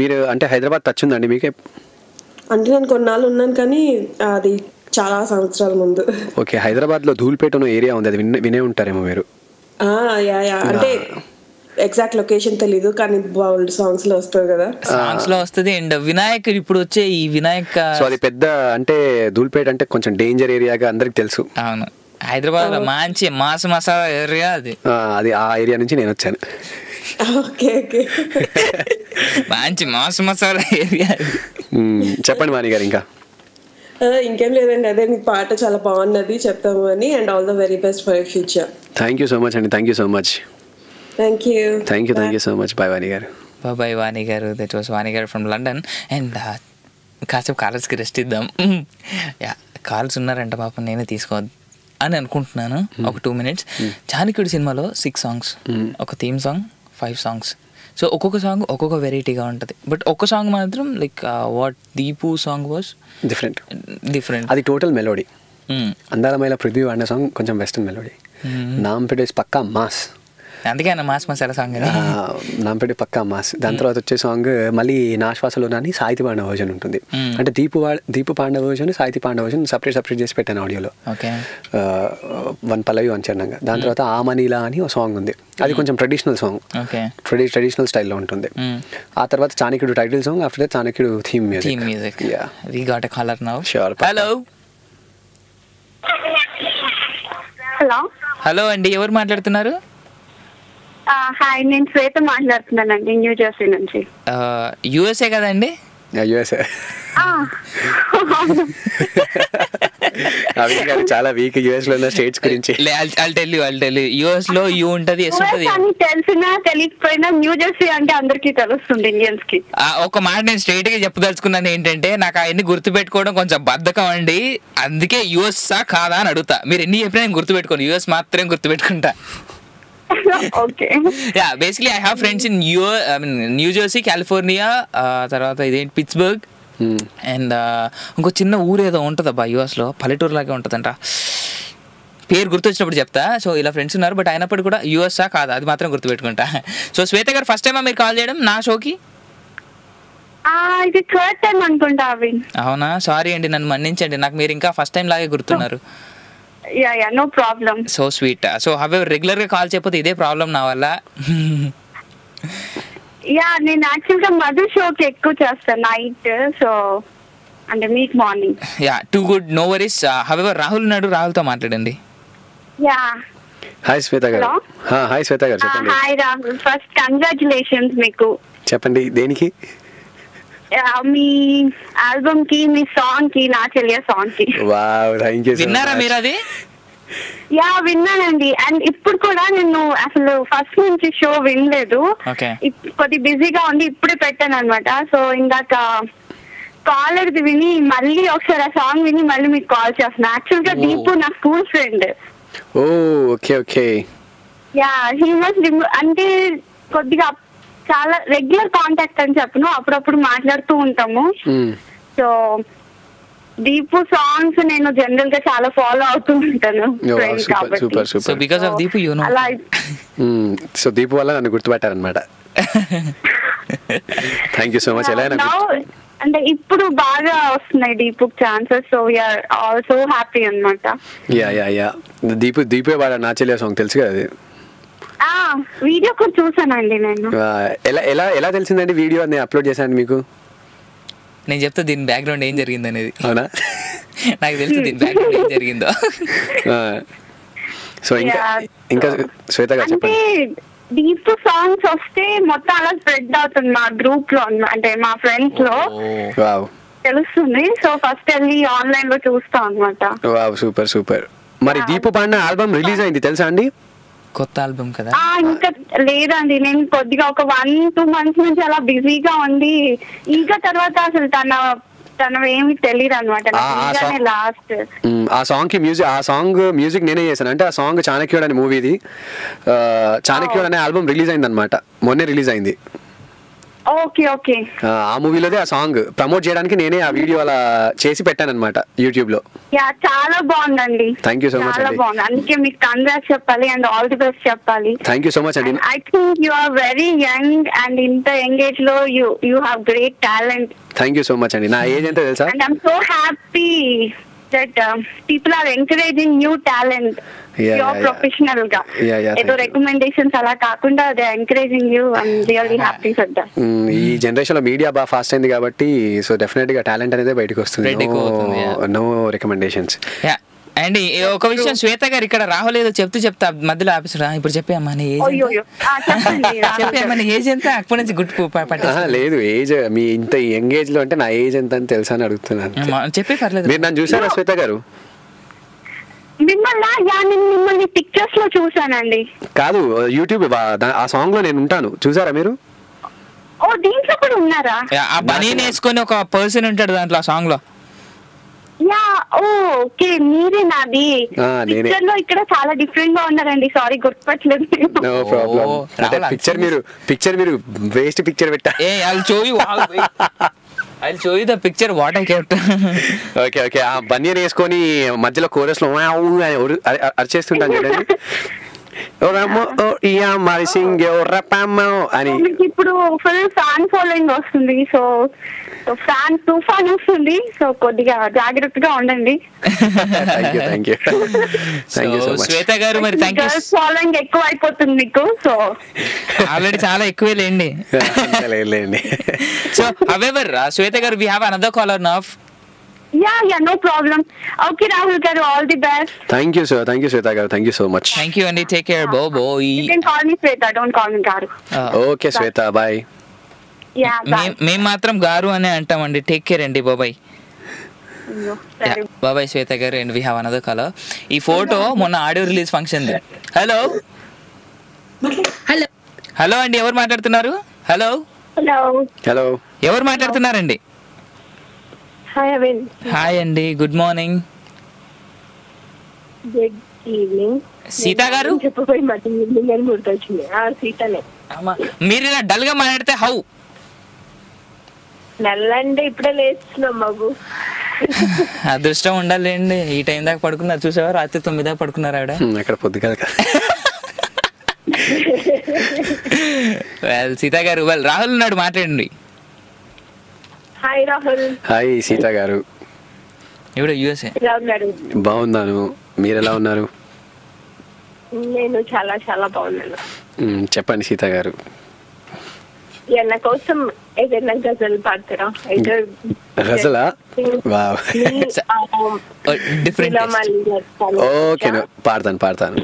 మీరు అంటే హైదరాబాద్ టచ్ ఉందండి మీకు? అంటే నేను కొన్నాళ్ళు ఉన్నాను, కానీ అది చాలా సంవత్సరాల ముందు. ఓకే, హైదరాబాద్ లో ధూల్పేట అనే ఏరియా ఉంది, అది వినే ఉంటారేమో మీరు. అంటే ఎగ్జాక్ట్ లొకేషన్ తెలీదు, కానీ బాల్డ్ సాంగ్స్ లో వస్తుంది కదా. సాంగ్స్ లో వస్తుంది. అండ్ వినాయక్ ఇప్పుడు వచ్చే ఈ వినాయక్, సో అది పెద్ద అంటే ధూల్పేట అంటే కొంచెం డేంజర్ ఏరియాగా అందరికి తెలుసు. అవును, హైదరాబాద్ లో మంచి మాస్ మసాలా ఏరియా అది. ఆ ఏరియా నుంచి నేను వచ్చాను. మంచి మాస్ మసాలా ఏరియా. చెప్పండి వాణి గారు. ఇంకా ఇంకేం లేదండి, అదే మీ పాట చాలా బాగున్నది చెప్తాము అని. And all the very best for your future. Thank you so much అండి. Thank you so much. Thank you so much. Bye Vani గారు. బాయ్ వాణి గారు. దట్ వాస్ వాణి గారు ఫ్రమ్ లండన్. అండ్ కాసేపు కాలర్స్కి రెస్ట్ ఇద్దాం. కాల్స్ ఉన్నారంట పాపం, నేనే తీసుకోవద్దు అని అనుకుంటున్నాను. ఒక 2 minutes. చాణక్యుడి సినిమాలో 6 songs, ఒక థీమ్ సాంగ్, 5 songs. సో ఒక్కొక్క సాంగ్ ఒక్కొక్క వెరైటీగా ఉంటుంది. బట్ ఒక్క సాంగ్ మాత్రం like what Deepu song was different. అది టోటల్ మెలోడీ. అందాలమైన పృథ్వీ వాడిన సాంగ్ కొంచెం వెస్టర్న్ మెలోడీ. నాంపేట పక్కా మాస్. అందుకే అన్న మాస్ మసాలా సాంగ్. నాంపేట పక్కా మాస్. దాని తర్వాత వచ్చే సాంగ్ మళ్ళీ నాశ్వాసలో నాని సాహితీ పాండవ వర్జన్ ఉంటుంది. అంటే దీపు పాండవ వర్జన్, సాహితీ పాండవ వర్జన్ సపరేట్ చేసి పెట్టాను ఆడియోలో. 1 పల్లవి అంచనంగా. దాని తర్వాత ఆమనీలా అని ఒక సాంగ్ ఉంది, అది కొంచెం ట్రెడిషనల్ సాంగ్, ట్రెడిషనల్ స్టైల్లో ఉంటుంది. ఆ తర్వాత Chanakyudu title song, after that Chanakyudu theme music. We got a caller now. Sure. Hello అండి, ఎవరు మాట్లాడుతున్నారు? హాయ్, నేను శ్వేత మాట్లాడుతున్నానండి, న్యూ జెర్సీ నుంచి. యుఎస్ఏ కదండి? యుఎస్ఏ. చాలా వీక్ యుఎస్ లో ఉన్న స్టేట్స్ గురించి. యుఎస్ లో యూ ఉంటది, ఎస్ ఉంటది. తెలిసినా తెలియకపోయినా న్యూ జెర్సీ అంటే అందరికి తెలుస్తుంది ఇండియన్స్ కి. ఒక మాట నేను స్ట్రైట్ గా చెప్పదలుచుకున్నాను ఏంటంటే, నాకు అవన్నీ గుర్తు పెట్టుకోవడం కొంచెం బద్ధకం అండి. అందుకే యుఎస్ కాదా అని అడుగుతా. మీరు ఎన్ని చెప్పినా నేను గుర్తు పెట్టుకోను, యుఎస్ మాత్రమే గుర్తు పెట్టుకుంటా. Basically I have friends in new Jersey, California, తర్వాత ఇదేంటి పిట్స్బర్గ్, అండ్ ఇంకో చిన్న ఊరు ఏదో ఉంటుంది అబ్బా యుఎస్ లో, పల్లెటూరు లాగే ఉంటుందంట, పేరు గుర్తొచ్చినప్పుడు చెప్తా. సో ఇలా ఫ్రెండ్స్ ఉన్నారు, బట్ అయినప్పుడు కూడా యుఎస్ఆ కాదా అది మాత్రం గుర్తుపెట్టుకుంటా. సో శ్వేత గారు, ఫస్ట్ టైమా మీరు కాల్ చేయడం నా షోకి? అవునా, సారీ అండి, నన్ను మన్నించండి. నాకు మీరు ఇంకా ఫస్ట్ టైం లాగే గుర్తున్నారు. No problem. So sweet. So however regular గా కాల్ చేయకపోతే ఇదే ప్రాబ్లం నా వల్ల. నేను యాక్చువల్ గా మధు షోకి ఎక్కువ చేస్తాను నైట్, సో అంటే మీకు morning. Too good, no worries. However Rahul ఉన్నాడు, రాహుల్ తో మాట్లాడండి. హాయ్ శ్వేత గారు. హాయ్ శ్వేత గారు, చెప్పండి. హాయ్ రాహుల్, ఫస్ట్ కంగ్రాచులేషన్స్ మీకు. చెప్పండి, దేనికి? మీ ఆల్బమ్ కి, మీ సాంగ్ కి, నా చెల్లియ సాంగ్ కి. Wow, thank you. విన్నారా మీరు అది? విన్నానండి. అండ్ ఇప్పుడు కూడా నేను అసలు ఫస్ట్ నుంచి షో వినలేదు, కొద్ది బిజీగా ఉండి ఇప్పుడే పెట్టాను అనమాట. సో ఇందాక కాలర్ది విని మళ్ళీ ఒకసారి ఆ సాంగ్ విని మళ్ళీ మీకు కాల్ చేస్తున్నా. యాక్చువల్ గా దీపు నా స్కూల్ ఫ్రెండ్. హీ మస్ట్ అంటే కొద్దిగా చాలా రెగ్యులర్ కాంటాక్ట్ అని చెప్పను, అప్పుడప్పుడు మాట్లాడుతూ ఉంటాము. సో దీపు సాంగ్స్ నేను జనరల్ గా చాలా ఫాలో అవుతూ ఉంటాను super super. So because of Deepu you know. అలా సో దీపు వల్ల నన్ను గుర్తుపట్టారనమాట. Thank you so much. ఎలా అంటే ఇప్పుడు బాగా వస్తున్నాయి Deepu chances, so we are also happy అన్నమాట. యా దీపే వాడ నా చెల్లె సాంగ్ తెలుసు కదా అది. వీడియో కూడా చూసానండి నేను. ఎలా ఎలా తెలిసిందండి వీడియో అని అప్లోడ్ చేశాను మీకు? నేను చెప్తా దీని బ్యాక్గ్రౌండ్ ఏం జరిగింది అనేది. అవునా? నాకు తెలుసు దీని బ్యాక్గ్రౌండ్ ఏం జరిగిందో. సో ఇంకా శ్వేత గారు చెప్పండి. దీప్ సాంగ్స్ వస్తే మొత్తం అలా స్ప్రెడ్ అవుతుంది మా గ్రూప్ లో, అంటే మా ఫ్రెండ్స్ లో తెలుస్తుంది. సో ఫస్ట్ వెళ్ళి ఆన్లైన్ లో చూస్తాం అన్నమాట. Wow super super. మరి దీపు పాడిన ఆల్బమ్ రిలీజ్ అయింది తెలుసా అండి? కొత్త ఆల్బమ్ కదా? ఇంకా లేదండి, నేను కొద్దిగా ఒక 1-2 months నుంచి అలా బిజీగా ఉంది. ఇంకా తర్వాత అసలు తన ఏమి తెలియదు అనమాట. లాస్ట్ ఆ సాంగ్ కి మ్యూజిక్, ఆ సాంగ్ మ్యూజిక్ నేనే చేశాను. అంటే ఆ సాంగ్ చాణక్యుడు అనే మూవీది, చాణక్యుడు అనే ఆల్బమ్ రిలీజ్ అయింది అనమాట, మొన్నే రిలీజ్ అయింది. Okay okay. ఆ మూవీలోదే ఆ సాంగ్ ప్రమోట్ చేయడానికి నేనే ఆ వీడియో అలా చేసి పెట్టాను అనమాట యూట్యూబ్ లో. చాలా బాగుందండి. Thank you so much. చాలా బాగుంది, అందుకే మీకు కంగ్రాట్స్ చెప్పాలి అండ్ ఆల్ ది బెస్ట్ చెప్పాలి. థ్యాంక్ యూ సో మచ్ అండి. I think you are very young and ఇంత యంగ్ ఏజ్ లో you have great talent. Thank you so much అండి. నా ఏజ్ ఎంత తెలుసా? And I'm so happy that people are encouraging new talent your professional గా. ఏదో recommendations అలా కాకుండా they are encouraging you. I'm really happy for that. ఈ generation లో మీడియా బాగా ఫాస్ట్ అయింది కాబట్టి సో డెఫినెట్ గా టాలెంట్ అనేది బయటకు వస్తుంది. No recommendations. అండ్ ఒక విషయం శ్వేత గారు, ఇక్కడ రాహుల్ ఏదో చెప్తా మధ్యలో ఆఫీసర్ ఇప్పుడు చెప్పేమ్మా ఏజ్ ఎంత? అప్పటి నుంచి గుర్తు లేదు. ఏజ్ మీ ఇంత యంగ్ ఏజ్ లో అంటే నా ఏజ్ ఎంత అని తెలుసా అని అడుగుతున్నాను. చెప్పే పర్లేదు. మీరు నన్ను చూసారా శ్వేత గారు? మిమ్మల్ని పిక్చర్స్ లో చూసానండి. కాదు, యూట్యూబ్ ఆ సాంగ్ లో నేను ఉంటాను, చూసారా మీరు? ఓ దీంట్లో కూడా ఉన్నారా? ఆ బనీన్ వేసుకొని ఒక పర్సన్ ఉంటాడు దాంట్లో ఆ సాంగ్ లో. ఓకే మీరే నాది పిక్చర్ లో. ఇక్కడ చాలా డిఫరెంట్ గా ఉన్నారండి, సారీ గుర్తుపట్టలేదు. No problem. పిక్చర్ మీరు వేస్ట్ పిక్చర్ పెట్టా. I'll show you the picture what I kept. Okay ఆ బనియన్ వేసుకొని మధ్యలో కోరస్ లో అరిచేస్తుంటాను చూడండి. అని ఇప్పుడు ఫుల్ ఫ్యాన్ ఫాలోయింగ్ వస్తుంది. సో ఫ్యాన్ తుఫాన్ వస్తుంది, సో కొద్దిగా జాగ్రత్తగా ఉండండి. శ్వేత గారు మరి ఫాలోయింగ్ ఎక్కువ అయిపోతుంది మీకు. సో ఆల్రెడీ చాలా ఎక్కువే లేండి. సో however శ్వేత గారు we have another caller now. Yeah, no problem. Okay, Rahul garu, all the best. Thank you, sir. Thank you, Sweta garu. Thank you so much. Thank you, Andy. Take care, boy. You can call me Sweta. Don't call me Garu. Okay, Sweta. Bye. Yeah, bye. మేము మాత్రం గారు అనే అంటామండి. Take care అండి. బాబాయ్. Bye bye Swetha గారు. And we have another caller. ఈ photo మొన్న audio release function. Hello hello అండి, ఎవరు మాట్లాడుతున్నారు? హలో హలో ఎవరు మాట్లాడుతున్నారండి? హాయ్ అండి, good morning. Good evening. Seetha గారు? మీరు ఇలా డల్ గా మాట్లాడితే హౌ? నల్లంటే ఇప్పుడే లేస్తున్నాం బాబు. అదృష్టం ఉండాలండి. ఈ టైం దాకా పడుకున్నారు చూసావా? రాత్రి 9 దాకా పడుకున్నారు ఆవిడ. అక్కడ పొద్దు కదా. సీతా గారు, రాహుల్ ఉన్నాడు, మాట్లాడండి. హాయ్ రాహుల్. హాయ్ సీతా గారు. ఇప్పుడు యూఎస్ఏ. బాగున్నాను, మీరు ఎలా ఉన్నారు? నేను చాలా చాలా బాగున్నాను. చెప్పండి సీతా గారు. నా కోసం ఏదైనా గజల్ పాడతారా? గజలా? ఓకే, పాడతాను.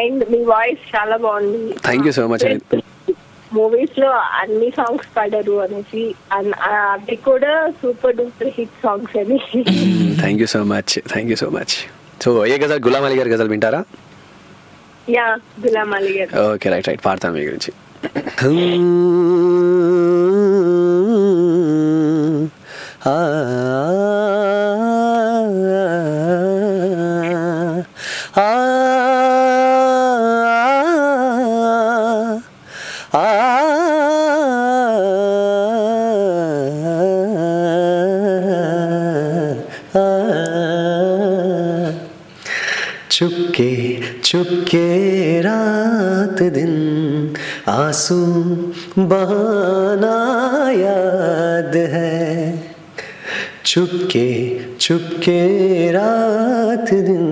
అండ్ మీ వాయిస్ చాలా బాగుంది. Thank you so much. Movies లో అన్ని సాంగ్స్ పాడారు అనేసి, అది కూడా సూపర్ డూపర్ హిట్ సాంగ్స్ అని. Thank you so much. So ఏ గజల్? గులాం అలీ గారి గజల్ వింటారా? యా, గులాం అలీ గారు. ఓకే, రైట్ పాడతాను మీ గురించి. चुपके चुपके रात दिन आंसू बहाना याद है चुपके चुपके रात दिन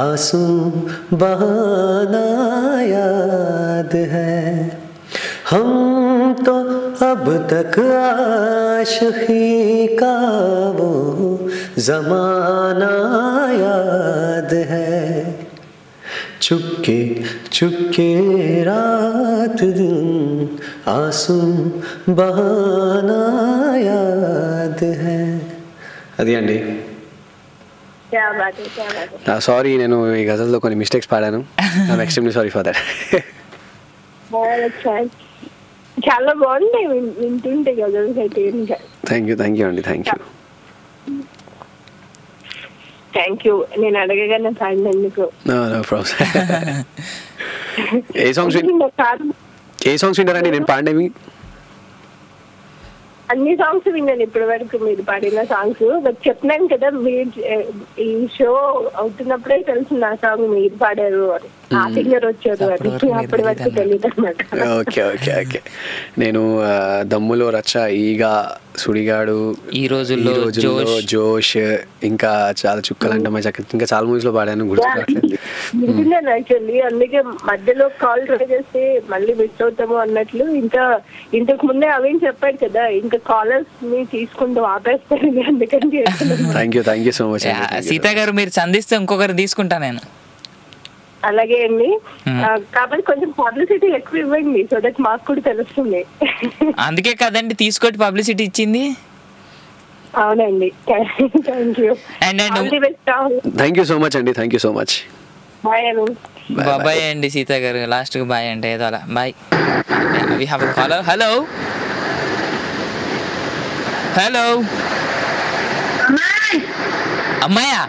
आंसू बहाना याद है हम तो अब तक आशिकी का वो ज़माना याद है चुपके चुपके रात दिन आंसू बहाना याद है అది అండి. సారీ నేను ఈ గజల్లో కొన్ని మిస్టేక్స్ పాడాను. I'm extremely sorry for that. చాలా బాగుంటాయి వింటుంటే గజల్స్ అయితే. థ్యాంక్ యూ అండి. Thank you. నేను అడగగానే పాడినందుకు. No problem. ఏ సాంగ్స్ వింటారండి నేను పాడినవి? అన్ని సాంగ్స్ విన్నాను ఇప్పటి వరకు మీరు పాడిన సాంగ్స్. బట్ చెప్పినాను కదా మీరు ఈ షో అవుతున్నప్పుడే తెలుసు నా సాంగ్ మీరు పాడారు అని, ఆ సింగర్ వచ్చారు అని. అప్పటి వరకు తెలియదు అన్నమాట. ఓకే. నేను దమ్ములో రచ్చ, ఈగ, సుడిగాడు, ఈ రోజుల్లో జోష్, ఇంకా చాలా చుక్కలంటే ఇంకా చాలా మూవీస్ లో పాడాను, గుర్తురావట్లేదు. నిజంగానే యాక్చువల్లీ అందుకే మధ్యలో కాల్ ట్రై చేస్తే మళ్ళీ మిస్ అవుతాము అన్నట్లు. ఇంకా ఇంతకు ముందే అవేం చెప్పాడు కదా, ఇంకా కాలర్స్ ని తీసుకుంటూ ఆపేస్తారు, అందుకని thank you so much. Sita గారు మీరు సంధిస్తే ఇంకొకరు తీసుకుంటా నేను. అలాగే అండి. కాబట్టి కొంచెం పబ్లిసిటీ ఎక్కువ ఇవ్వండి, సో దట్ మాకు కూడా తెలుస్తుంది. అందుకే కదండి తీసుకోటి పబ్లిసిటీ ఇచ్చింది. అవునండి. Thank you. Thank you so much అండి. Thank you so much. Bye అండి సీత గారు. లాస్ట్ కి బాయ్ అంటే ఏదో అలా bye. We have a caller. Hello అమ్మాయా.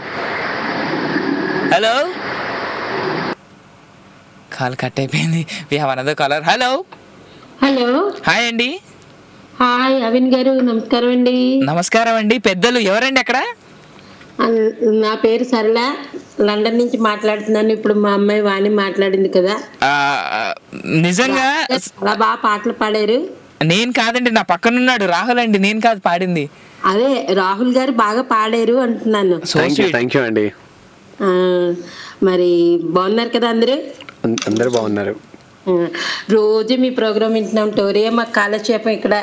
హలో, కాల్ కట్ అయిపోయింది. We have another caller. Hello hi అండి. హాయ్ అవిన్ గారు, నమస్కారం అండి. నమస్కారం అండి. పెద్దలు ఎవరండి అక్కడ? నా పేరు సరళ, లండన్ నుంచి మాట్లాడుతున్నాను. ఇప్పుడు మా అమ్మాయి వాణి మాట్లాడింది కదా, నిజంగా చాలా బాగా పాటలు పాడారు. నేను కాదండి, నా పక్కన ఉన్నాడు రాహుల్ అండి, నేను కాదు పాడింది. అదే రాహుల్ గారు బాగా పాడారు అంటున్నాను. థ్యాంక్ యూ అండి. మరి బాగున్నారు కదా అందరూ? అందరూ బాగున్నారు. రోజు మీ ప్రోగ్రామ్ వింటున్నాం. టోరియా మాకు కాలక్షేపం ఇక్కడ.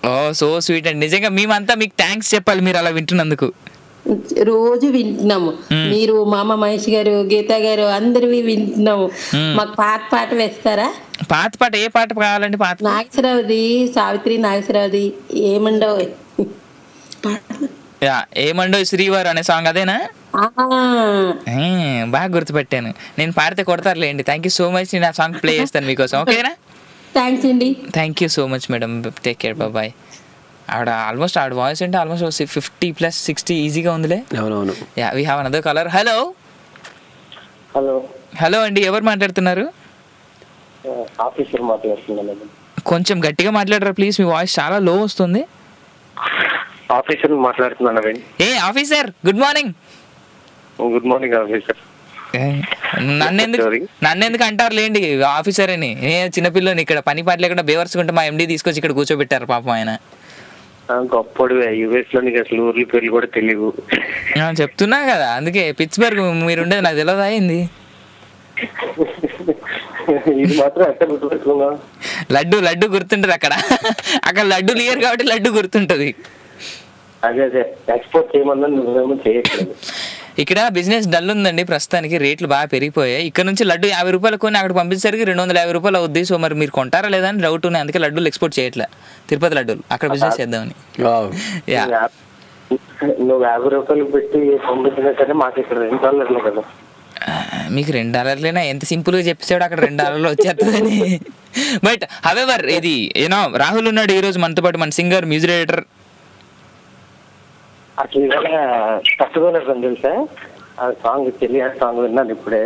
ఓ సో స్వీట్ అండి. నిజంగా మేమంతా మీకు థ్యాంక్స్ చెప్పాలి మీరు అలా వింటున్నందుకు. రోజు వింటున్నాము. మీరు మామ మహేష్ గారు, గీత గారు అందరూ వింటున్నాము. మాకు పాట వేస్తారా? పాట ఏ పాట కావాలండి? పాట నాగేశ్వరరావుది, సావిత్రి నాగేశ్వరరావుది ఏమండో శ్రీవారు అనే సాంగ్ అదేనా? బాగా గుర్తుపెట్టాను. నేను పాడితే కొడతారులేండి. Thank you so much. నేను ఆ సాంగ్ ప్లే చేస్తాను మీకోసం. ఓకేనా? థ్యాంక్స్ అండి. Thank you so much madam. Take care. Bye. ఆవిడ వాయిస్ అంటే ఆల్మోస్ట్ 50+60 ఈజీగా ఉందిలే. అవునవును. Yeah we have another caller. Hello అండి, ఎవరు మాట్లాడుతున్నారు? ఆఫీసర్ మాట్లాడుతున్నాను. కొంచెం గట్టిగా మాట్లాడరా ప్లీజ్, మీ వాయిస్ చాలా లో వస్తుంది. ఆఫీసర్ మాట్లాడుతున్నాను. Officer good morning. Good morning officer. నన్నెందుకు అంటారు లేండి ఆఫీసర్ అని. చిన్నపిల్లని ఇక్కడ పని పాట లేకుండా బేవర్సుకుంటే మా ఎండి తీసుకొచ్చి ఇక్కడ కూర్చోబెట్టారు పాపం ఆయన. గొప్పడు. యుఎస్ లో నీకు అసలు ఊర్ల పేర్లు కూడా తెలియదు. చెప్తున్నా కదా, అందుకే పిట్స్బర్గ్ మీరు ఉండేది నాకు తెలియదా ఏంది? ఇది మాత్రం ఎక్కడ గుర్తుపెట్టుకున్నా? లడ్డు గుర్తుంటది అక్కడ. అక్కడ లడ్డు లేరు కాబట్టి లడ్డు గుర్తుంటది. అదే ఎక్స్పోర్ట్ చేయమన్నా నువ్వేమో చేయట్లేదు. ఇక్కడ బిజినెస్ డల్ ఉందండి ప్రస్తుతానికి, రేట్లు బాగా పెరిగిపోయాయి. ఇక్కడ నుంచి లడ్డు 50 రూపాయలు కొని అక్కడ పంపించేసరికి 250 రూపాయలు అవుద్ది. సో మరి మీరు కొంటారా లేదా అని డౌట్ ఉన్నాయి. అందుకే లడ్డూలు ఎక్స్పోర్ట్ చేయట్లే, తిరుపతి లడ్డూలు అక్కడ బిజినెస్ చేద్దామని. నువ్వు 50 రూపాయలు పెట్టి పంపించినా సరే మాకు ఇక్కడ $2 కదా. మీకు $2 ఎంత సింపుల్ గా చెప్పేసాడు, అక్కడ $2 వచ్చేస్తుందని. బట్ హవెవర్ ఇది రాహుల్ ఉన్నాడు ఈ రోజు మనతో పాటు, మన సింగర్, మ్యూజిక్ డైరెక్టర్. అసలు ఇవాళ తట్టుకోలేదు తెలుసా, ఆ సాంగ్ చెల్లి సాంగ్ విన్నాను ఇప్పుడే.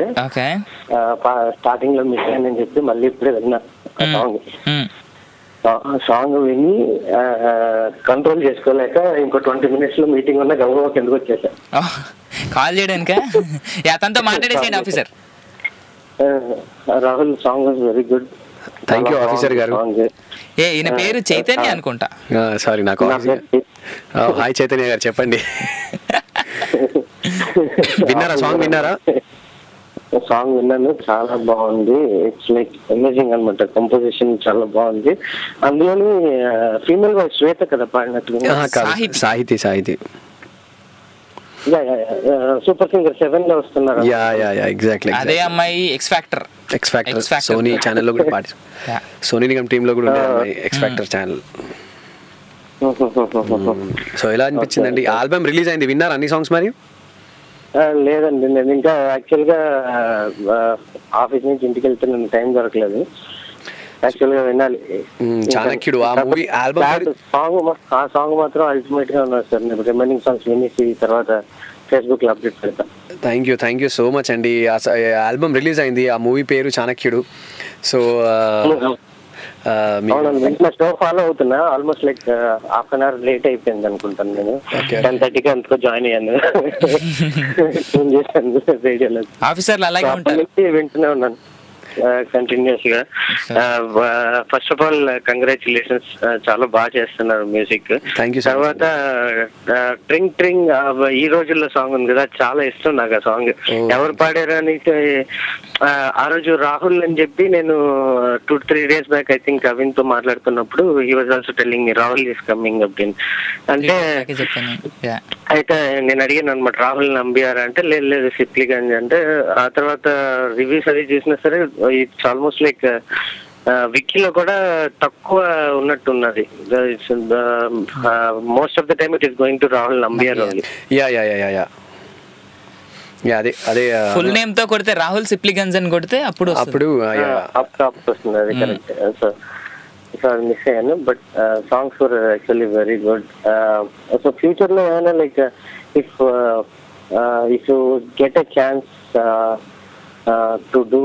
స్టార్టింగ్ లో మిస్ అయ్యానని చెప్పి మళ్ళీ ఇప్పుడే విన్నా సాంగ్ విని కంట్రోల్ చేసుకోలేక ఇంకో 20 minutes లో మీటింగ్ ఉన్న గౌరవ కిందకు వచ్చేసా. కాల్ చేయడానికా? తనతో మాట్లాడేసేయండి officer. Rahul song was very good. Thank you officer గారు. ఈయన పేరు చైతన్య అనుకుంటా. సారీ నాకు హాయ్ చైతన్య గారు చెప్పండి. విన్నారా సాంగ్? విన్నారా? సాంగ్ విన్నాను, చాలా బాగుంది. ఇట్స్ లైక్ అమేజింగ్ అనమాట. కంపోజిషన్ చాలా బాగుంది. అందులోని ఫీమేల్ వాయిస్ శ్వేత కదా పాడినట్లుగా. సాహితి సూపర్ సింగర్ 7 లో వస్తున్నారు. ఎగ్జాక్ట్లీ అదే అమ్మాయి ఎక్స్ ఫ్యాక్టర్ సోనీ ఛానల్ లో కూడా సోనీ నిగమ్ టీమ్ లో కూడా ఉండే అమ్మాయి ఎక్స్ ఫ్యాక్టర్ ఛానల్. సో ఎలా అనిపించిందండి? ఆల్బమ్ రిలీజ్ అయింది, విన్నారు అన్ని సాంగ్స్? మరి లేదండి, నేను ఇంకా యాక్చువల్ గా ఆఫీస్ నుంచి ఇంటికి వెళ్తే నన్ను టైం దొరకలేదు. యాక్చువల్ గా వినాలి. చాణక్యుడు ఆ మూవీ ఆల్బమ్ సాంగ్ మాత్రం అల్టిమేట్ గా ఉన్నారు సార్. నేను రిమైనింగ్ సాంగ్స్ వినేసి తర్వాత ఫేస్బుక్ లో అప్డేట్ పెడతా. థ్యాంక్ యూ సో మచ్ అండి. ఆల్బమ్ రిలీజ్ అయింది, ఆ మూవీ పేరు చాణక్యుడు. సో షో ఫాలో అవుతున్నా. Almost like half an hour late అయిపోయింది అనుకుంటాను. నేను 10:30కి అంతకు జాయిన్ అయ్యాను. రేడియోలో ఆఫీసర్లు అలాగే ఉంటారు, వింటూనే ఉన్నాను కంటిన్యూస్ గా. ఫస్ట్ ఆఫ్ ఆల్ కంగ్రాచులేషన్స్, చాలా బాగా చేస్తున్నారు మ్యూజిక్. తర్వాత ట్రింగ్ ట్రింగ్ ఈ రోజుల్లో సాంగ్ ఉంది కదా, చాలా ఇష్టం నాకు ఆ సాంగ్. ఎవరు పాడారు అని ఆ రోజు రాహుల్ అని చెప్పి నేను 2-3 days బ్యాక్ ఐ థింక్ అవిన్ తో మాట్లాడుతున్నప్పుడు he was also telling me Rahul is coming up అంటే అయితే నేను అడిగాను అనమాట, రాహుల్ నంబియారా అంటే లేదు సిప్లిగంజ్ అంటే. ఆ తర్వాత రివ్యూస్ అది చూసినా సరే ఇట్స్ ఆల్మోస్ట్ లైక్ విక్కీలో కూడా తక్కువ ఉన్నట్టున్నది. Most of the time it is going to Rahul Nambiar only. అదే ఫుల్ నేమ్ తో కొడితే రాహుల్ సిప్లిగంజ్ అని కొడితే అప్పుడు వస్తుంది. అది కరెక్ట్. సో అది మిస్ అయ్యాను. But songs were actually very good. So future లో ఏమైనా like if you get a chance to do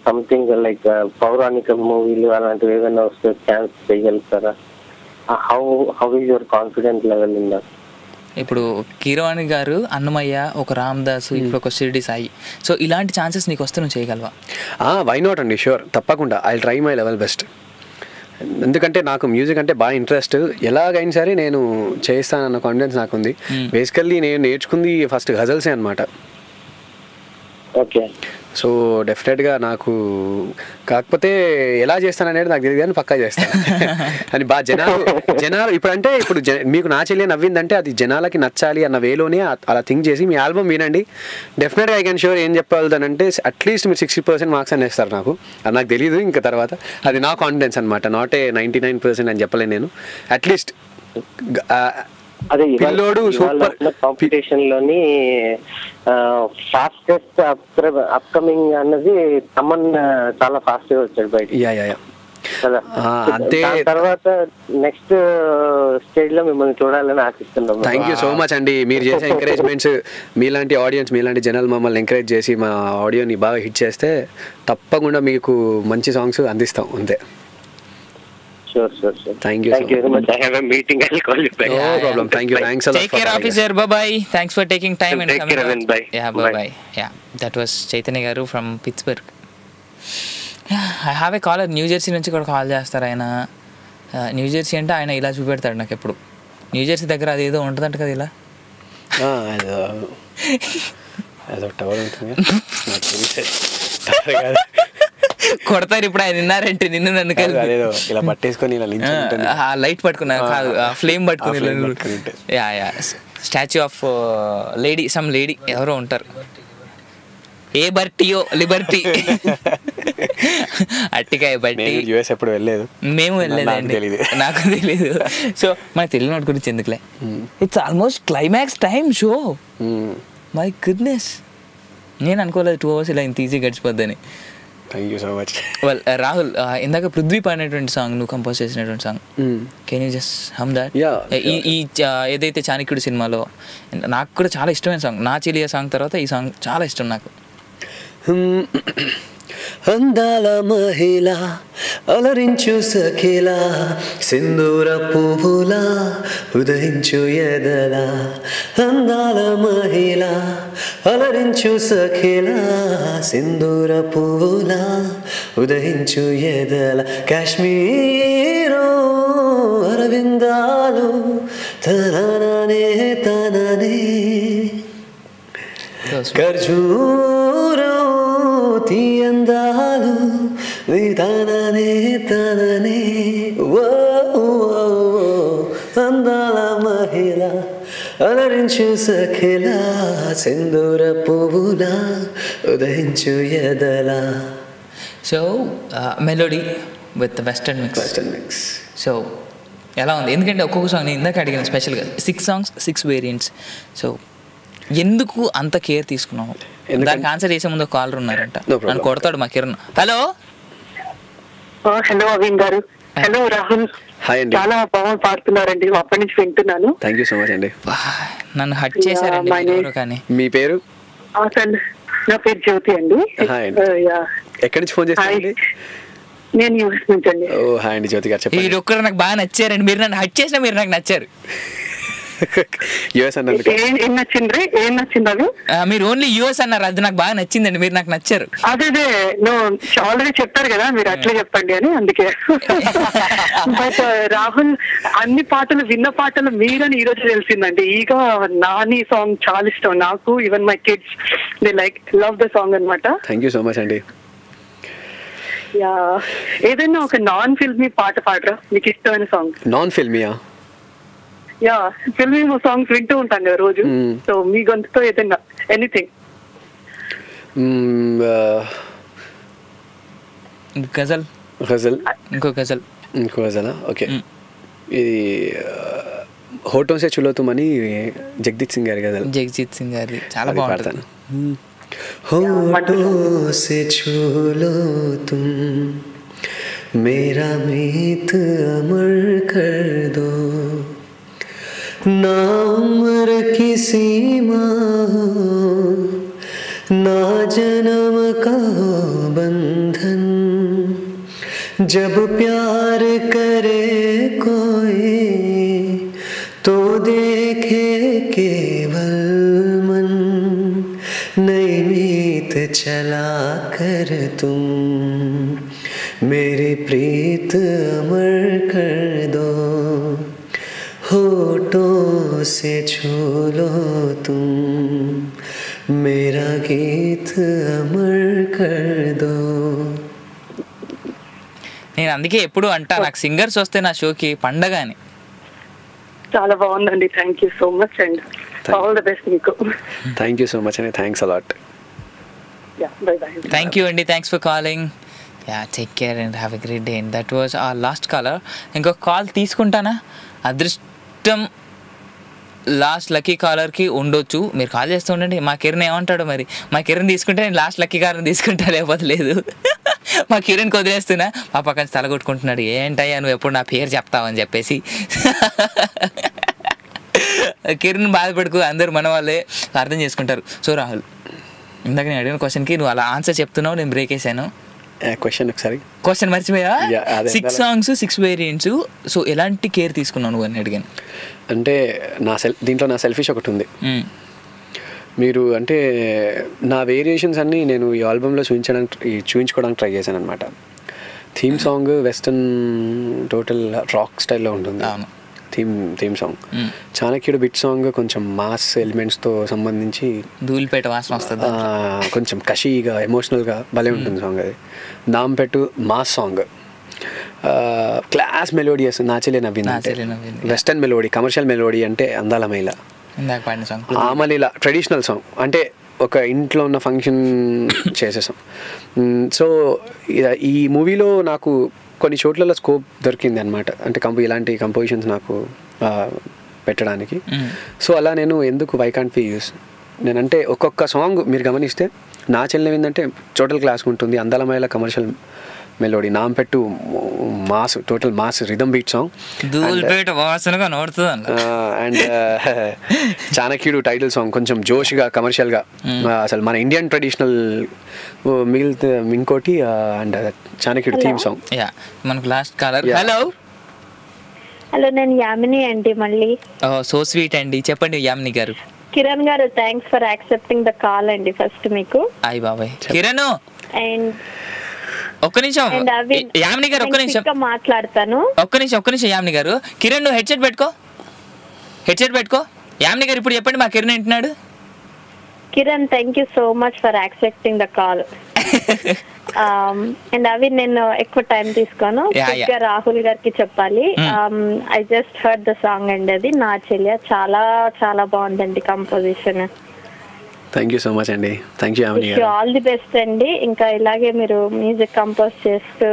something like పౌరాణిక మూవీలు అలాంటివి ఏమైనా వస్తే ఛాన్స్ చేయగలుగుతారా? How is your confident level in that? ఇప్పుడు కీరవాణి గారు, అన్నమయ్య, ఒక రామదాస్, ఇప్పుడు ఒక షిరిడి సాయి, సో ఇలాంటి ఛాన్సెస్ నీకు వస్తే నువ్వు చేయగలవా? వై నాట్ అండి, షూర్, తప్పకుండా. I try my level best. ఎందుకంటే నాకు మ్యూజిక్ అంటే బాగా ఇంట్రెస్ట్. ఎలాగైనా సరే నేను చేస్తానన్న కాన్ఫిడెన్స్ నాకు ఉంది. బేసికల్లీ నేను నేర్చుకుంది ఫస్ట్ గజల్సే అనమాట. ఓకే. సో డెఫినెట్గా నాకు, కాకపోతే ఎలా చేస్తాననేది నాకు తెలియదు కానీ పక్కా చేస్తాను అని. బాగా జనాలు ఇప్పుడు మీకు నా చెల్లి నవ్విందంటే అది జనాలకి నచ్చాలి అన్న వేలోనే అలా థింక్ చేసి మీ ఆల్బమ్ వినండి. డెఫినెట్గా ఐ కెన్ షూర్ ఏం చెప్పగలుగుతానంటే అట్లీస్ట్ మీరు 60% మార్క్స్ అని వేస్తారు నాకు. అది నాకు తెలియదు ఇంకా తర్వాత. అది నా కాన్ఫిడెన్స్ అనమాట. నాట్ ఏ 99% అని చెప్పలేను నేను. అట్లీస్ట్ అదే పిల్లోడు సూపర్ కాంపిటీషన్ లోని ఫాస్టెస్ట్ అప్కమింగ్ అన్నది తమన్ చాలా ఫాస్ట్ గా వచ్చాడు బయట కదా. తర్వాత నెక్స్ట్ స్టేజ్ లో మిమ్మల్ని చూడాలని ఆశిస్తున్నాం. థ్యాంక్ యూ సో మచ్ అండి. మీరు చేసే ఎంకరేజ్మెంట్స్, మీలాంటి ఆడియన్స్, మీలాంటి జనాలు మమ్మల్ని ఎంకరేజ్ చేసి మా ఆడియోని బాగా హిట్ చేస్తే తప్పకుండా మీకు మంచి సాంగ్స్ అందిస్తాం. అంతే. Sure. Thank you very much. I have a meeting. I'll call you back. No problem. Thank you. Thanks a lot. Take care, officer. Bye-bye. Thanks for taking time and coming. Take care, Arvind. Bye. Yeah, bye-bye. Yeah, that was Chaitanya garu from Pittsburgh. Yeah, I have a caller. New Jersey నుంచి కూడా call చేస్తారు ఆయన. New Jersey అంటే ఆయన ఇలా చూపెడతాడు నాకు ఎప్పుడు. New Jersey దగ్గర అదేదో ఉంటుందంట కదా ఇలా. అదో టవర్ ఉంటుంది. కొడతారు ఇప్పుడు ఆయన విన్నారంటే నిన్ను నన్ను ఇలా పట్టేసుకొని లైట్ పట్టుకున్నా కాదు, ఫ్లేమ్ పట్టుకుని. Statue of lady, some lady ఎవరో ఉంటారు, ఏ బర్టీయో లిబర్టీ, అట్టికాయ బట్టి. యూఎస్ ఎప్పుడు వెళ్ళలేదు, మేము వెళ్ళలేదండి, నాకు తెలీదు. సో మనకు తెలియని వాటి గురించి ఎందుకులే. It's almost climax time show. My goodness, నేను అనుకోలేదు 2 hours ఇలా ఇంత ఈజీ గడిచిపోద్దని. Thank you so much. Well Rahul, ఇందాక పృథ్వీ పాడినటువంటి సాంగ్, నువ్వు కంపోజ్ చేసినటువంటి song, can you just hum that? ఈ ఏదైతే చాణక్యుడు సినిమాలో నాకు కూడా చాలా ఇష్టమైన సాంగ్, నా చెలియా సాంగ్ తర్వాత ఈ సాంగ్ చాలా ఇష్టం నాకు. అందాల మహిళ అలరించు సఖిలా సింధూర పువ్వులా ఉదయించు ఎదలా అందాల మహిళ అలరించు సఖిలా సింధూర పువ్వులా ఉదయించు ఎదల కాశ్మీరో అరవిందాలు తననే తననే ఖర్జూరం తీయందాలు తననే తననే అందాల మహిళ అలరించు సఖిలా సింధూర పువ్వులా ఉదయించు ఎదలా. So melody with western mix. So ఎలా ఉంది? ఎందుకంటే ఒక్కొక్క సాంగ్ నేను ఇందాక అడిగాను స్పెషల్గా 6 songs 6 వేరియంట్స్. సో ఎందుకు అంత కేర్ తీసుకున్నావు? దానికి ఆన్సర్ చేసే ముందు కాలర్ ఉన్నారంట, నన్ను కొడతాడు మా కిరణ్. హలో హలో అవిన్ గారు. హలో రాహుల్. చాలా బాగా పాడుతున్నారండి, అప్పటి నుంచి వింటున్నాను. థ్యాంక్ యూ సో మచ్ అండి. నన్ను హట్ చేశారండి. కానీ మీ పేరు? నా పేరు జ్యోతి అండి. ఎక్కడి నుంచి ఫోన్ చేస్తారండి? నేను యూఎస్ నుంచి అండి. ఓ హాయ్ అండి జ్యోతి గారు. చెప్పండి. మీరు ఒక్కరు నాకు బాగా నచ్చారండి. మీరు నన్ను హట్ చేసినా మీరు నాకు నచ్చారు. యూఎస్ అన్నారు. ఏం నచ్చింది? ఏం నచ్చింది అవి? మీరు ఓన్లీ యూఎస్ అన్నారు, అది నాకు బాగా నచ్చిందండి. మీరు నాకు నచ్చారు. అదే ఆల్రెడీ చెప్పారు కదా, మీరు అట్లే చెప్పండి అని, అందుకే. బట్ రాహుల్ అన్ని పాటలు విన్న పాటలు మీరని ఈ రోజు తెలిసిందండి. ఈగ నాని సాంగ్ చాలా ఇష్టం నాకు. Even my kids they love the song అన్నమాట. థ్యాంక్ యూ సో మచ్ అండి. యా, ఏదైనా ఒక నాన్ ఫిల్మీ పాట పాడరా మీకు ఇష్టమైన సాంగ్? నాన్ ఫిల్మీయా? యా, ఫిల్మీ సాంగ్స్ వింటూ ఉంటాం కదా రోజు. సో మీ గొంతుతో ఏదైనా ఎనీథింగ్. గజల్. ఇంకో గజలా? ఓకే. ఇది హోటో సే చులో తుమ్ అని జగదీప్ సింగ్ గారి గజల్. జగదీప్ సింగ్ గారి చాలా బాగుంటుంది. होठों से छू लो तुम मेरा मीत अमर कर दो ना उम्र की सीमा ना जन्म का बंधन जब प्यार करे कोई तो देखे केवल मन नई मीत चला कर तुम मेरी प्रीत अमर कर दो होठों से छू लो तुम मेरा गीत अमर कर दो. నేను అందుకే ఎప్పుడు అంటా, నాకు సింగర్స్ వస్తే నా షోకి పండగ అని. చాలా బాగుందండి. Thank you so much and all the best మీకు. థ్యాంక్ యూ సో మచ్ అండి. Thanks a lot. థ్యాంక్ యూ అండి. Thanks for calling. Yeah, take care and have a great day. And that was our last caller. ఇంకొక call తీసుకుంటానా? అదృష్టం last lucky కాలర్కి ఉండొచ్చు. మీరు call చేస్తూ ఉండండి. మా కిరణ్ ఏమంటాడు మరి? మా కిరణ్ తీసుకుంటే నేను లాస్ట్ లక్కీ కాలర్ తీసుకుంటా, లేకపోతే లేదు. మా కిరణ్కి వదిలేస్తున్నా. మా పక్కన తల కొట్టుకుంటున్నాడు, ఏంటయ్యా నువ్వు ఎప్పుడు నా పేరు చెప్తావని చెప్పేసి. కిరణ్ బాధపడుకు, అందరూ మన వాళ్ళే అర్థం చేసుకుంటారు. సో రాహుల్, ఇందాక నేను అడిగిన క్వశ్చన్కి నువ్వు అలా ఆన్సర్ చెప్తున్నావు, నేను బ్రేక్ వేసాను. క్వశ్చన్ మర్చిపోయా? 6 songs 6 వేరియంట్స్. సో ఎలాంటి కేర్ తీసుకున్నావు నువ్వు అని అడిగాను. అంటే దీంట్లో నా సెల్ఫిష్ ఒకటి ఉంది. మీరు అంటే నా వేరియేషన్స్ అన్నీ నేను ఈ ఆల్బంలో చూపించుకోవడానికి ట్రై చేశాను అనమాట. Theme song western total rock స్టైల్లో ఉంటుంది. Theme song. చాణక్యుడు బిట్ సాంగ్ కొంచెం మాస్ ఎలిమెంట్స్తో సంబంధించి ధూళిపేట వాసన వస్తుంది, కొంచెం కషీగా ఎమోషనల్గా భలే ఉంటుంది సాంగ్. అది నాంపెట్టు మాస్ సాంగ్. క్లాస్ మెలోడియస్ నాచలే నవ్వింది. వెస్టర్న్ మెలోడీ, కమర్షియల్ మెలోడీ అంటే అందాల మైల ఆమలీల ట్రెడిషనల్ సాంగ్. అంటే ఒక ఇంట్లో ఉన్న ఫంక్షన్ చేసేసాం. సో ఈ మూవీలో నాకు కొన్ని చోట్లలో స్కోప్ దొరికింది అనమాట. అంటే ఇలాంటి కంపోజిషన్స్ నాకు పెట్టడానికి. సో అలా నేను ఎందుకు వై కాంట్ వి యూస్, నేనంటే ఒక్కొక్క సాంగ్ మీరు గమనిస్తే నా చెల్లెం ఏంటంటే టోటల్ క్లాస్ ఉంటుంది, అందాలమయ్యేలా కమర్షియల్ మెలోడీ, నాంపెట్టు mass, total mass rhythm beat song. And Chanakyudu title song కొంచెం జోష్గా కమర్షియల్గా, అసలు మన ఇండియన్ ట్రెడిషనల్ మిగిలితే ఇంకోటి, అండ్ చాణక్యుడు థీమ్ సాంగ్. మనకు లాస్ట్ కాలర్. హలో హలో, నేను యామిని అండి. మళ్ళీ సో స్వీట్ అండి, చెప్పండి యామిని గారు. కిరణ్ గారు, thanks for accepting the call అండి ఫస్ట్ మీకు. అయ్య బాబాయ్ కిరణ్, అండ్ ఒక్క నిమిషం యామిని గారు, ఒక్క నిమిషం మాట్లాడతాను. ఒక్క నిమిషం యామిని గారు. కిరణ్ నువ్వు హెడ్సెట్ పెట్టుకో. యామిని గారు ఇప్పుడు చెప్పండి, మా కిరణ్ వింటున్నాడు. Kiran, thank you so much for accepting the call. And అవి నేను ఎక్కువ టైం తీసుకోను, రాహుల్ గారికి చెప్పాలి. I just heard the song అండి, అది నా చెల్లి చాలా చాలా బాగుందండి composition. Thank you so much అండి. థ్యాంక్ యూ యామిని గారు. ఆల్ ది బెస్ట్ అండి. ఇంకా ఇలాగే మీరు మ్యూజిక్ కంపోజ్ చేస్తూ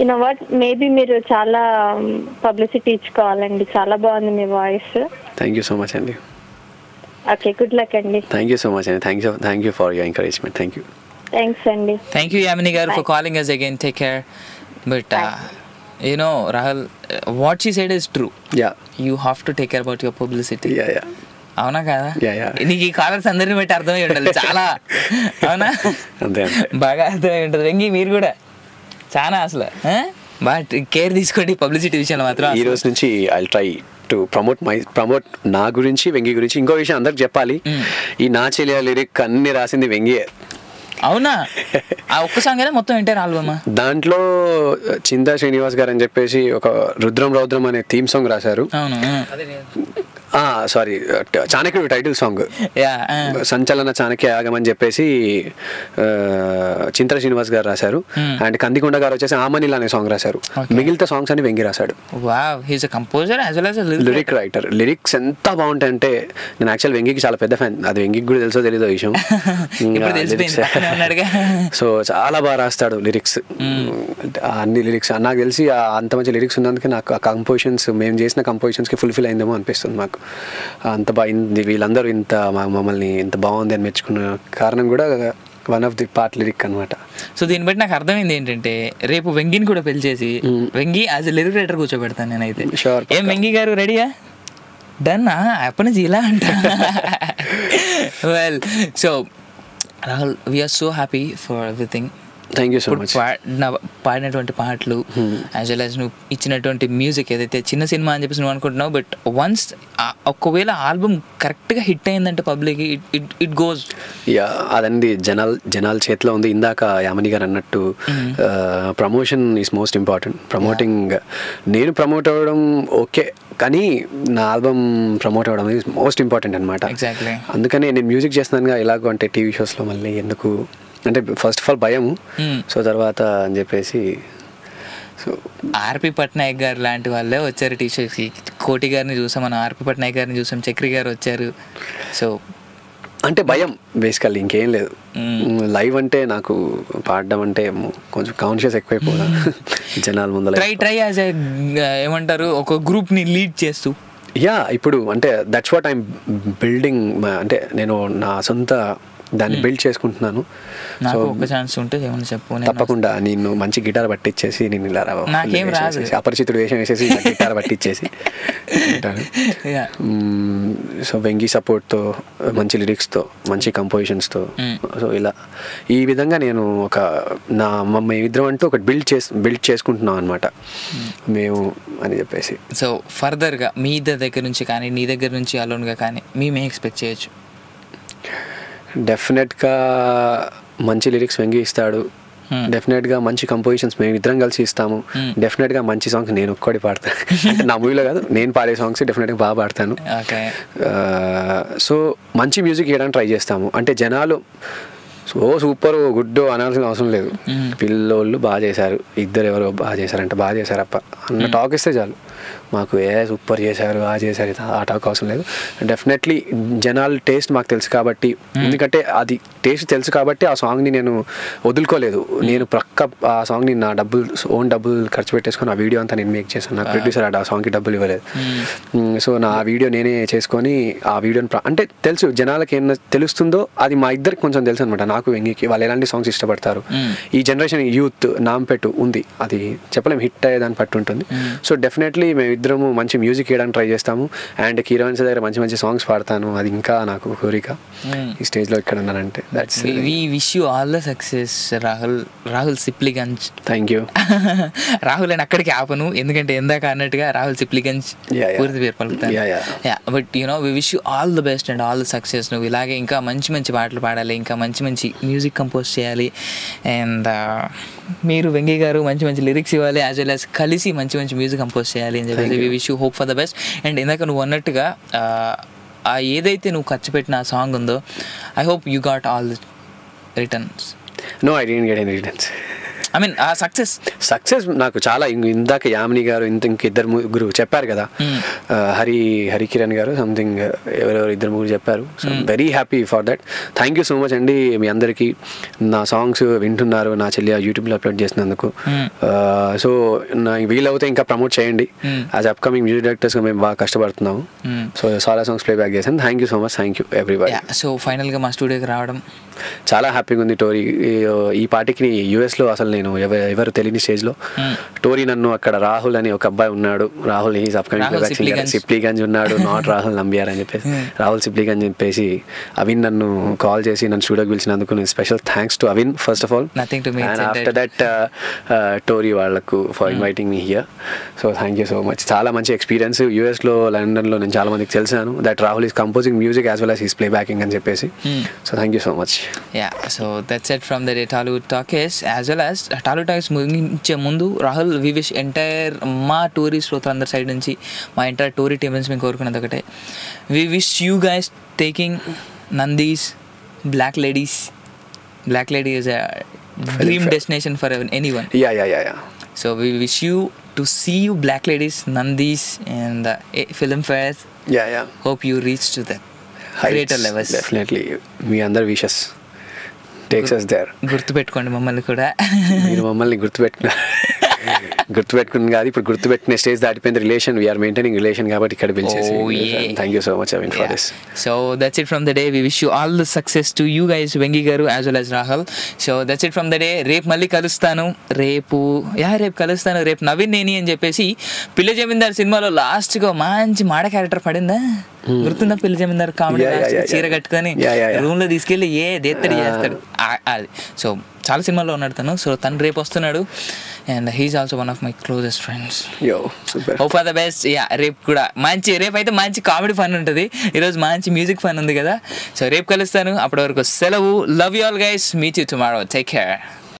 యూనో వాట్, మేబీ మీరు చాలా పబ్లిసిటీ ఇచ్చుకోవాలండి. చాలా బాగుంది మీ voice. Thank you so much అండి. ఓకే, గుడ్ లక్ అండి. థ్యాంక్ యూ సో మచ్ అండి. Thank you for your encouragement. Thank you. Thanks అండి. థ్యాంక్ యూ యామిని గారు for calling us again. Take care. But you know Rahul, what she said is true. Yeah. You have to take care about your publicity. Yeah. అవునా కదా? నీకు ఈ callers అందరిని బట్టి అర్థమై ఉండాలి చాలా. అవునా? అంతే బాగా అర్థమై ఉంటుంది. వెంగి మీరు కూడా చాలా అసలు బాగా కేర్ తీసుకోండి పబ్లిసిటీ విషయంలో మాత్రం. ఈ రోజు నుంచి ఐ ట్రై టు ప్రమోట్ నా గురించి, వెంగి గురించి. ఇంకో విషయం అందరికి చెప్పాలి, ఈ నా చెలియా లిరిక్ అన్ని రాసింది వెంగియే. అవునా? ఆ ఒక్క సాంగ్ అయినా మొత్తం ఎంటైర్ ఆల్బమ్. దాంట్లో చింతా శ్రీనివాస్ గారు అని చెప్పేసి ఒక రుద్రం రౌద్రం అనే థీమ్ సాంగ్ రాశారు. సారీ, చాణక్యుడు టైటిల్ సాంగ్ సంచలన చాణక్య యాగం అని చెప్పేసి చింతా శ్రీనివాస్ గారు రాశారు. అండ్ కందికొండ గారు వచ్చేసి ఆమనిల్ అనే సాంగ్ రాశారు. మిగిలిన సాంగ్స్ అని వెంగి రాశాడు. Lyric writer. లిరిక్స్ ఎంత బాగుంటాయంటే, నేను యాక్చువల్ వెంగికి చాలా పెద్ద ఫ్యాన్. అది వెంగికి కూడా తెలుసో తెలీదో విషయం. సో చాలా బాగా రాస్తాడు లిరిక్స్, అన్ని లిరిక్స్. నాకు తెలిసి అంత మంచి లిరిక్స్ ఉన్నందుకే నాకు ఆ కంపోజిషన్స్, మేము చేసిన కంపోజిషన్స్కి ఫుల్ఫిల్ అయిందేమో అనిపిస్తుంది మాకు. అంత బాగా వీళ్ళందరూ ఇంత మమ్మల్ని ఇంత బాగుంది అని మెచ్చుకున్న కారణం కూడా one of the part lyric అనమాట. సో దీన్ని బట్టి నాకు అర్థమైంది ఏంటంటే, రేపు వెంగిని కూడా పెళ్లి చేసి Vengi as a lyric writer కూర్చోబెడతాను నేనైతే. ఏం వెంగి గారు రెడీయా? డన్ అప్పటి నుంచి ఇలా అంట. Well, so Rahul, we're so happy for everything. Thank you so much. పాడినటువంటి పాటలు యాజ్ వెల్ యాజ్ నువ్వు ఇచ్చినటువంటి మ్యూజిక్, ఏదైతే చిన్న సినిమా అని చెప్పేసి నువ్వు అనుకుంటున్నావు, బట్ వన్స్ ఒకవేళ ఆల్బమ్ కరెక్ట్గా హిట్ అయిందంటే పబ్లిక్ ఇట్ గోస్. అదండి జనాల చేతిలో ఉంది. ఇందాక యామిని గారు అన్నట్టు ప్రమోషన్ ఈజ్ మోస్ట్ ఇంపార్టెంట్. నేను ప్రమోట్ అవ్వడం ఓకే, కానీ నా ఆల్బమ్ ప్రమోట్ అవ్వడం ఈజ్ మోస్ట్ ఇంపార్టెంట్ అనమాట. అందుకనే నేను మ్యూజిక్ చేస్తున్నానుగా ఎలాగో అంటే టీవీ షోస్లో మళ్ళీ ఎందుకు అంటే ఫస్ట్ ఆఫ్ ఆల్ భయము, సో తర్వాత అని చెప్పేసి. సో ఆర్పి పట్నాయక్ గారు లాంటి వాళ్ళే వచ్చారు టీషర్ట్స్కి. కోటి గారిని చూసాం, మనం ఆర్పి పట్నాయక్ గారిని చూసాం, చక్రి గారు వచ్చారు. సో అంటే భయం బేసికల్లీ, ఇంకేం లేదు. లైవ్ అంటే నాకు పాడడం అంటే కొంచెం కాన్షియస్ ఎక్కువైపోదా జనాల ముందు. ట్రై యాజ్ ఏమంటారు, ఒక గ్రూప్ని లీడ్ చేస్తూ. ఇప్పుడు అంటే దట్స్ వాట్ ఐమ్ బిల్డింగ్. అంటే నేను నా సొంత దాన్ని బిల్డ్ చేసుకుంటున్నాను. నాకు ఒక ఛాన్స్ ఉంటే ఏమని చెప్పు. తప్పకుండా నేను మంచి గిటార్ పట్టించేసి, నేను ఇలా నాకేం రాదు, అపరిచితుడు వేషం వేసేసి గిటార్ పట్టించేసి. సో వెంగి సపోర్ట్తో, మంచి లిరిక్స్తో, మంచి కంపోజిషన్స్తో, సో ఇలా ఈ విధంగా నేను మేమిద్దరం అంటూ ఒక బిల్డ్ చేసుకుంటున్నాం అనమాట మేము అని చెప్పేసి. సో ఫర్దర్గా మీ దగ్గర నుంచి కానీ, నీ దగ్గర నుంచి అలోన్గా కానీ మేమే ఎక్స్పెక్ట్ చేయొచ్చు? డెఫినెట్గా మంచి లిరిక్స్ వెంగి ఇస్తాడు. డెఫినెట్గా మంచి కంపోజిషన్స్ మేము ఇద్దరం కలిసి ఇస్తాము. డెఫినెట్గా మంచి సాంగ్స్ నేను ఒక్కడి పాడతాను. అంటే నా మూవీలో కాదు, నేను పాడే సాంగ్స్ డెఫినెట్గా బాగా పాడతాను. సో మంచి మ్యూజిక్ ఇవ్వడానికి ట్రై చేస్తాము. అంటే జనాలు సూపర్ గుడ్ అనాల్సిన అవసరం లేదు. పిల్లోళ్ళు బాగా చేశారు, ఇద్దరు ఎవరో బాగా చేశారంటే బాగా చేశారప్ప అన్న టాక్ ఇస్తే చాలు. మాకు సూపర్ చేశారు, చేశారు, ఆ టాక్ అవసరం లేదు. డెఫినెట్లీ జనాల టేస్ట్ మాకు తెలుసు కాబట్టి, ఎందుకంటే అది టేస్ట్ తెలుసు కాబట్టి ఆ సాంగ్ని నేను వదులుకోలేదు. నేను ఆ సాంగ్ని నా ఓన్ డబ్బులు ఖర్చు పెట్టేసుకొని ఆ వీడియో అంతా నేను మేక్ చేశాను. నా ప్రొడ్యూసర్ ఆ సాంగ్కి డబ్బులు ఇవ్వలేదు. సో నా వీడియో నేనే చేసుకొని ఆ వీడియోని అంటే తెలుసు జనాలకి ఏమన్నా తెలుస్తుందో అది మా ఇద్దరికి కొంచెం తెలుసు అనమాట. నాకు వెంగికి వాళ్ళు ఎలాంటి సాంగ్స్ ఇష్టపడతారు. ఈ జనరేషన్ యూత్ నాంపెట్టు ఉంది, అది చెప్పలేం హిట్ అయ్యేదాన్ని పట్టు ఉంటుంది. సో డెఫినెట్లీ మేమిద్దరము మంచి మ్యూజిక్ వేయడానికి ట్రై చేస్తాము. అండ్ కీరవాణి సార్ దగ్గర మంచి మంచి సాంగ్స్ పాడతాను, అది ఇంకా నాకు కోరిక ఈ స్టేజ్లో ఇక్కడ ఉన్నానంటే. That's we wish you all the success Rahul Sipligunj. Thank you. Rahul అని అక్కడికి ఆపను, ఎందుకంటే ఎందాక అన్నట్టుగా రాహుల్ సిప్లిగంజ్ పూర్తి పేరు పలుకుతాను. But you know we wish you all the best and all the success. నువ్వు ఇలాగే ఇంకా మంచి మంచి పాటలు పాడాలి, ఇంకా మంచి మంచి మ్యూజిక్ కంపోజ్ చేయాలి. అండ్ మీరు వెంకీ గారు మంచి మంచి లిరిక్స్ ఇవ్వాలి, యాజ్ వెల్ యాజ్ కలిసి మంచి మంచి మ్యూజిక్ కంపోజ్ చేయాలి అని చెప్పేసి we wish you hope for the best. And ఇందాక నువ్వు అన్నట్టుగా ఏదైతే నువ్వు ఖర్చు పెట్టిన ఆ సాంగ్ ఉందో, I hope you got all the returns. No, I didn't get any returns. I mean ఆ సక్సెస్ నాకు చాలా, ఇందాక యామిని గారు ఇంకిద్దరు ముగ్గురు చెప్పారు కదా, హరికిరణ్ గారు సంథింగ్ ఎవరెవరు ఇద్దరు ముగ్గురు చెప్పారు. So very happy for that. Thank you so much అండి మీ అందరికీ. నా సాంగ్స్ వింటున్నారు, నా చెల్లి యూట్యూబ్లో అప్లోడ్ చేసినందుకు. సో వీలవుతే ఇంకా ప్రమోట్ చేయండి. యాజ్ అప్కమింగ్ మ్యూజిక్ డైరెక్టర్స్గా మేము బాగా కష్టపడుతున్నాము. సో చాలా సాంగ్స్ ప్లే బ్యాక్ చేశాను. Thank you so much. Thank you everybody. So ఫైనల్గా మా స్టూడియోకి రావడం చాలా హ్యాపీగా ఉంది. టోరీ ఈ పాటికి యూఎస్లో అసలు నేను ఎవరు తెలియని స్టేజ్లో టోరీ నన్ను అక్కడ రాహుల్ అని ఒక అబ్బాయి ఉన్నాడు, రాహుల్ ఈజ్ అప్కమింగ్ సిప్లిగంజ్ ఉన్నాడు, నాట్ రాహుల్ నంబియార్ అని చెప్పేసి రాహుల్ సిప్లిగంజ్ చెప్పేసి అవిన్ నన్ను కాల్ చేసి నన్ను స్టూడియోకి పిలిచినందుకు నేను special thanks to Avin first of all. And after that Tori వాళ్ళకు for inviting me here. So thank you so much. చాలా మంచి ఎక్స్పీరియన్స్. యూఎస్లో లండన్లో నేను చాలా మందికి తెలిసాను that Rahul is composing music as well as is play backing అని చెప్పేసి. So thank you so much. Yeah, so that's it from the Tollywood Talkies. As well as Tollywood Talkies ముగించే ముందు రాహుల్ వి విష్ ఎంటైర్ మా tourist శ్రోతలందరి side నుంచి, మా entire Tori team నుంచి మేము కోరుకున్నది ఒకటే, we wish you guys taking Nandis black ladies. Black lady is a dream destination for anyone. Yeah. So we wish you to see you black ladies, Nandis and film fairs. Yeah. Hope you reach to that greater levels. Definitely. మీ అందరి wishes takes us there. గుర్తుపెట్టుకోండి మమ్మల్ని కూడా. మీరు మమ్మల్ని గుర్తుపెట్టుకుని కాదు, ఇప్పుడు గుర్తుపెట్టిన స్టేజ్ దాటిపోయింది. రిలేషన్, వీఆర్ మెయింటైనింగ్ రిలేషన్ కాబట్టి ఇక్కడ పిలిచేసి. Thank you so much Avin for this. So that's it from the day. We wish you all the success to you guys, Venky గారు as well as Rahul. So that's it from the day. రేపు మళ్ళీ కలుస్తాను. రేపు నవీన్ నేని అని చెప్పేసి పిల్ల జమీందార్ సినిమాలో లాస్ట్గా మంచి మాడ క్యారెక్టర్ పడిందా, గుర్తుందా? పిల్ల జమీందార్ కామెడీ చీర కట్టుకొని రూమ్ లో తీసుకెళ్ళి దేత్తడి చేస్తాడు అది. సో చాలా సినిమాల్లో ఉన్నాడు తను. సో తను రేపు వస్తున్నాడు and he's also one of my closest friends. Hope for the best. రేపు అయితే మంచి కామెడీ ఫన్ ఉంటుంది, ఈరోజు మంచి మ్యూజిక్ ఫన్ ఉంది కదా. సో రేపు కలుస్తాను, అప్పటి వరకు సెలవు. Love you all guys, meet you tomorrow. Take care.